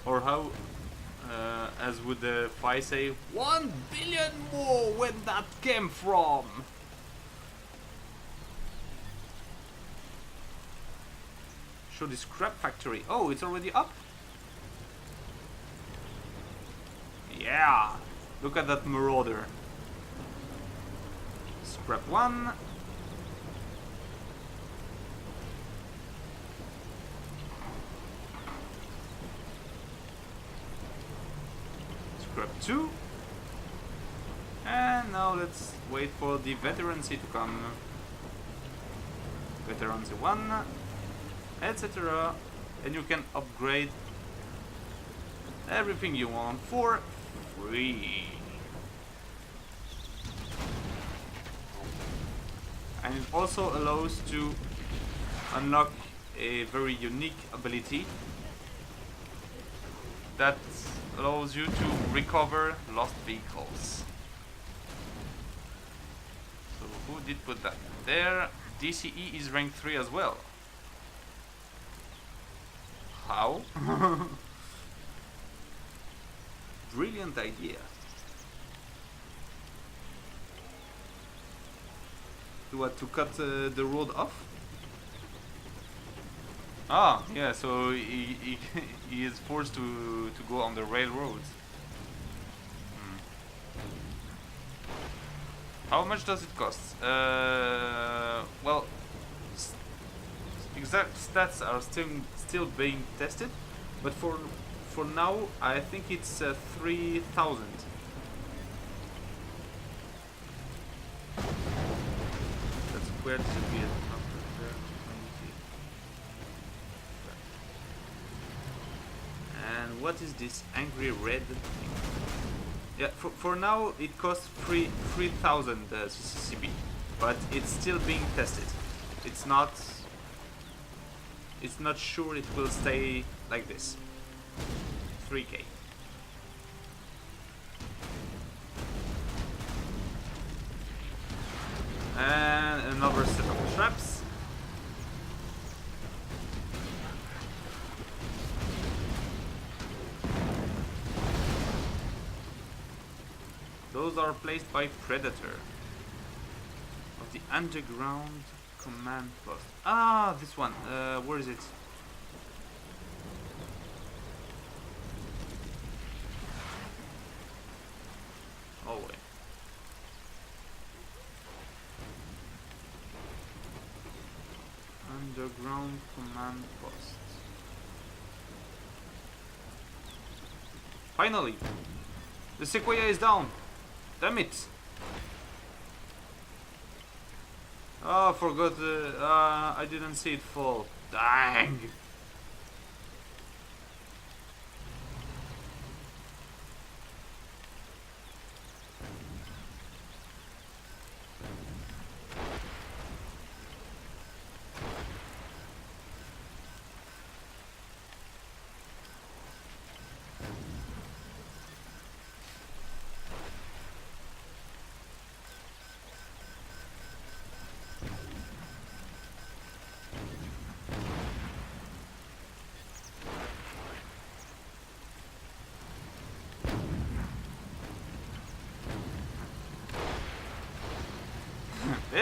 Or how, as would the Phi say, 1 billion more when that came from. Show the scrap factory. Oh, it's already up? Yeah! Look at that marauder. Scrap 1. Scrap 2. And now let's wait for the veterancy to come. Veterancy 1. Etc. And you can upgrade everything you want for free. And it also allows to unlock a very unique ability that allows you to recover lost vehicles. So who did put that there? DCE is rank 3 as well. How? Brilliant idea. To what? To cut the road off? Ah, yeah. So he is forced to go on the railroads. Hmm. How much does it cost? Well, exact stats are still being tested, but for now I think it's 3,000. That's where it should be. And what is this angry red thing? Yeah, for now it costs 3,000 CCCB, but it's still being tested. It's not sure it will stay like this. 3k. And another set of traps. Those are placed by Predator of the underground command post. Ah, this one. Where is it? Oh wait. Underground command post. Finally, the Sequoia is down. Damn it! Oh, I forgot. I didn't see it fall. Dang!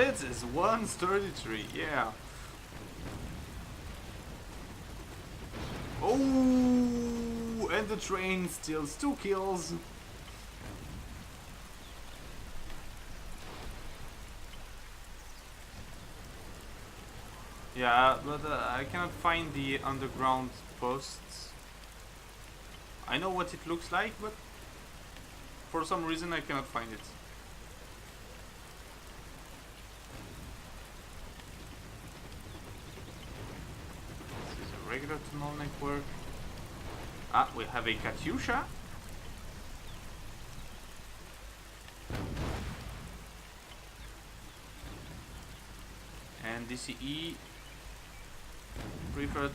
This is 133, yeah. Oh, and the train steals 2 kills. Yeah, but I cannot find the underground posts. I know what it looks like, but for some reason I cannot find it. This is a regular tunnel network. Ah, we have a Katyusha. And DCE preferred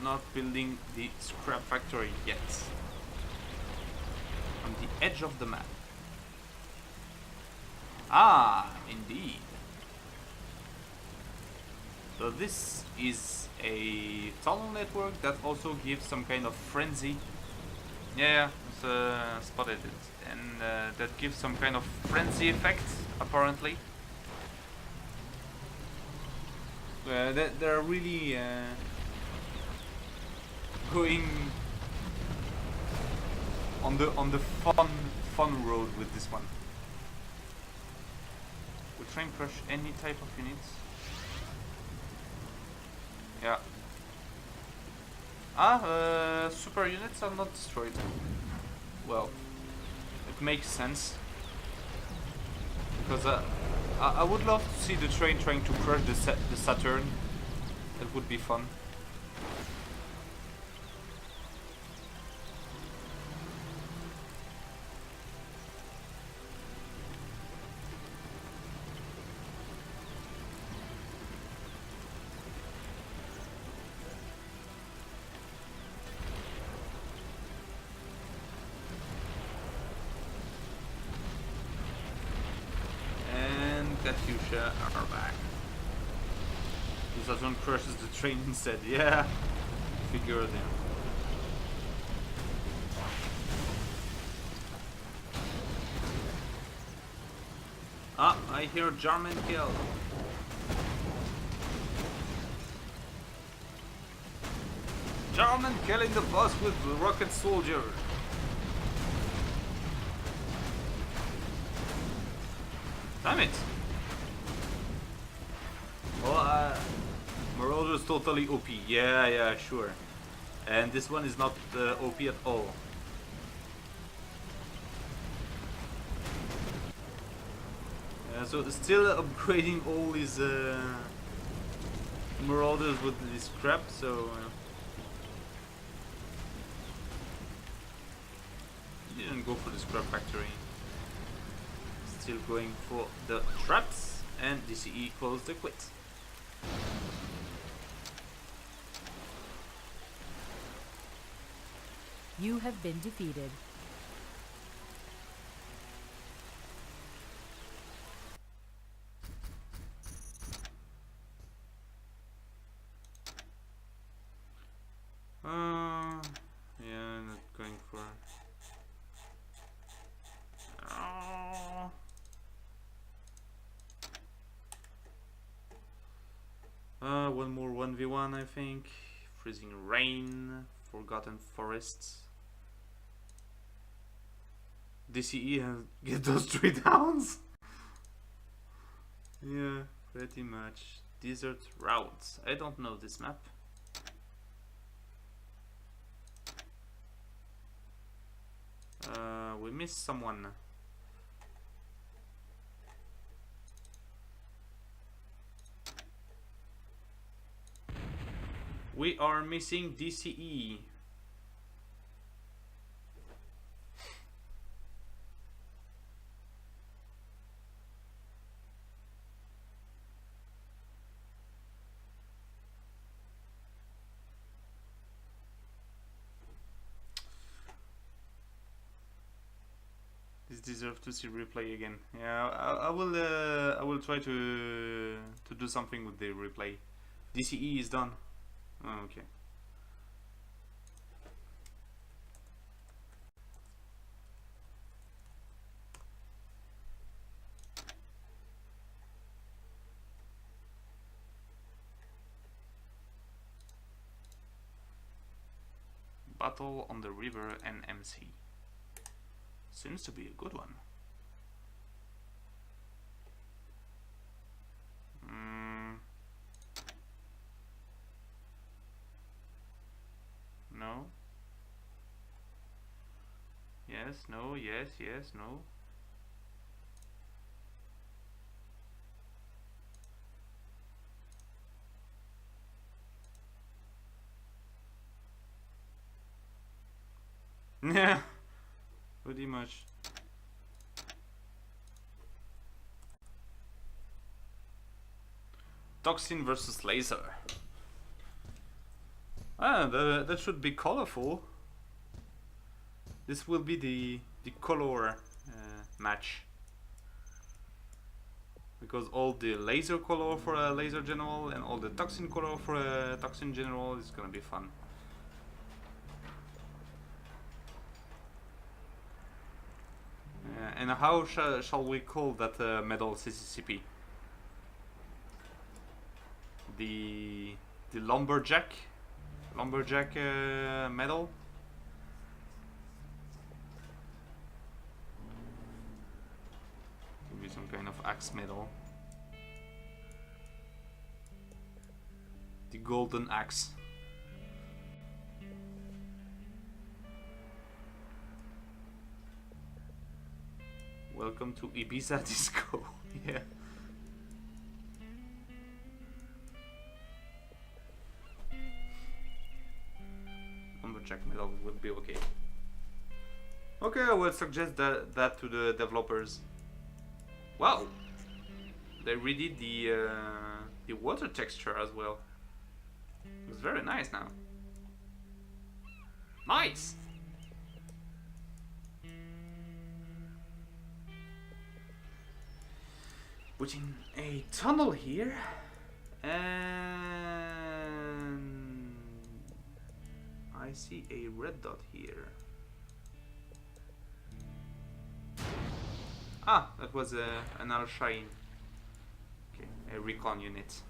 not building the scrap factory yet. On the edge of the map. Ah, indeed. So this is a tunnel network that also gives some kind of frenzy. Yeah, spotted it. And that gives some kind of frenzy effect, apparently. They're really going on the fun road with this one. We try and crush any type of units. Yeah. Super units are not destroyed. Well, it makes sense. Because I would love to see the train trying to crush the Saturn. That would be fun. Katyusha are back. The Saturn crushes the train instead. Yeah, figure it out. Ah, I hear German kill. German killing the boss with the rocket soldier. Damn it. Well, Marauder's totally OP. Yeah, sure. And this one is not OP at all. So still upgrading all these Marauders with this crap, so... didn't go for the scrap factory. Still going for the traps, and DCE calls the quit. You have been defeated. Yeah, not going for... one more 1v1, I think. Freezing Rain, Forgotten Forests. DCE has get those 3 downs. Yeah, pretty much. Desert Routes. I don't know this map. We missed someone. We are missing DCE. This deserves to see replay again. Yeah, I will try to do something with the replay. DCE is done. Oh, okay. battle on the river NMC. Seems to be a good one. No. Yes, no, yes, yes, no. Yeah, pretty much. Toxin versus laser. Ah, that should be colorful. This will be the color match. Because all the laser color for a laser general and all the toxin color for a toxin general is gonna be fun. And how shall we call that medal CCCP? The lumberjack medal. Could be some kind of axe medal. The golden axe. Welcome to Ibiza Disco. Yeah. Lumberjack medal would be okay. Okay, I will suggest that to the developers. Wow, they redid the water texture as well. It's very nice now. Nice. Putting a tunnel here, and I see a red dot here. Ah, that was an Al-Shine. Okay, a recon unit.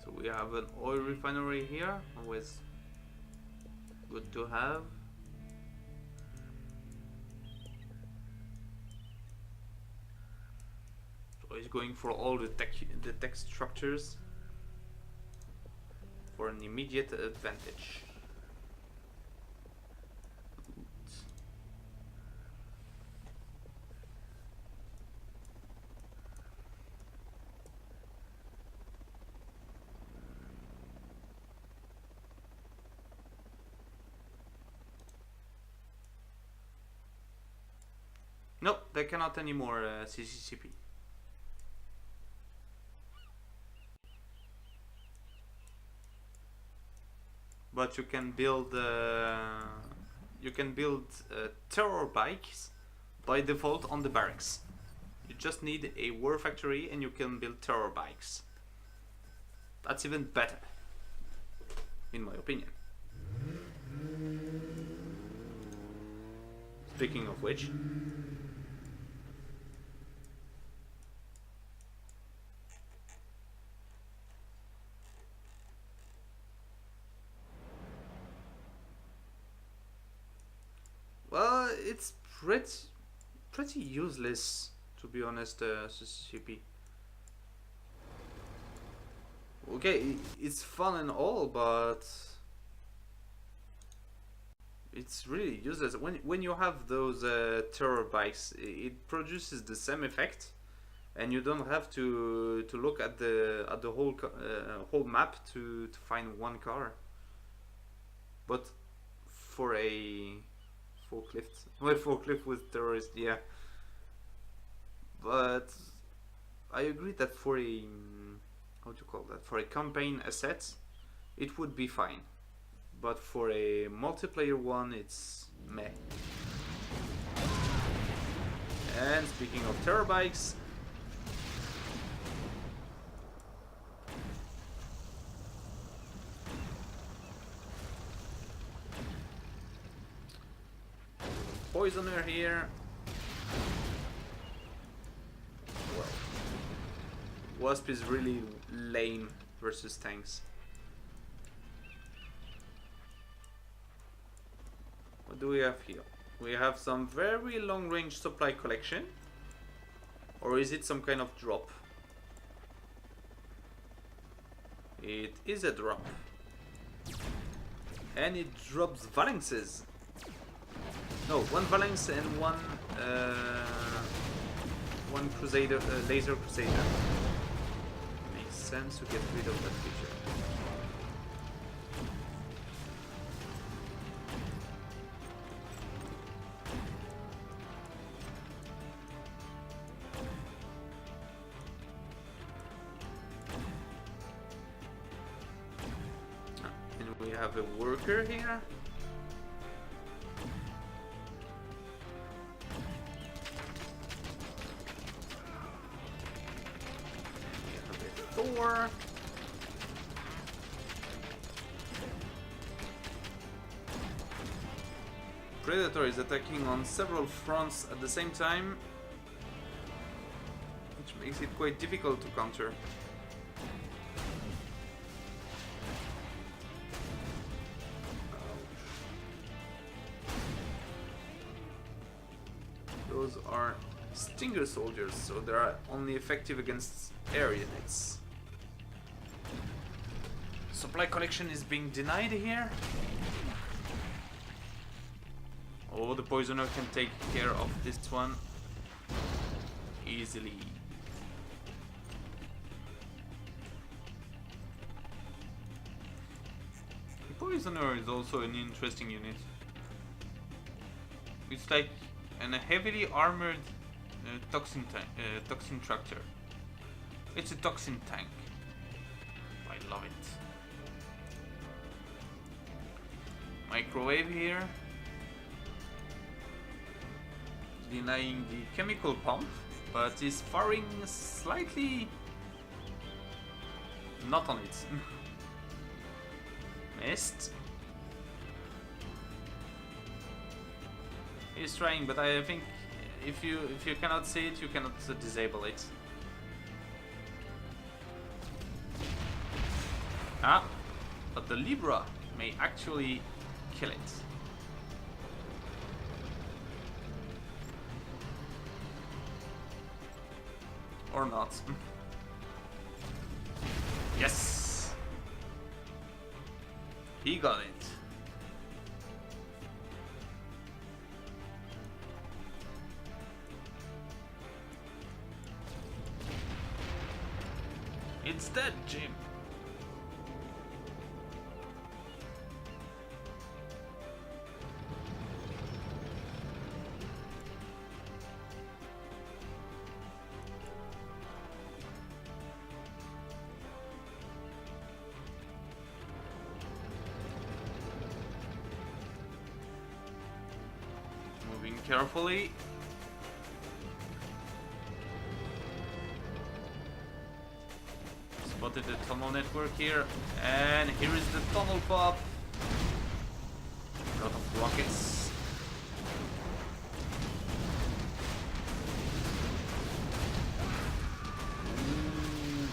So we have an oil refinery here, always good to have. So he's going for all the tech structures for an immediate advantage. No, they cannot anymore CCCP. But you can build terror bikes by default on the barracks. You just need a war factory and you can build terror bikes. That's even better, in my opinion. Speaking of which, well, it's pretty useless, to be honest, CCP. Okay, it's fun and all, but it's really useless. When you have those terror bikes, it produces the same effect, and you don't have to look at the whole map to find one car. But for a forklift with terrorists, yeah. But I agree that for a for a campaign asset, it would be fine. But for a multiplayer one, it's meh. And speaking of terror bikes, poisoner here. Well, Wasp is really lame versus tanks. What do we have here? We have some very long range supply collection. Or is it some kind of drop? It is a drop. And it drops phalanxes. No, one phalanx and one crusader, laser crusader. Makes sense to get rid of that feature. And we have a worker here. Thor. Predator is attacking on several fronts at the same time, which makes it quite difficult to counter. Those are Stinger soldiers, so they are only effective against air units. Supply collection is being denied here. Oh, the poisoner can take care of this one easily. The poisoner is also an interesting unit. It's like a heavily armored toxin tractor. It's a toxin tank. I love it. Microwave here. Denying the chemical pump, but is firing slightly not on it. Missed. He's trying, but I think if you cannot see it, you cannot disable it. Ah, but the Libra may actually kill it. Or not. Yes! He got it. It's dead, Jim. Moving carefully. Spotted the tunnel network here, and here is the tunnel pop. A lot of rockets.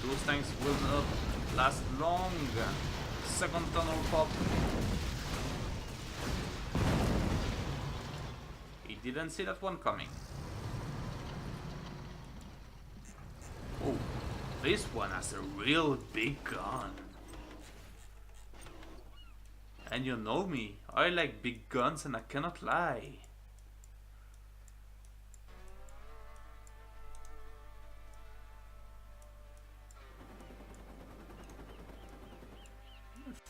Those tanks will not last long. Second tunnel pop. He didn't see that one coming. Oh. This one has a real big gun. And you know me, I like big guns and I cannot lie.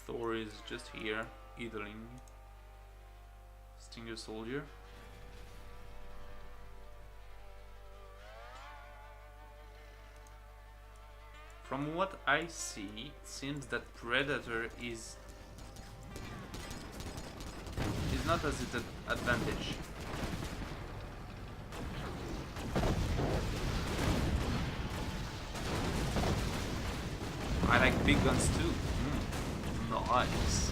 Thor is just here, idling. Stinger soldier. From what I see, it seems that Predator is not as its advantage. I like big guns too. Nice.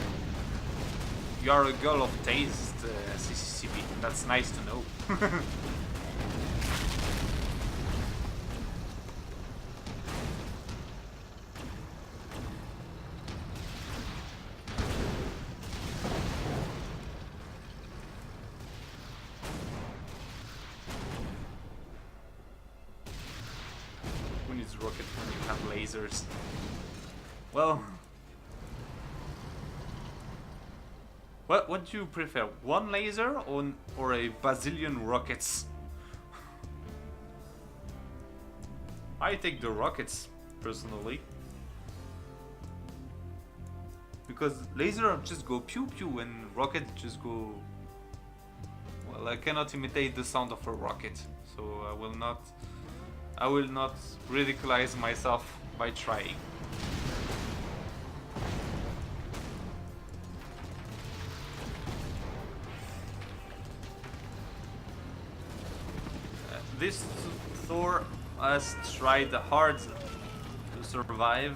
You are a girl of taste, CCCB. That's nice to know. rocket when you have lasers. Well, what do you prefer? One laser or a bazillion rockets? I take the rockets personally, because laser just go pew pew and rocket just go. Well, I cannot imitate the sound of a rocket, so I will not ridiculize myself by trying. This Thor has tried hard to survive,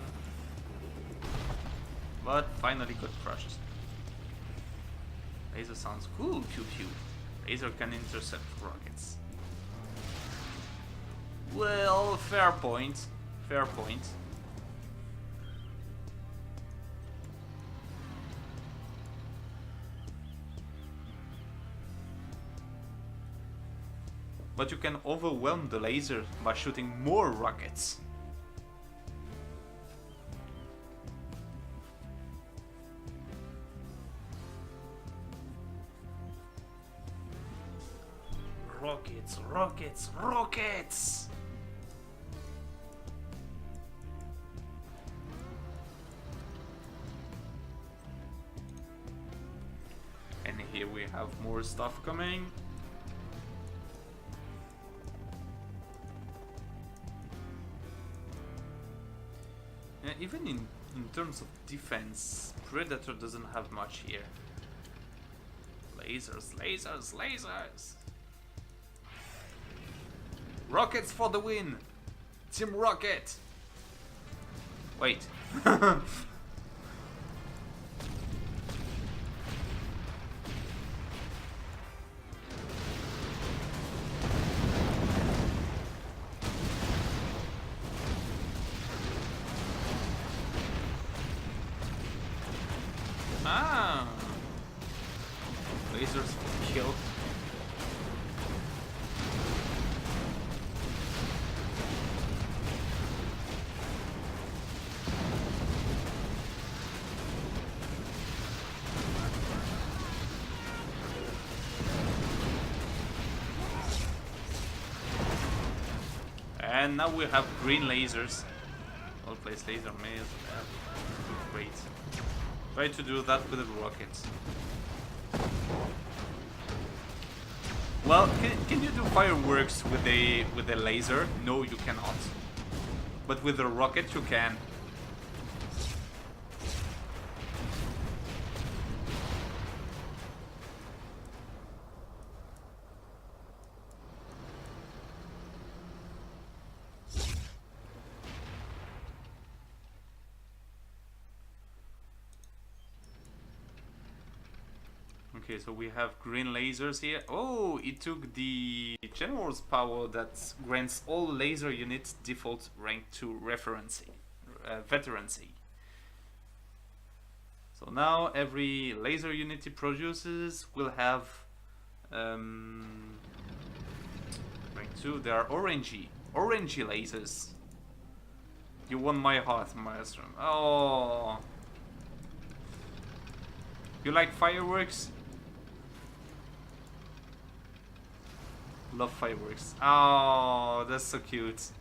but finally got crushed. Laser sounds cool, pew pew. Laser can intercept rockets. Well, fair point. Fair point. But you can overwhelm the laser by shooting more rockets. Rockets, rockets, rockets! And here we have more stuff coming. Even in terms of defense, Predator doesn't have much here. Lasers, lasers, lasers! Rockets for the win! Team Rocket! Wait. Ah! Lasers kill. And now we have green lasers. All place laser maze. Great. Try to do that with the rockets. Well, can you do fireworks with a laser? No, you cannot. But with a rocket, you can. Okay, so we have green lasers here. Oh, it took the general's power that grants all laser units default rank 2 veterancy. So now every laser unit it produces will have rank 2. They are orangey lasers. You won my heart, Maelstrom. Oh, you like fireworks? Love fireworks. Oh, that's so cute.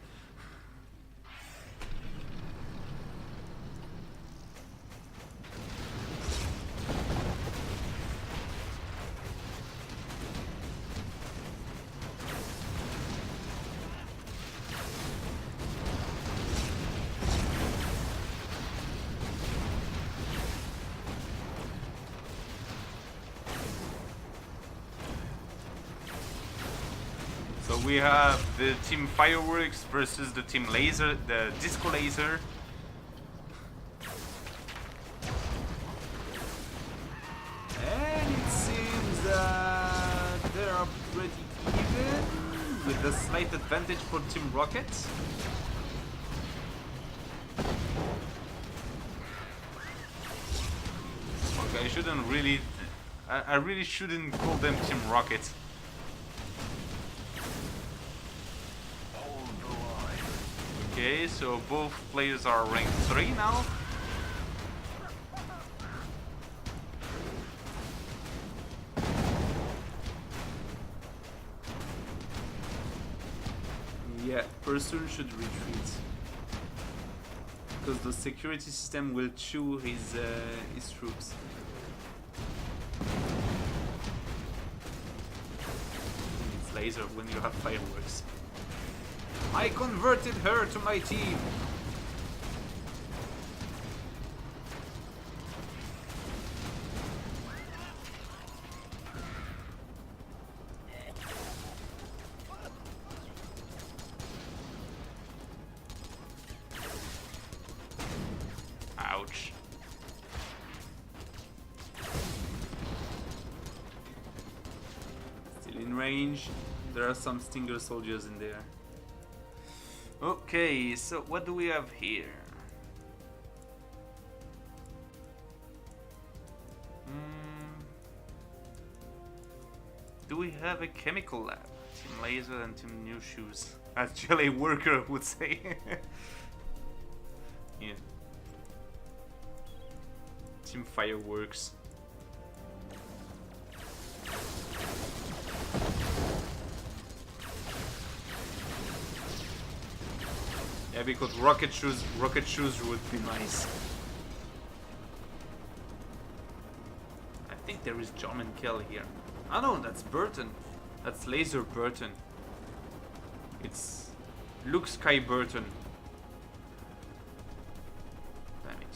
So we have the team fireworks versus the team laser, the disco laser. And it seems that they are pretty even, with a slight advantage for Team Rocket. Okay, I really shouldn't call them Team Rocket. Okay, so both players are rank 3 now. Yeah, person should retreat. Because the security system will chew his troops. It's laser when you have fireworks. I converted her to my team! Ouch. Still in range. There are some Stinger soldiers in there. Okay, so what do we have here? Do we have a chemical lab? Team Laser and Team New Shoes. As Jelly Worker would say. Yeah. Team Fireworks. Yeah, because rocket shoes would be nice. I think there is German Kell here. Oh no, that's Burton. That's Laser Burton. It's Luke Sky Burton. Damn it.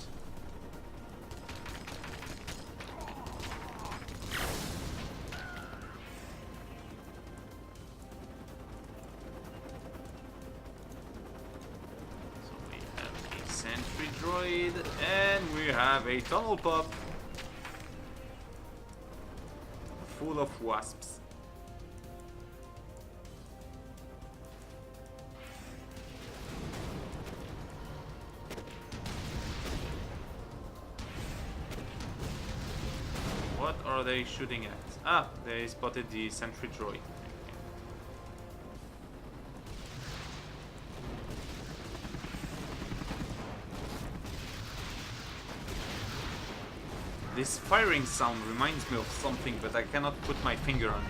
So we have a sentry droid and we have a tunnel pup full of wasps. What are they shooting at? Ah, they spotted the sentry droid. This firing sound reminds me of something, but I cannot put my finger on it.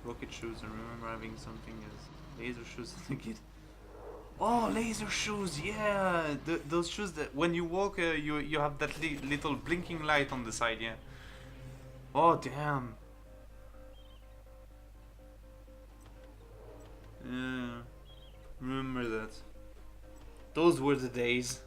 Rocket shoes, I remember having something as laser shoes as a kid. Oh, laser shoes, yeah! Those shoes that when you walk, you have that little blinking light on the side, yeah. Oh, damn. Yeah, remember that. Those were the days.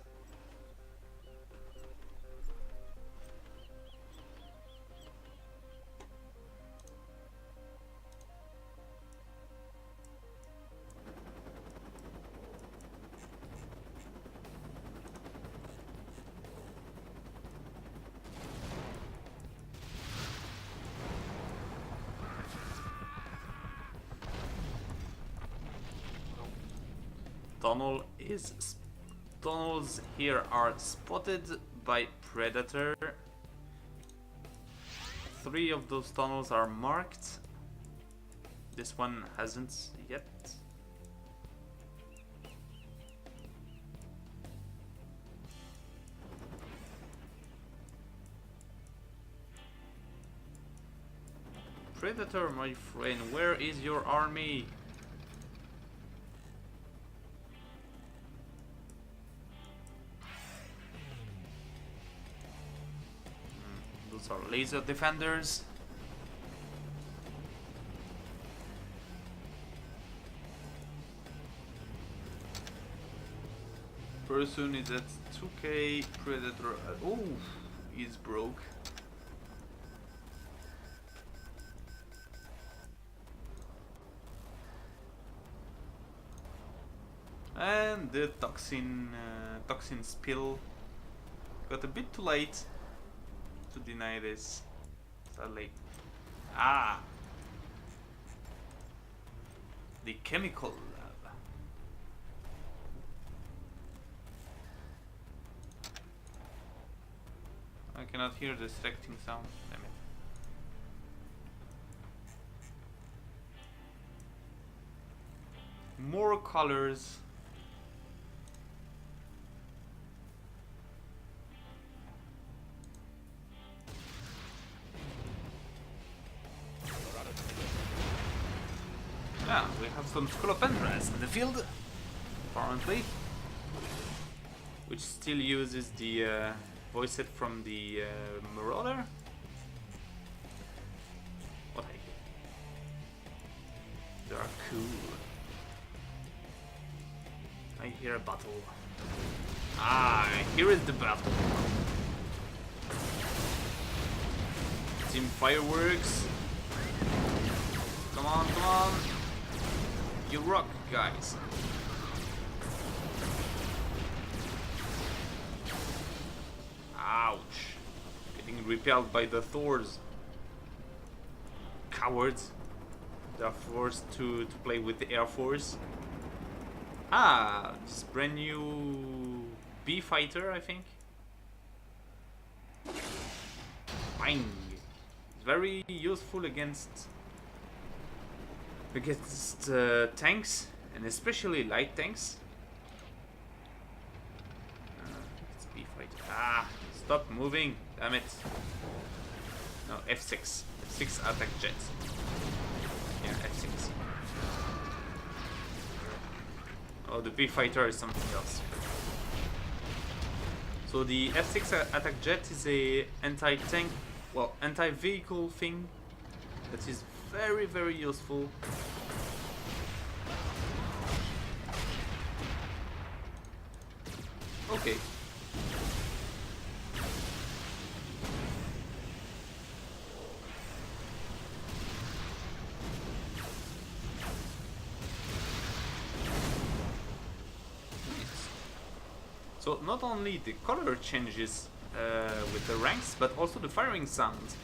Tunnels here are spotted by Predator. 3 of those tunnels are marked. This one hasn't yet. Predator, my friend, where is your army? Those are laser defenders. Person is at 2k. Predator. Oh, he's broke. And the toxin spill got a bit too late to deny this. Sadly. Ah, the chemical lab. I cannot hear the distracting sound. more colors. Yeah, we have some scolopendras in the field, apparently, which still uses the voice set from the Marauder. What I hear? They are cool. I hear a battle. Ah, here is the battle. Team fireworks. Come on, come on. You rock, guys. Ouch. Getting repelled by the Thors. Cowards. They are forced to play with the Air Force. Ah, this brand new bee fighter, I think. Bang. It's very useful against tanks, and especially light tanks. It's bee fighter. Ah, stop moving, damn it. No, F6. F6 attack jet. Yeah, F6. Oh, the bee fighter is something else. So the F6 attack jet is a anti-tank, well, anti-vehicle thing that is very, very useful. Okay. So not only the color changes with the ranks, but also the firing sound.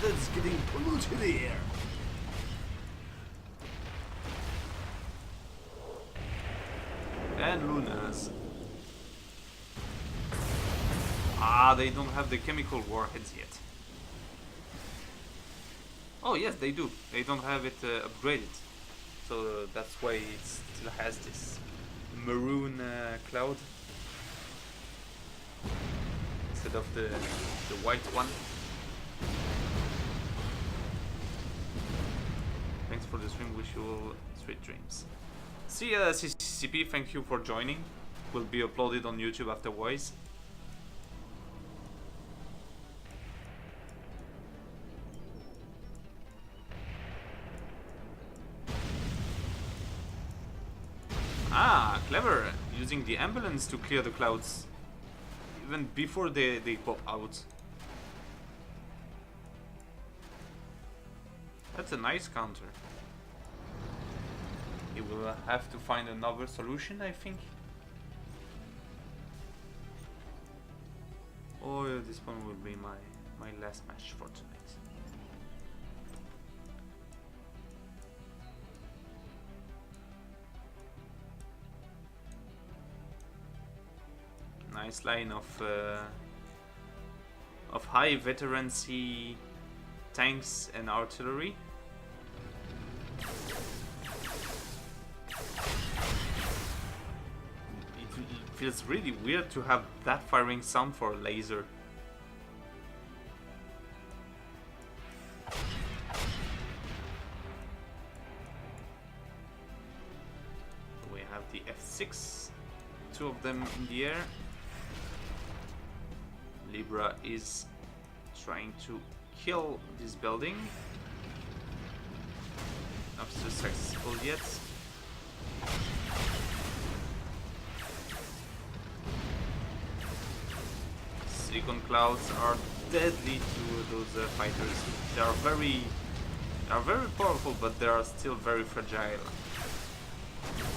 That's getting polluted here. And Lunas. Ah, they don't have the chemical warheads yet. Oh yes, they do. They don't have it upgraded. So that's why it still has this maroon cloud instead of the white one. Thanks for the stream, wish you all sweet dreams. See ya, CCCP, thank you for joining. Will be uploaded on YouTube afterwards. Ah, clever! Using the ambulance to clear the clouds even before they pop out. That's a nice counter. You will have to find another solution, I think. Oh, yeah, this one will be my last match for tonight. Nice line of high veterancy tanks and artillery. It feels really weird to have that firing sound for a laser. We have the F6, two of them in the air. Libra is trying to kill this building. Not so successful yet. Silicon clouds are deadly to those fighters. They are very powerful, but they are still very fragile.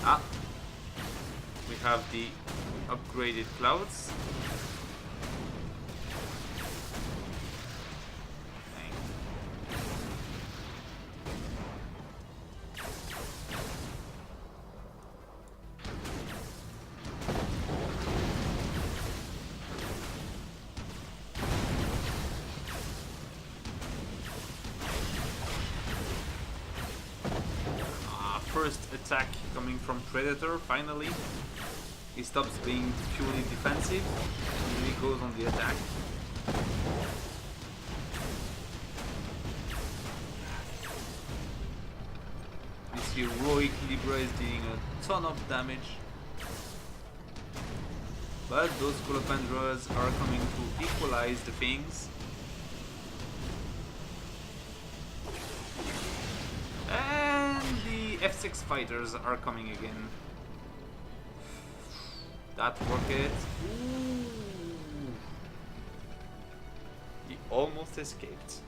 Ah, we have the upgraded clouds. first attack coming from Predator, finally. He stops being purely defensive and really goes on the attack. This heroic Libra is dealing a ton of damage. But those Scolopendras are coming to equalize the things. And the F6 fighters are coming again. That rocket. Ooh. He almost escaped.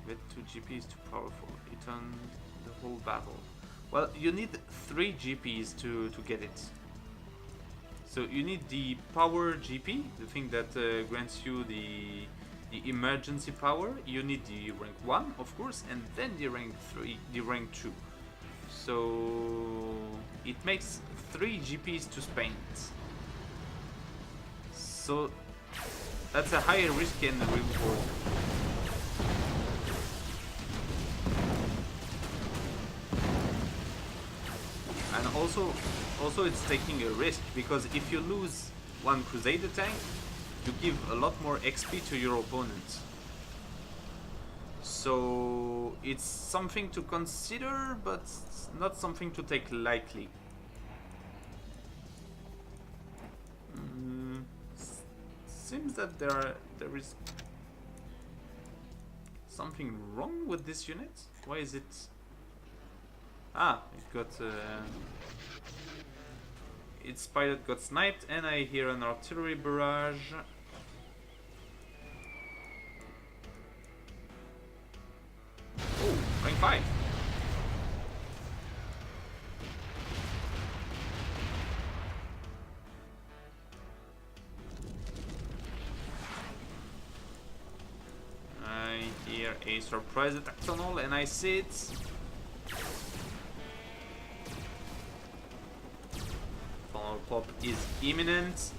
With 2 GPs too powerful. It turned the whole battle. Well, you need 3 GPs to get it. So you need the power GP, the thing that grants you the emergency power. You need the rank 1, of course, and then the rank 3, the rank 2. So it makes 3 GPs to spend. So that's a higher risk and reward. And also it's taking a risk, because if you lose one Crusader tank, you give a lot more XP to your opponent. So it's something to consider, but not something to take lightly. Seems that there is something wrong with this unit. Why is it? Ah, it got its pilot got sniped, and I hear an artillery barrage. Oh, rank 5. I hear a surprise attack tunnel, and I see it. Tunnel pop is imminent.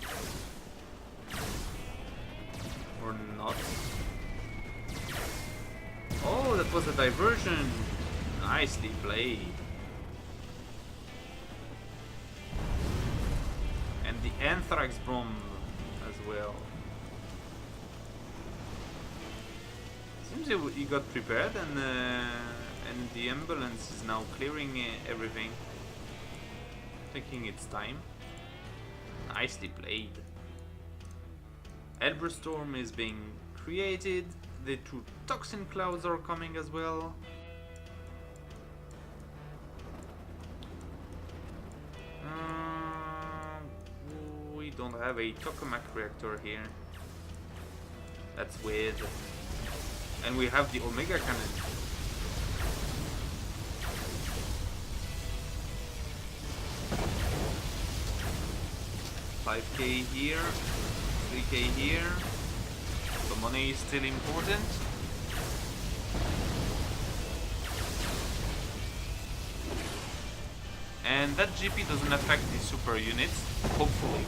Or not. Oh, that was a diversion. Nicely played. And the anthrax bomb as well. Seems he got prepared, and the ambulance is now clearing everything, taking its time. Nicely played. Elber Storm is being created. The 2 toxin clouds are coming as well. We don't have a tokamak reactor here. That's weird. And we have the Omega cannon. $5K here, 3K here. The money is still important. And that GP doesn't affect the super units, hopefully.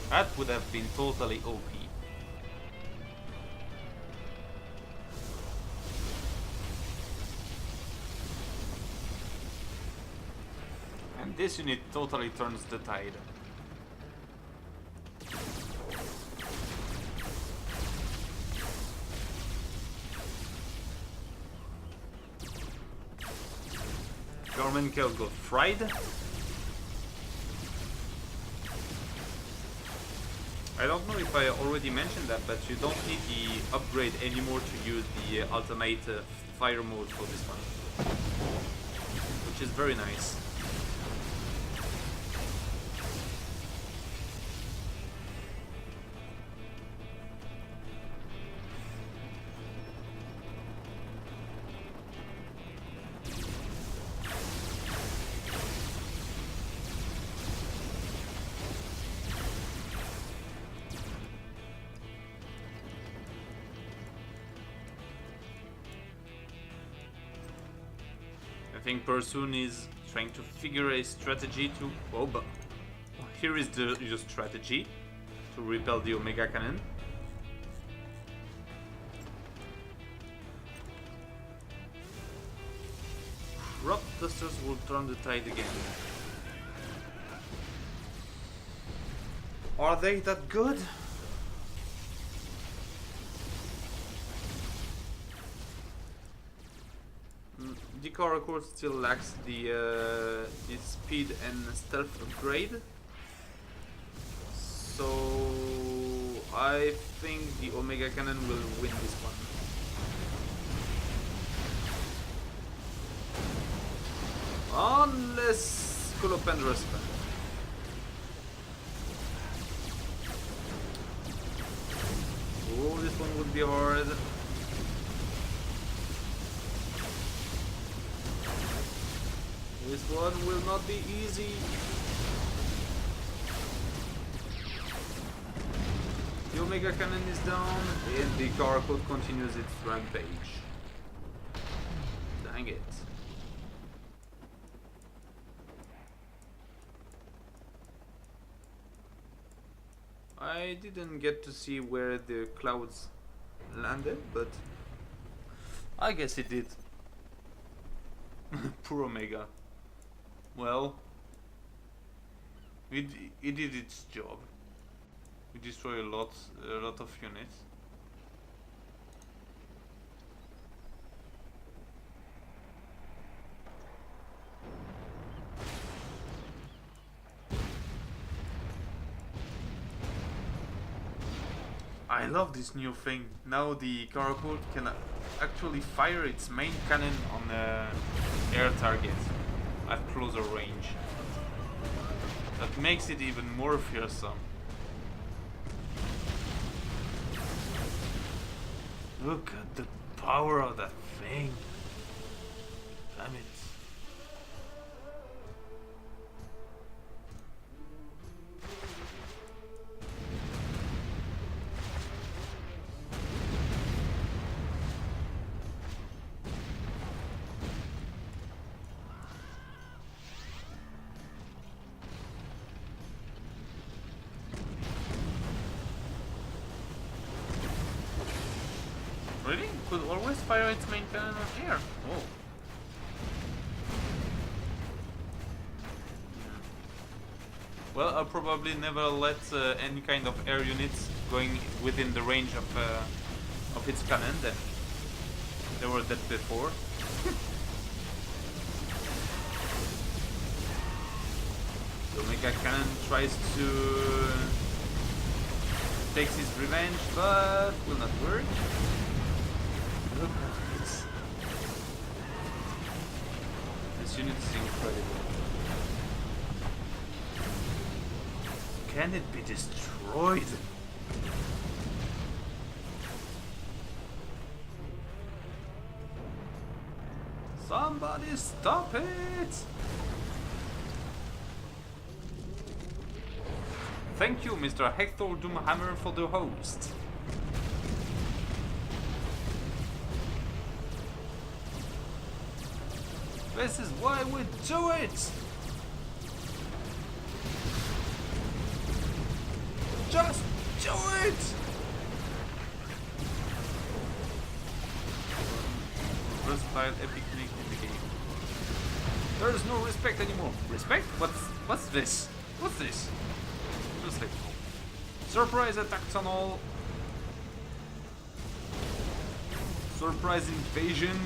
That would have been totally OP. And this unit totally turns the tide. Garmin Kell got fried. I don't know if I already mentioned that, but you don't need the upgrade anymore to use the alternate fire mode for this one, which is very nice. I think Pursoon is trying to figure a strategy to... Oh, but here is your strategy to repel the Omega Cannon. Rock Dusters will turn the tide again. Are they that good? The Coracle still lacks the speed and stealth upgrade, so I think the Omega Cannon will win this one. Unless Scolopendra spell. Oh, this one would be hard. This one will not be easy. The Omega Cannon is down, and the Car Code continues its rampage. Dang it. I didn't get to see where the clouds landed, but I guess it did. Poor Omega. Well, it did its job. We destroyed a lot of units. I love this new thing. Now the Carapace can actually fire its main cannon on air targets at closer range. That makes it even more fearsome. Look at the power of that thing. Damn it. Really? Could always fire its main cannon on air. Oh. Well, I'll probably never let any kind of air units going within the range of its cannon. Then they were dead before. The Omega Cannon tries to take his revenge, but will not work. Look at this. This unit is incredible. Can it be destroyed? Somebody stop it! Thank you, Mr. Hector Doomhammer, for the host. This is why we do it! Just do it! Versatile epic make in the game. There is no respect anymore. Respect? What's this? What's this? Just like surprise attacks on all. Surprise invasion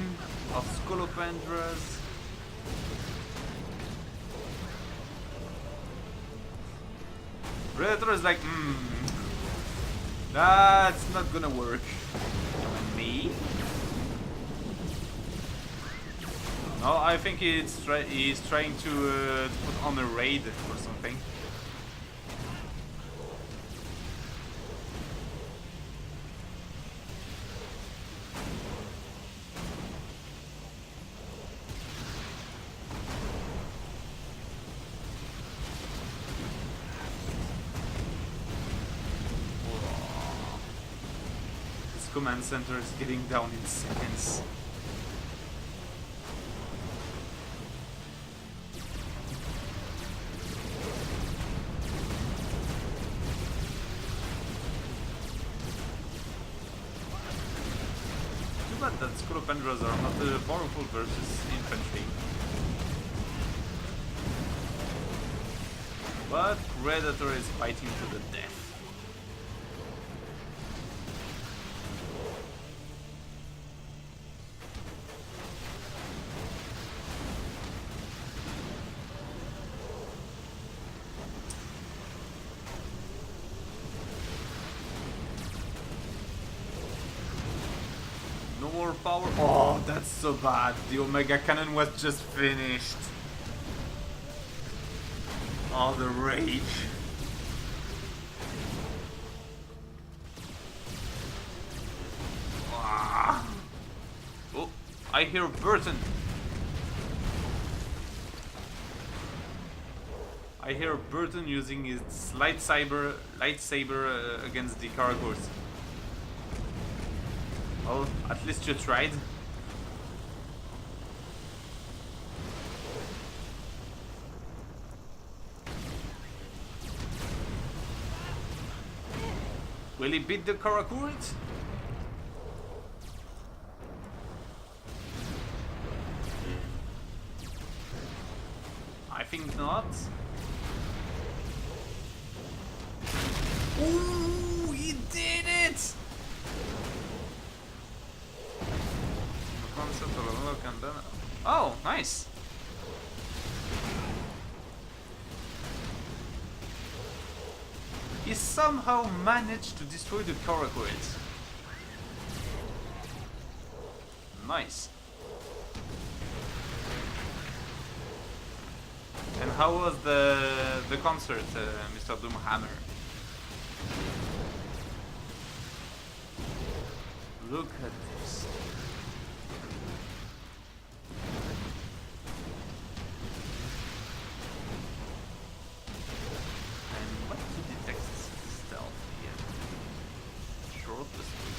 of Scolopendras. Predator is like, that's not gonna work. Me? No, I think he's trying to put on a raid or something. Command center is getting down in seconds. bad that Scolopendras are not powerful versus infantry. But Predator is fighting to the death. No more power. Oh, that's so bad. The Omega Cannon was just finished. Oh, the rage. Ah. Oh, I hear Burton. I hear Burton using his lightsaber against the Caragors. Well, at least you tried. Will he beat the Karakurt? I think not. Ooh, he did it! Oh, nice. He somehow managed to destroy the Karakurt. Nice. And how was the concert, Mr. Doomhammer? Look at this. And what to detect stealth here? Short the speed.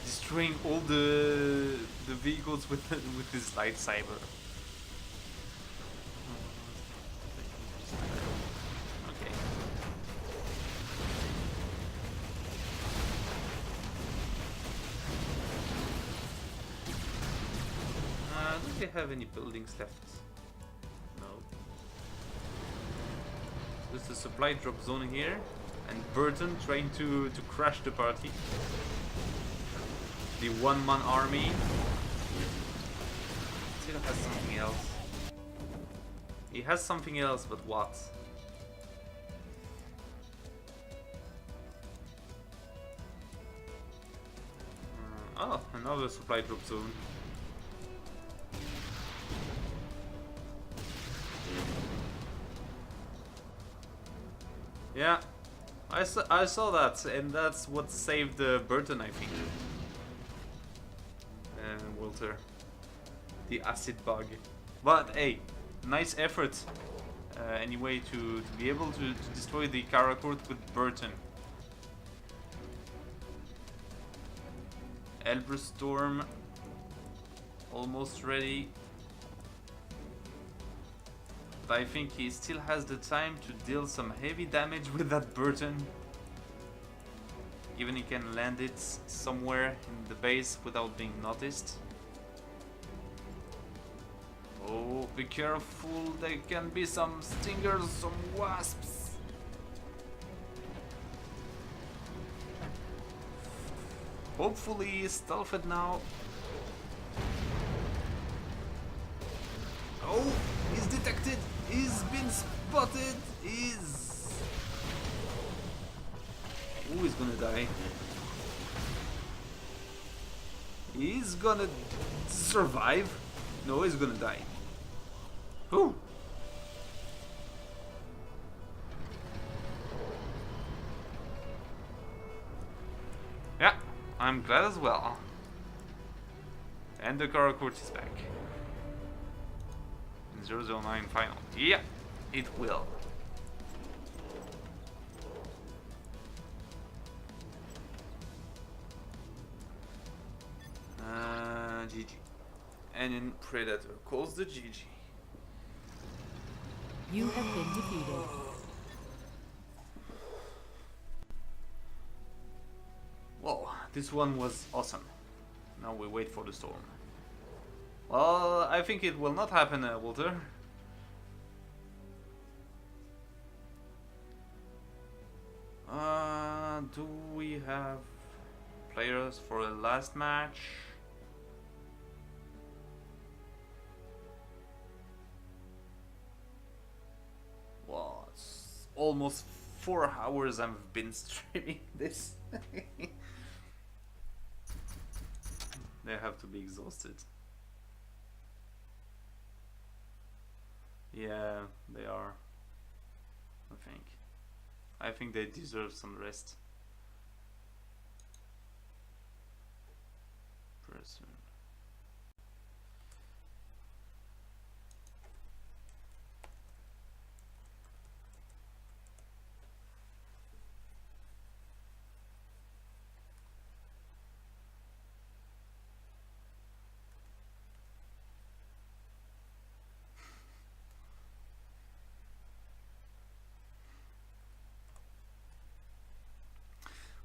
Destroying all the vehicles with his lightsaber. Okay. Do they have any buildings left? No. There's a supply drop zone here, and Burton trying to crash the party. The one-man army still has something else. He has something else, but what? Oh, another supply drop zone. Yeah, I saw that, and that's what saved Burton, I think. Walter. The acid bug. But hey, nice effort anyway to be able to destroy the Karakurt with Burton. Elbrus Storm almost ready. But I think he still has the time to deal some heavy damage with that Burton. Even he can land it somewhere in the base without being noticed. Oh, be careful, there can be some stingers, some wasps. Hopefully he's stealthed now. Oh, he's detected, he's been spotted, he's... Oh, he's gonna die. He's gonna survive. No, he's gonna die. Whew. Yeah, I'm glad as well. And the Karakurt is back. 009 final. Yeah, it will. GG. And then Predator calls the GG. You have been defeated. Well, this one was awesome. Now we wait for the storm. Well, I think it will not happen, Walter. Do we have players for the last match? Well, it's almost 4 hours I've been streaming this. They have to be exhausted. Yeah, they are. I think they deserve some rest. Person.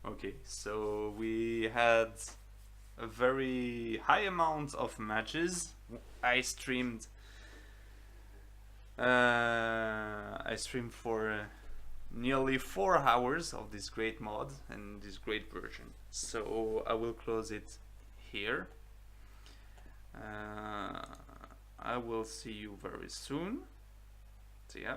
Okay, so we had a very high amount of matches. I streamed for nearly 4 hours of this great mod and this great version. So I will close it here. I will see you very soon. So yeah.